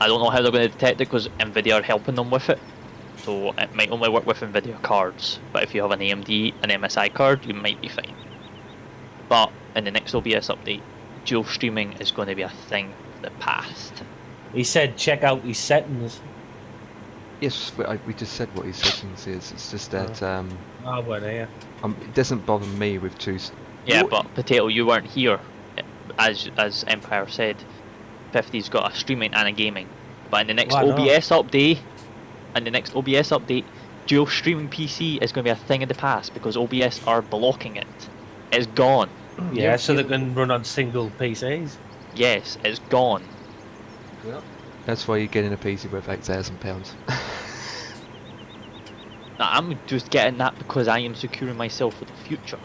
I don't know how they're going to detect it because Nvidia are helping them with it. So it might only work with Nvidia cards, but if you have an AMD and MSI card, you might be fine. But in the next OBS update, dual streaming is going to be a thing of the past. He said check out his settings. Yes, we just said what his settings is. It's just that Oh, well, yeah. it doesn't bother me with two. Yeah, but Potato, you weren't here. As Empire said, 50's got a streaming and a gaming. But in the next OBS update, dual streaming PC is going to be a thing of the past because OBS are blocking it. It's gone. Yeah, so they can run on single PCs. Yes, it's gone. Yep. That's why you're getting a PC worth £8,000. Now, I'm just getting that because I am securing myself for the future.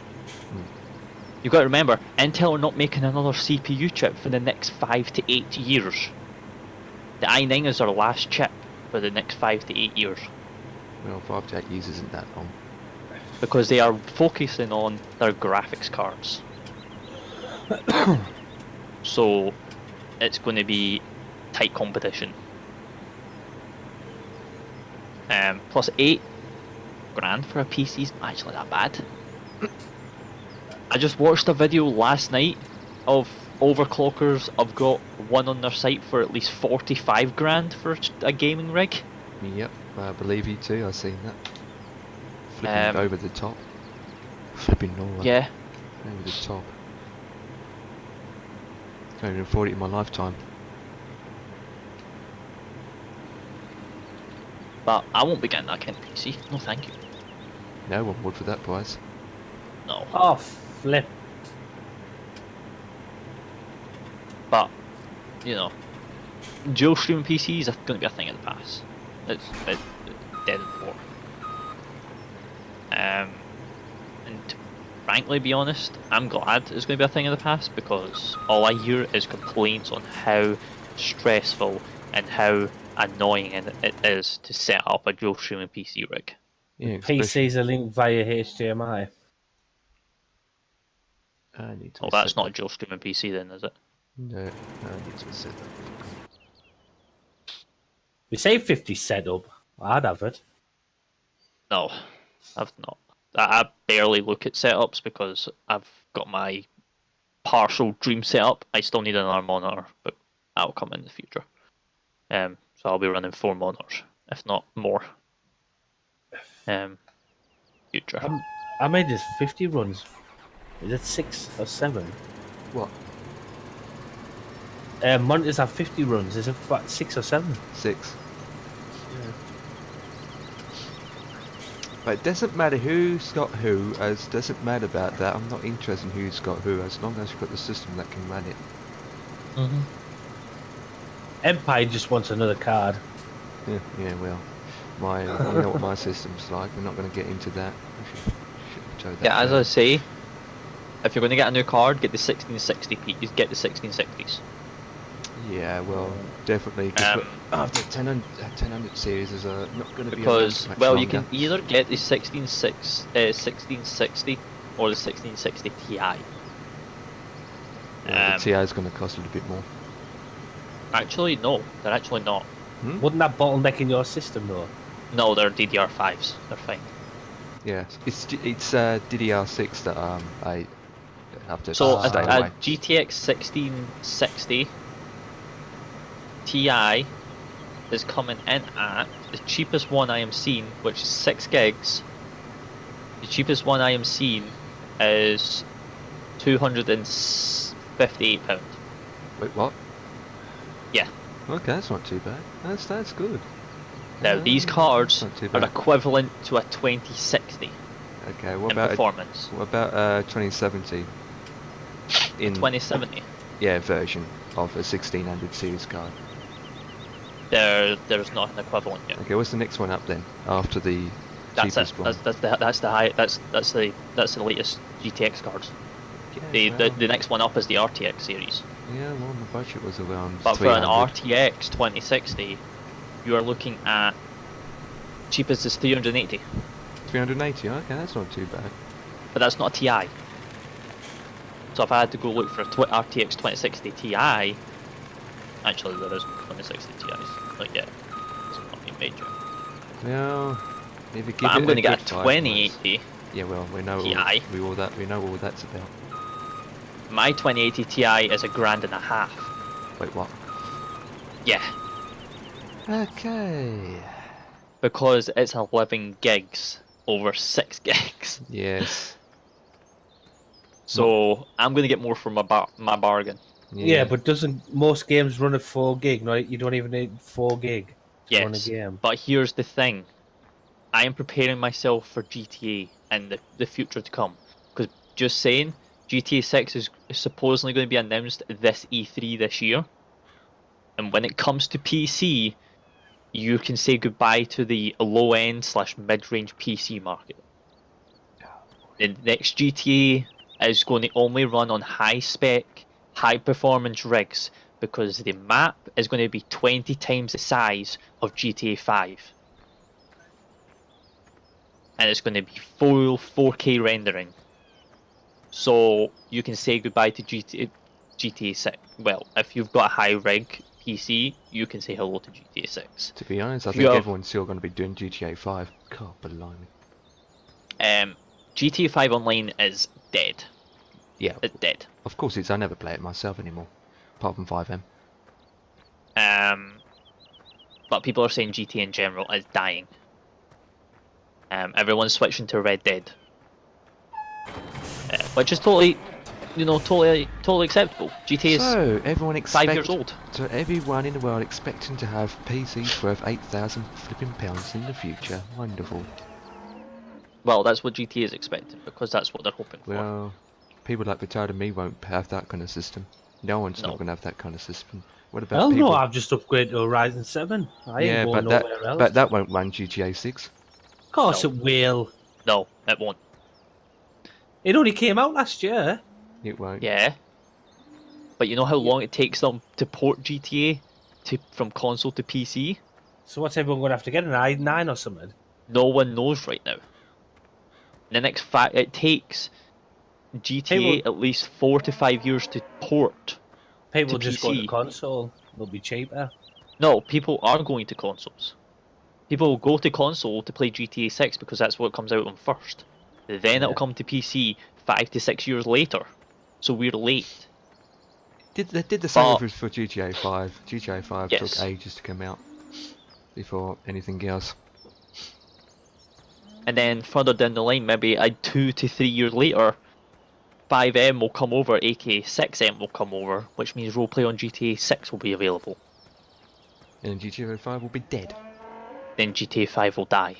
You've got to remember, Intel are not making another CPU chip for the next 5 to 8 years. The i9 is our last chip for the next 5 to 8 years. Well, 5 to 8 years isn't that long. Because they are focusing on their graphics cards. So, it's going to be tight competition. Plus 8 grand for a PC is not actually that bad. I just watched a video last night of overclockers. I've got one on their site for at least 45 grand for a gaming rig. Yep, I believe you too. I've seen that. Flipping over the top. Flipping Nora. Yeah. Over the top. Can't even afford it in my lifetime. But I won't be getting that kind of PC. No, thank you. No one would for that price. No. Oh, flip. But, you know, dual streaming PCs are going to be a thing of the past. It's dead in the water. And to frankly be honest, I'm glad it's going to be a thing of the past because all I hear is complaints on how stressful and how annoying it is to set up a dual streaming PC rig. Yeah, PCs are linked via HDMI. I need to Oh, that's set not a dual streaming PC then, is it? No, I need to set that. We say 50 setup. I'd have it. No, I've not. I barely look at setups because I've got my partial dream setup. I still need another monitor, but that'll come in the future. So I'll be running 4 monitors, if not more. Future. I made this 50 runs. Is it 6 or 7? What? Monitors have 50 runs. Is it what, 6 or 7? 6. Yeah. But it doesn't matter who's got who, as doesn't matter about that. I'm not interested in who's got who, as long as you've got the system that can run it. Mm-hmm. Empire just wants another card. Yeah, well, you know what my system's like. We're not going to get into that. Should show that Yeah, as there. I say, if you're going to get a new card, get the 1660p. Get the 1660s. Yeah, well, definitely. After 1000 series is not going to be Because, much well, longer. you can either get the 1660 or the 1660 Ti. Yeah, the TI is going to cost a little bit more. Actually, no, they're actually not. Wouldn't that bottleneck in your system though? No, they're DDR5s. They're fine. Yeah, it's DDR6 that I have to So stay a away. GTX 1660 Ti is coming in at the cheapest one I am seeing, which is 6 gigs. The cheapest one I am seeing is £258. Wait, what? Yeah. Okay, that's not too bad. That's good. Now these cards not too are bad. equivalent to a 2060 Okay, what in about performance. what about 2070? In 2070. yeah, version of a 1600 series card. There's not an equivalent yet. Okay, what's the next one up then? After the That's cheapest it. one. That's the high. That's the latest GTX cards. Okay, The next one up is the RTX series. Yeah, well, my budget was around But for an 300. RTX 2060, you are looking at cheapest is 380. 380, okay, that's not too bad. But that's not a Ti. So if I had to go look for a RTX 2060 Ti, actually there is 2060 Ti's. Not yet. It's nothing major. Well, if you give But I'm it going to get good a price 2080. points. Yeah, well, we know Ti. we know all that's about. My 2080 Ti is $1.5 grand. Wait, what? Yeah, Okay. because it's 11 gigs over 6 gigs. Yes. So I'm going to get more for my bargain. Yeah, but doesn't most games run at 4 gig? Right, you don't even need 4 gig to run a Yes, game. but here's the thing. I am preparing myself for GTA and the future to come. Because just saying, GTA 6 is supposedly going to be announced this E3 this year. And when it comes to PC, you can say goodbye to the low-end / mid-range PC market. The next GTA is going to only run on high-spec, high-performance rigs because the map is going to be 20 times the size of GTA 5. And it's going to be full 4K rendering. So you can say goodbye to GTA 6. Well, if you've got a high rig PC, you can say hello to GTA 6. To be honest, I If think you have- everyone's still going to be doing GTA 5. God, blimey. GTA 5 Online is dead. Yeah, It's dead. of course it's. I never play it myself anymore, apart from 5M. But people are saying GTA in general is dying. Everyone's switching to Red Dead, which is totally acceptable. GTA is So everyone 5 years old. So everyone in the world expecting to have PCs worth £8,000 flipping pounds in the future. Wonderful. Well, that's what GTA is expecting because that's what they're hoping for. Well, people like Vert and me won't have that kind of system. No one's No. not going to have that kind of system. What about Well, people? no, I've just upgraded to a Ryzen 7. I ain't Yeah, going but nowhere else. that won't run GTA 6. Of course No. it will. No, it won't. It only came out last year. It won't. Yeah. But you know how long it takes them to port GTA from console to PC? So what's everyone going to have to get, an i9 or something? No one knows right now. In the next it takes GTA at least 4 to 5 years to port. People To just go to PC. console. It'll be cheaper. No, people are going to consoles. People will go to console to play GTA 6 because that's what comes out on first. Then it'll come to PC 5 to 6 years later. So we're late. They did the same But- for GTA 5. GTA 5 Yes. took ages to come out before anything else. And then further down the line, maybe 2 to 3 years later, 5M will come over, aka 6M will come over, which means roleplay on GTA 6 will be available. And then GTA 5 will be dead. Then GTA 5 will die.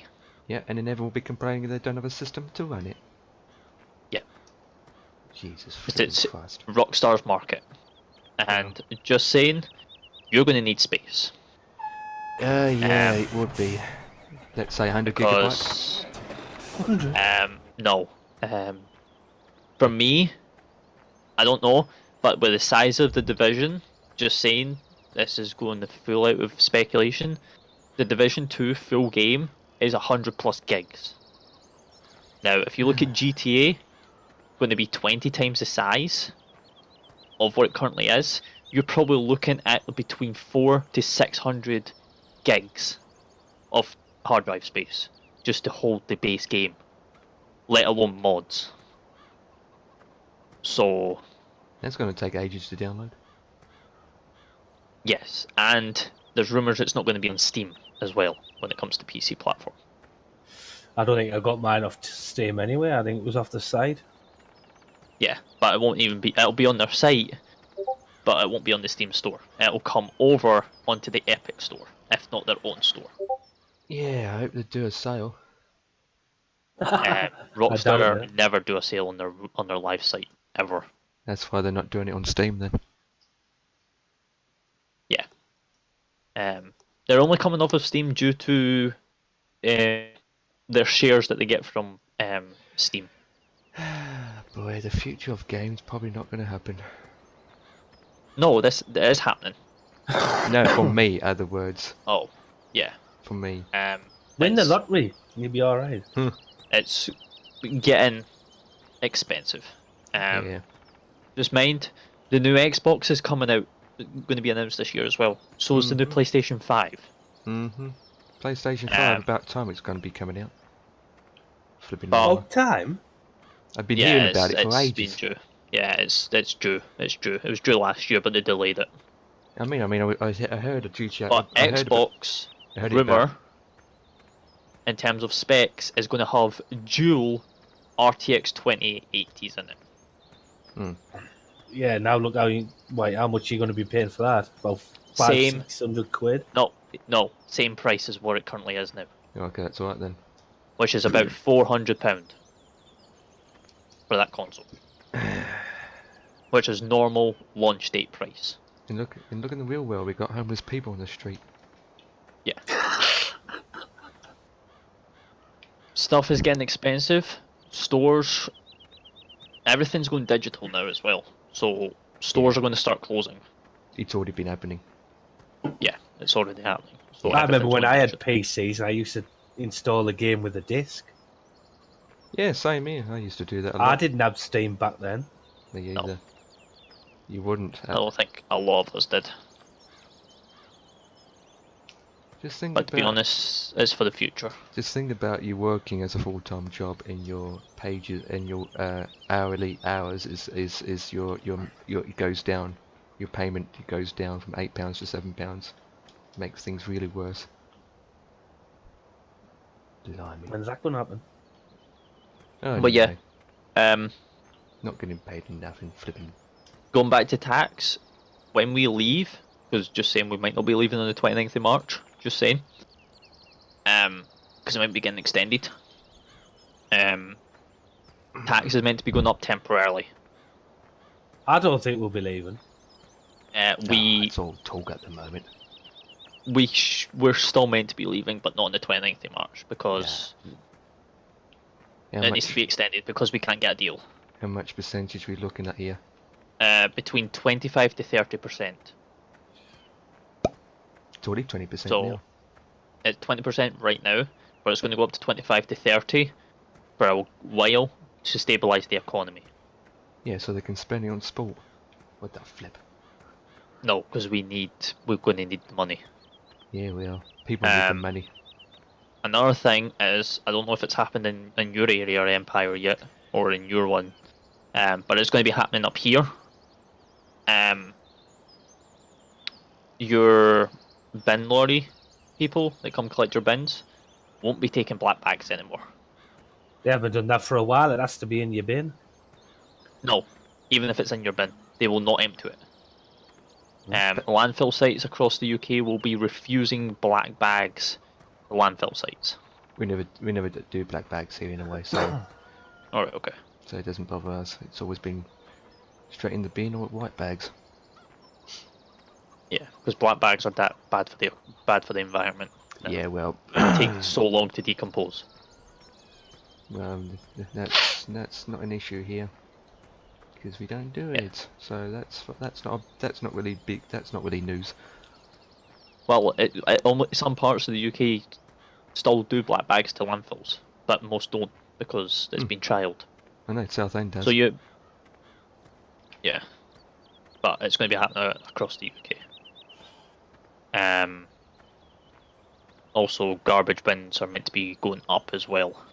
Yeah, and then everyone will be complaining they don't have a system to run it. Yeah. Jesus It's Christ. Rockstar's market. And just saying, you're going to need space. Yeah, it would be. Let's say 100 gigabytes. Because, no. For me, I don't know, but with the size of the Division, just saying, this is going the full out of speculation, the Division 2 full game is 100 plus gigs. Now, if you look at GTA, going to be 20 times the size of what it currently is, you're probably looking at between 4 to 600 gigs of hard drive space just to hold the base game, let alone mods. So, That's going to take ages to download. yes, and there's rumours it's not going to be on Steam as well when it comes to PC platform. I don't think I got mine off Steam anyway. I think it was off the site. Yeah, but it won't even be, it'll be on their site, but it won't be on the Steam store. It'll come over onto the Epic store, if not their own store. Yeah, I hope they do a sale. Rockstar it. never do a sale on their live site, ever. That's why they're not doing it on Steam then. Yeah. They're only coming off of Steam due to their shares that they get from Steam. Boy, the future of games probably not going to happen. No, this is happening. No, for me, other words. Oh, yeah. For me. Win the It's- lottery, you'll be all right. It's getting expensive. Yeah. Just mind, the new Xbox is coming out, going to be announced this year as well. So is the new Mhm. PlayStation 5. Mm-hmm. PlayStation 5, Um, about time it's going to be coming out. Flipping But- long. About time. I've been yeah, hearing about it for it's ages. been due. Yeah, it's due. It's due. It was due last year, but they delayed it. I heard a GTA. But I heard about, Xbox I heard it about- rumor, in terms of specs, is going to have dual RTX 2080s in it. Yeah, now look how much you're going to be paying for that? About Same. 500-600 quid. No, same price as what it currently is now, Okay, that's alright then. which is about £400 for that console, which is normal launch date price. And look in the real world, we got homeless people on the street. Yeah. Stuff is getting expensive. Stores, everything's going digital now as well. So stores are going to start closing. It's already been happening. Yeah, it's already happening. So I remember everything's when going I had digital. PCs, I used to install a game with a disc. Yeah, same here. I used to do that a I lot. didn't have Steam back then. Me No. either. You wouldn't. I don't think a lot of us did. Just think But to be about. honest, it's for the future. Just think about you working as a full-time job, and your pages and your hourly hours is your it goes down. Your payment goes down from £8 to £7. Makes things really worse. Blimey. When's that going to happen? Oh, But yeah. no, not getting paid enough and flipping. Going back to tax, when we leave, because just saying we might not be leaving on the 29th of March, just saying, because it might be getting extended. Tax is meant to be going up temporarily. I don't think we'll be leaving. It's all talk at the moment. We're still meant to be leaving, but not on the 29th of March, because How it needs much? to be extended, because we can't get a deal. How much percentage are we looking at here? Between 25 to 30%. It's already 20% So now. it's 20% right now, but it's going to go up to 25 to 30 for a while to stabilise the economy. Yeah, so they can spend it on sport. What the flip? No, because we're going to need the money. Yeah, we are. People need the Um, money. Another thing is, I don't know if it's happened in your area or Empire yet, or in your one, but it's going to be happening up here. Your bin lorry people that come collect your bins won't be taking black bags anymore. They haven't done that for a while. It has to be in your bin. No, even if it's in your bin, they will not empty it. Landfill sites across the UK will be refusing black bags for landfill sites. We never do black bags here in a way, so Alright, okay. so it doesn't bother us. It's always been straight in the bin or white bags. Yeah, because black bags are that bad for the environment. Yeah, well, It takes so long to decompose. that's not an issue here because we don't do it. So that's not really big. That's not really news. Well, only some parts of the UK still do black bags to landfills, but most don't because it's been trialled. I know Southend does. So yeah, but it's going to be happening across the UK. Also, garbage bins are meant to be going up as well,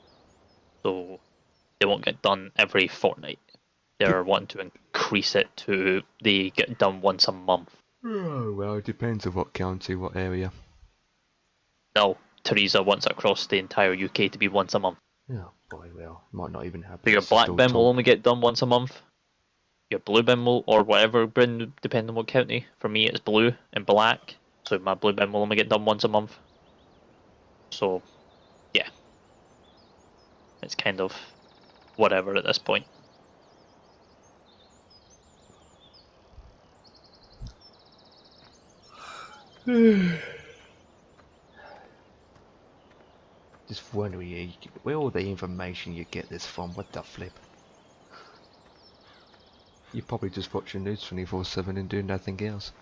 so they won't get done every fortnight. They're wanting to increase it to they get done once a month. Oh well, it depends on what county, what area. No, Theresa wants it across the entire UK to be once a month. Oh boy, well, might not even happen. So your It's black still bin will talk. only get done once a month. Your blue bin will, or whatever bin, depending on what county. For me, it's blue and black, so my blue bin will only get done once a month. So, yeah, it's kind of whatever at this point. Just wondering where all the information you get this from. What the flip? You probably just watch the news 24/7 and do nothing else.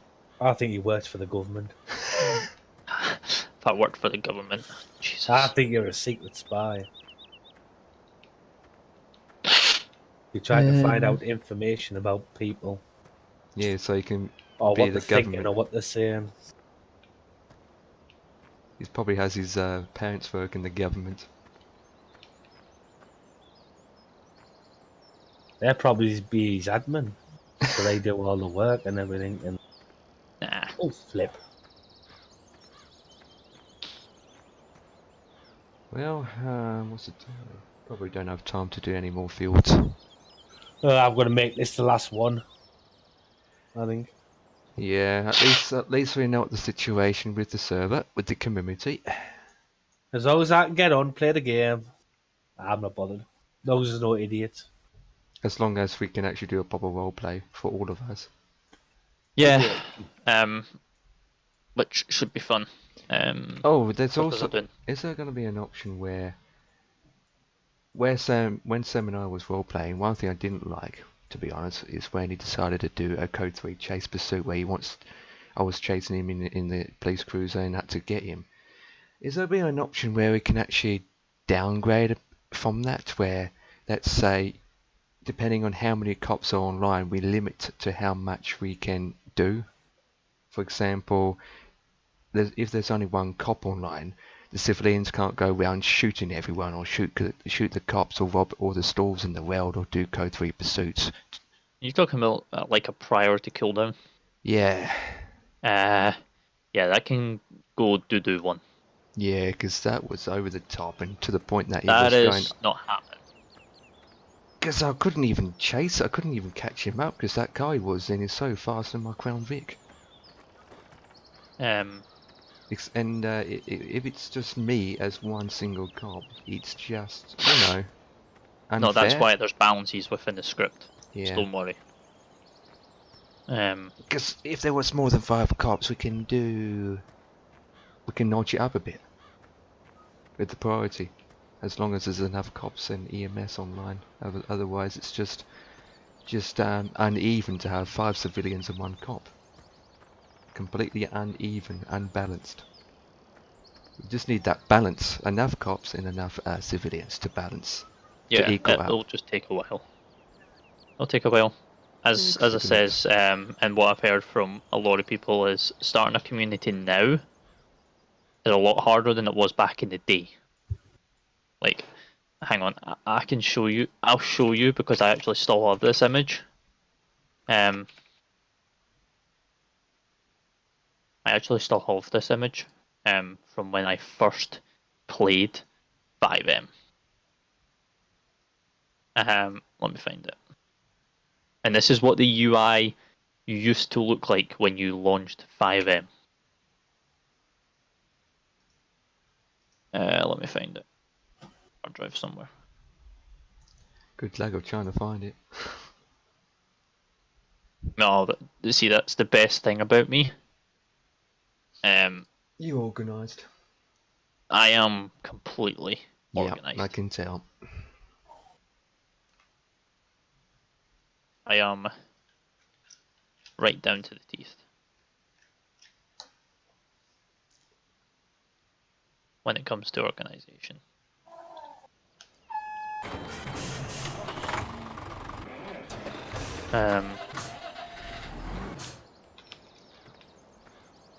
I think he works for the government. If I worked for the government, Jesus. I think you're a secret spy. You're trying to find out information about people Yeah, so you can or be what the they're thinking government. or what they're saying. He probably has his parents work in the government. They'll probably be his admin, so they do all the work and everything. And Nah. oh, flip! Well, what's the time? Probably don't have time to do any more fields. I'm going to make this the last one. I think. Yeah, at least we know what the situation with the server, with the community. As long as I can get on, play the game, I'm not bothered. Those are no idiots. As long as we can actually do a proper roleplay for all of us. Yeah. Which should be fun. Oh, there's what was I also... doing? Is there going to be an option when Sam and I was role-playing, one thing I didn't like, to be honest, is when he decided to do a Code 3 chase pursuit where I was chasing him in the police cruiser and had to get him. Is there be an option where we can actually downgrade from that, where, let's say, depending on how many cops are online, we limit to how much we can do? For example, if there's only one cop online, the civilians can't go around shooting everyone or shoot the cops or rob all the stalls in the world or do Code 3 pursuits. You're talking about like a priority cooldown? Yeah. Yeah, that can go do one. Yeah, because that was over the top and to the point that he That was is going... not happening. Because I couldn't even chase, I couldn't even catch him up because that guy was in is so fast in my Crown Vic. Um, And if it's just me as one single cop, it's just, unfair. no, that's why there's balances within the script. Yeah. So don't worry. Because if there was more than 5 cops, we can notch it up a bit with the priority, as long as there's enough cops and EMS online. Otherwise, it's just uneven to have 5 civilians and 1 cop. Completely uneven, unbalanced. We just need that balance, enough cops and enough civilians to balance. Yeah, to equal it'll out. just take a while. It'll take a while. As I says, and what I've heard from a lot of people is starting a community now is a lot harder than it was back in the day. Like, hang on, I can show you. I'll show you because I actually still have this image. I actually still have this image from when I first played 5M. Let me find it. And this is what the UI used to look like when you launched 5M. Let me find it. Hard drive somewhere. Good luck of trying to find it. No, see, that's the best thing about me. You organised. I am completely Yeah, organised. I can tell. I am right down to the teeth. When it comes to organisation.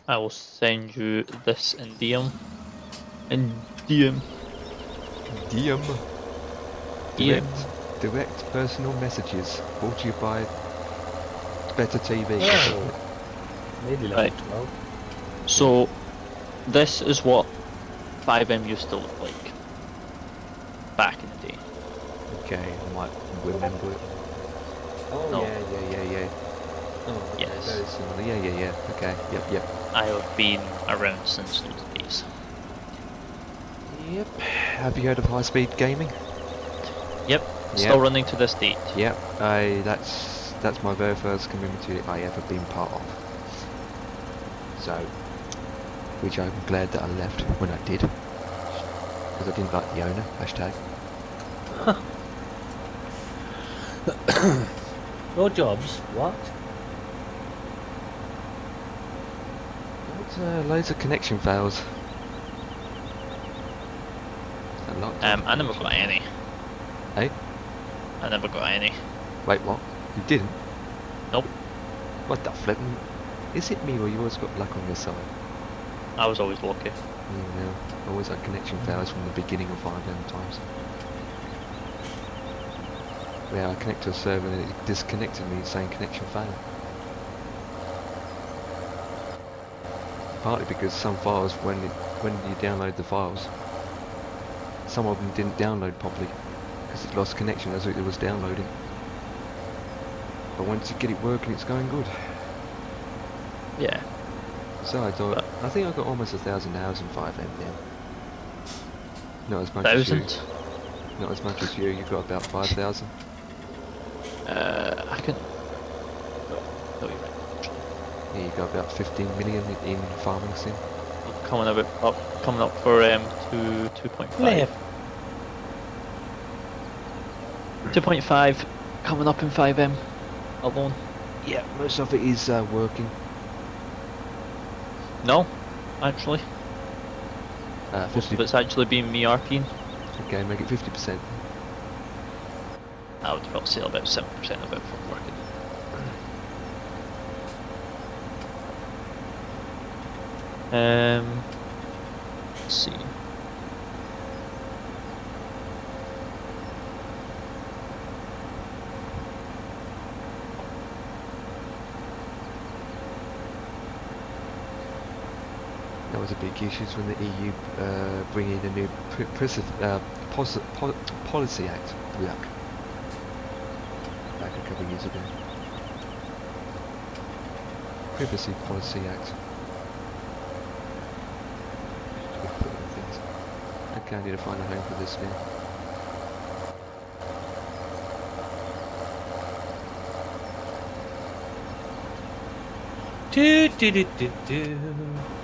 I will send you this in DM. In DM. DM. DM. Direct personal messages brought to you by Better TV. Oh, maybe level Right. 12. So, this is what 5M used to look like back in the day. Okay, I might remember it. Oh No. yeah. Oh, okay, Yes. very similar. Yeah. Okay, yep. I have been around since those days. Yep. Have you heard of high speed gaming? Yep, still running to this date. Yep. That's my very first community I ever been part of. So, which I'm glad that I left when I did, because I didn't like the owner. #. No jobs. What? Loads of connection fails. A lot. I never got any. Hey? I never got any. Wait, what? You didn't? Nope. What the flippin'? Is it me or you always got luck on your side? I was always lucky. Yeah, always had connection fails from the beginning of 5 times. Yeah, I connect to a server and it disconnected me saying connection failed. Partly because some files, when you download the files, some of them didn't download properly because it lost connection as it was downloading. But once you get it working, it's going good. Yeah. Besides, I think I got almost 1,000 hours in 5M then. Not as much 1,000? as you. Not as much as you. You got about 5,000. I can. No, you're right. Yeah, you got about 15 million in farming sim. Coming up for 2.5. Flip. 2.5 coming up in 5M alone. Yeah, most of it is working. No, actually. 50. Most of it's actually been me RPing. Okay, make it 50%. I would probably say about 7% of it from working. Let's see. That was a big issue when the EU bring in a new policy act. Yuck. Back a couple of years ago. Privacy Policy Act. Okay, I need to find a home for this now.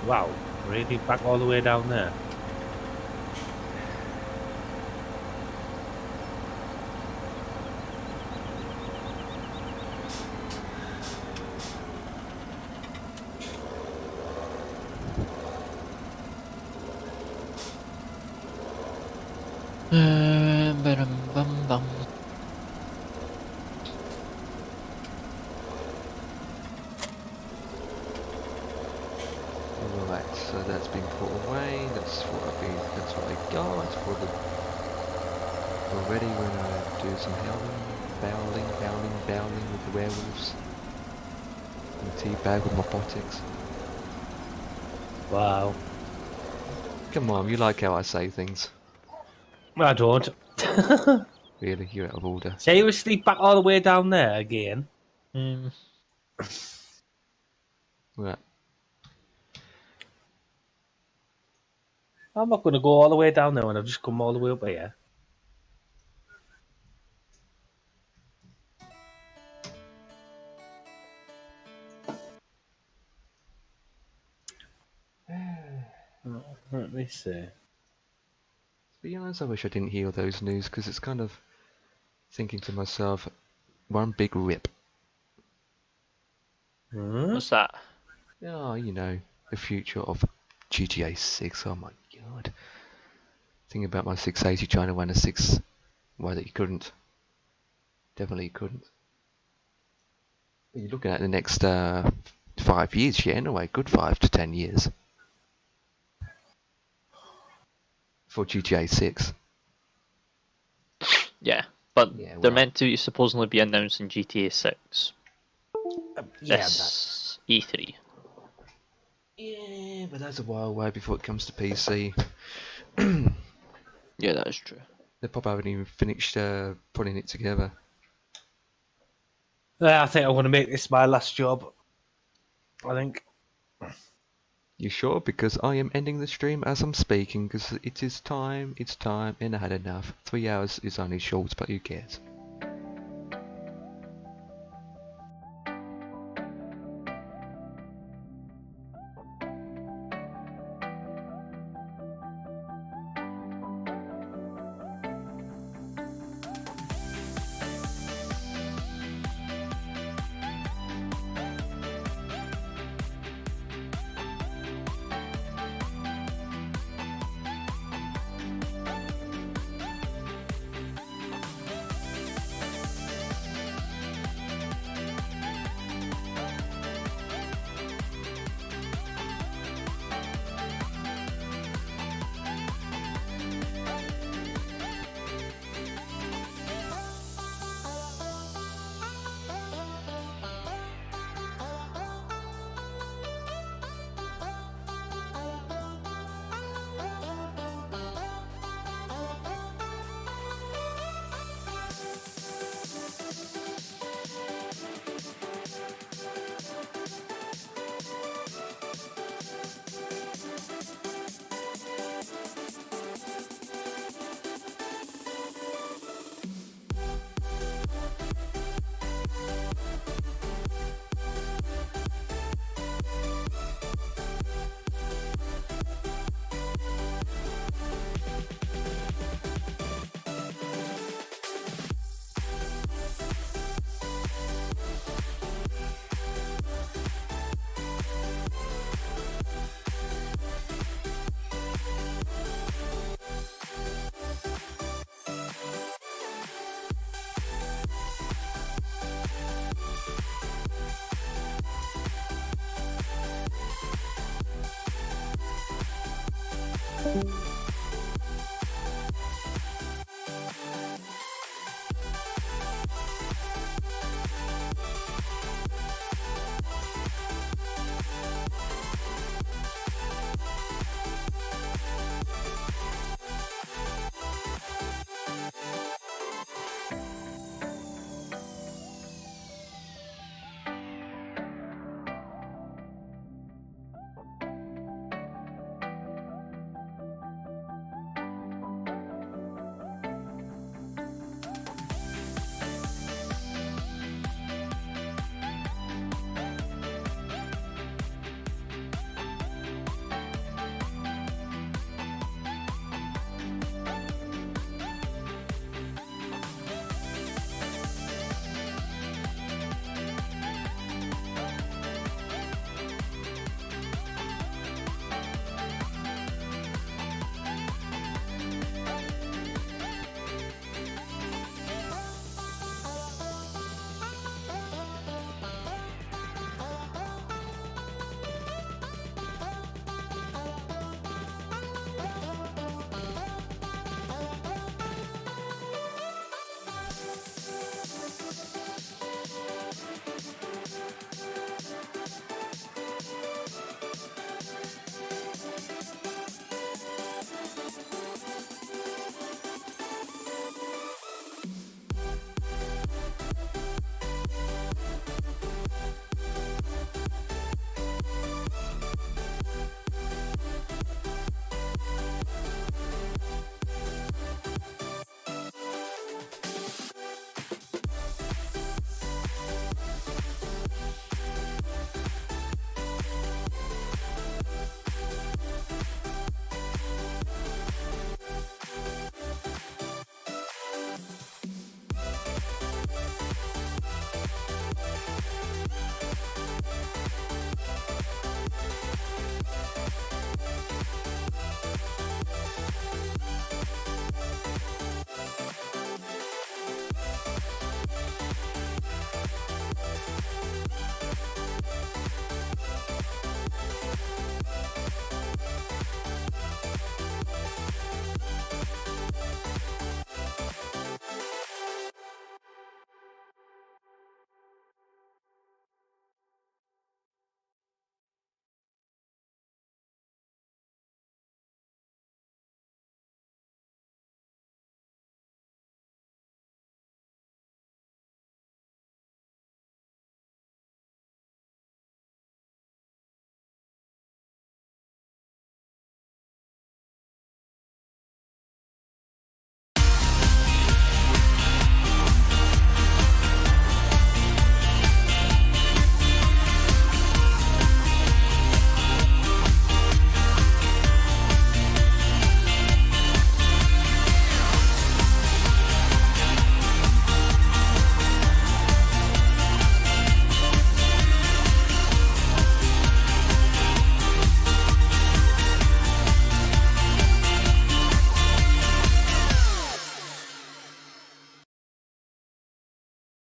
Wow, really back all the way down there. Bum. Right, so that's been put away. That's what I got for the already when I do some bowling with the werewolves. And teabag with my botics. Wow. Come on, you like how I say things. I don't. Really, you're out of order. Seriously, back all the way down there again? Right. I'm not going to go all the way down there when I've just come all the way up here. Let me see. To be honest, I wish I didn't hear those news because it's kind of thinking to myself, one big rip. What's that? Oh, you know, the future of GTA 6. Oh my god. Thinking about my 680 trying to run a 6. Why that you couldn't. Definitely you couldn't. But you're looking at the next 5 years, yeah, anyway, good 5 to 10 years. For GTA 6. Yeah, but Yeah, they're well. meant to supposedly be announcing GTA 6 Yeah, this E3. yeah, but that's a while away before it comes to PC. Yeah, that is true. They probably haven't even finished putting it together. I think I want to make this my last job. I think. You sure? Because I am ending the stream as I'm speaking, because it's time, and I had enough. 3 hours is only short, but who cares? Bye.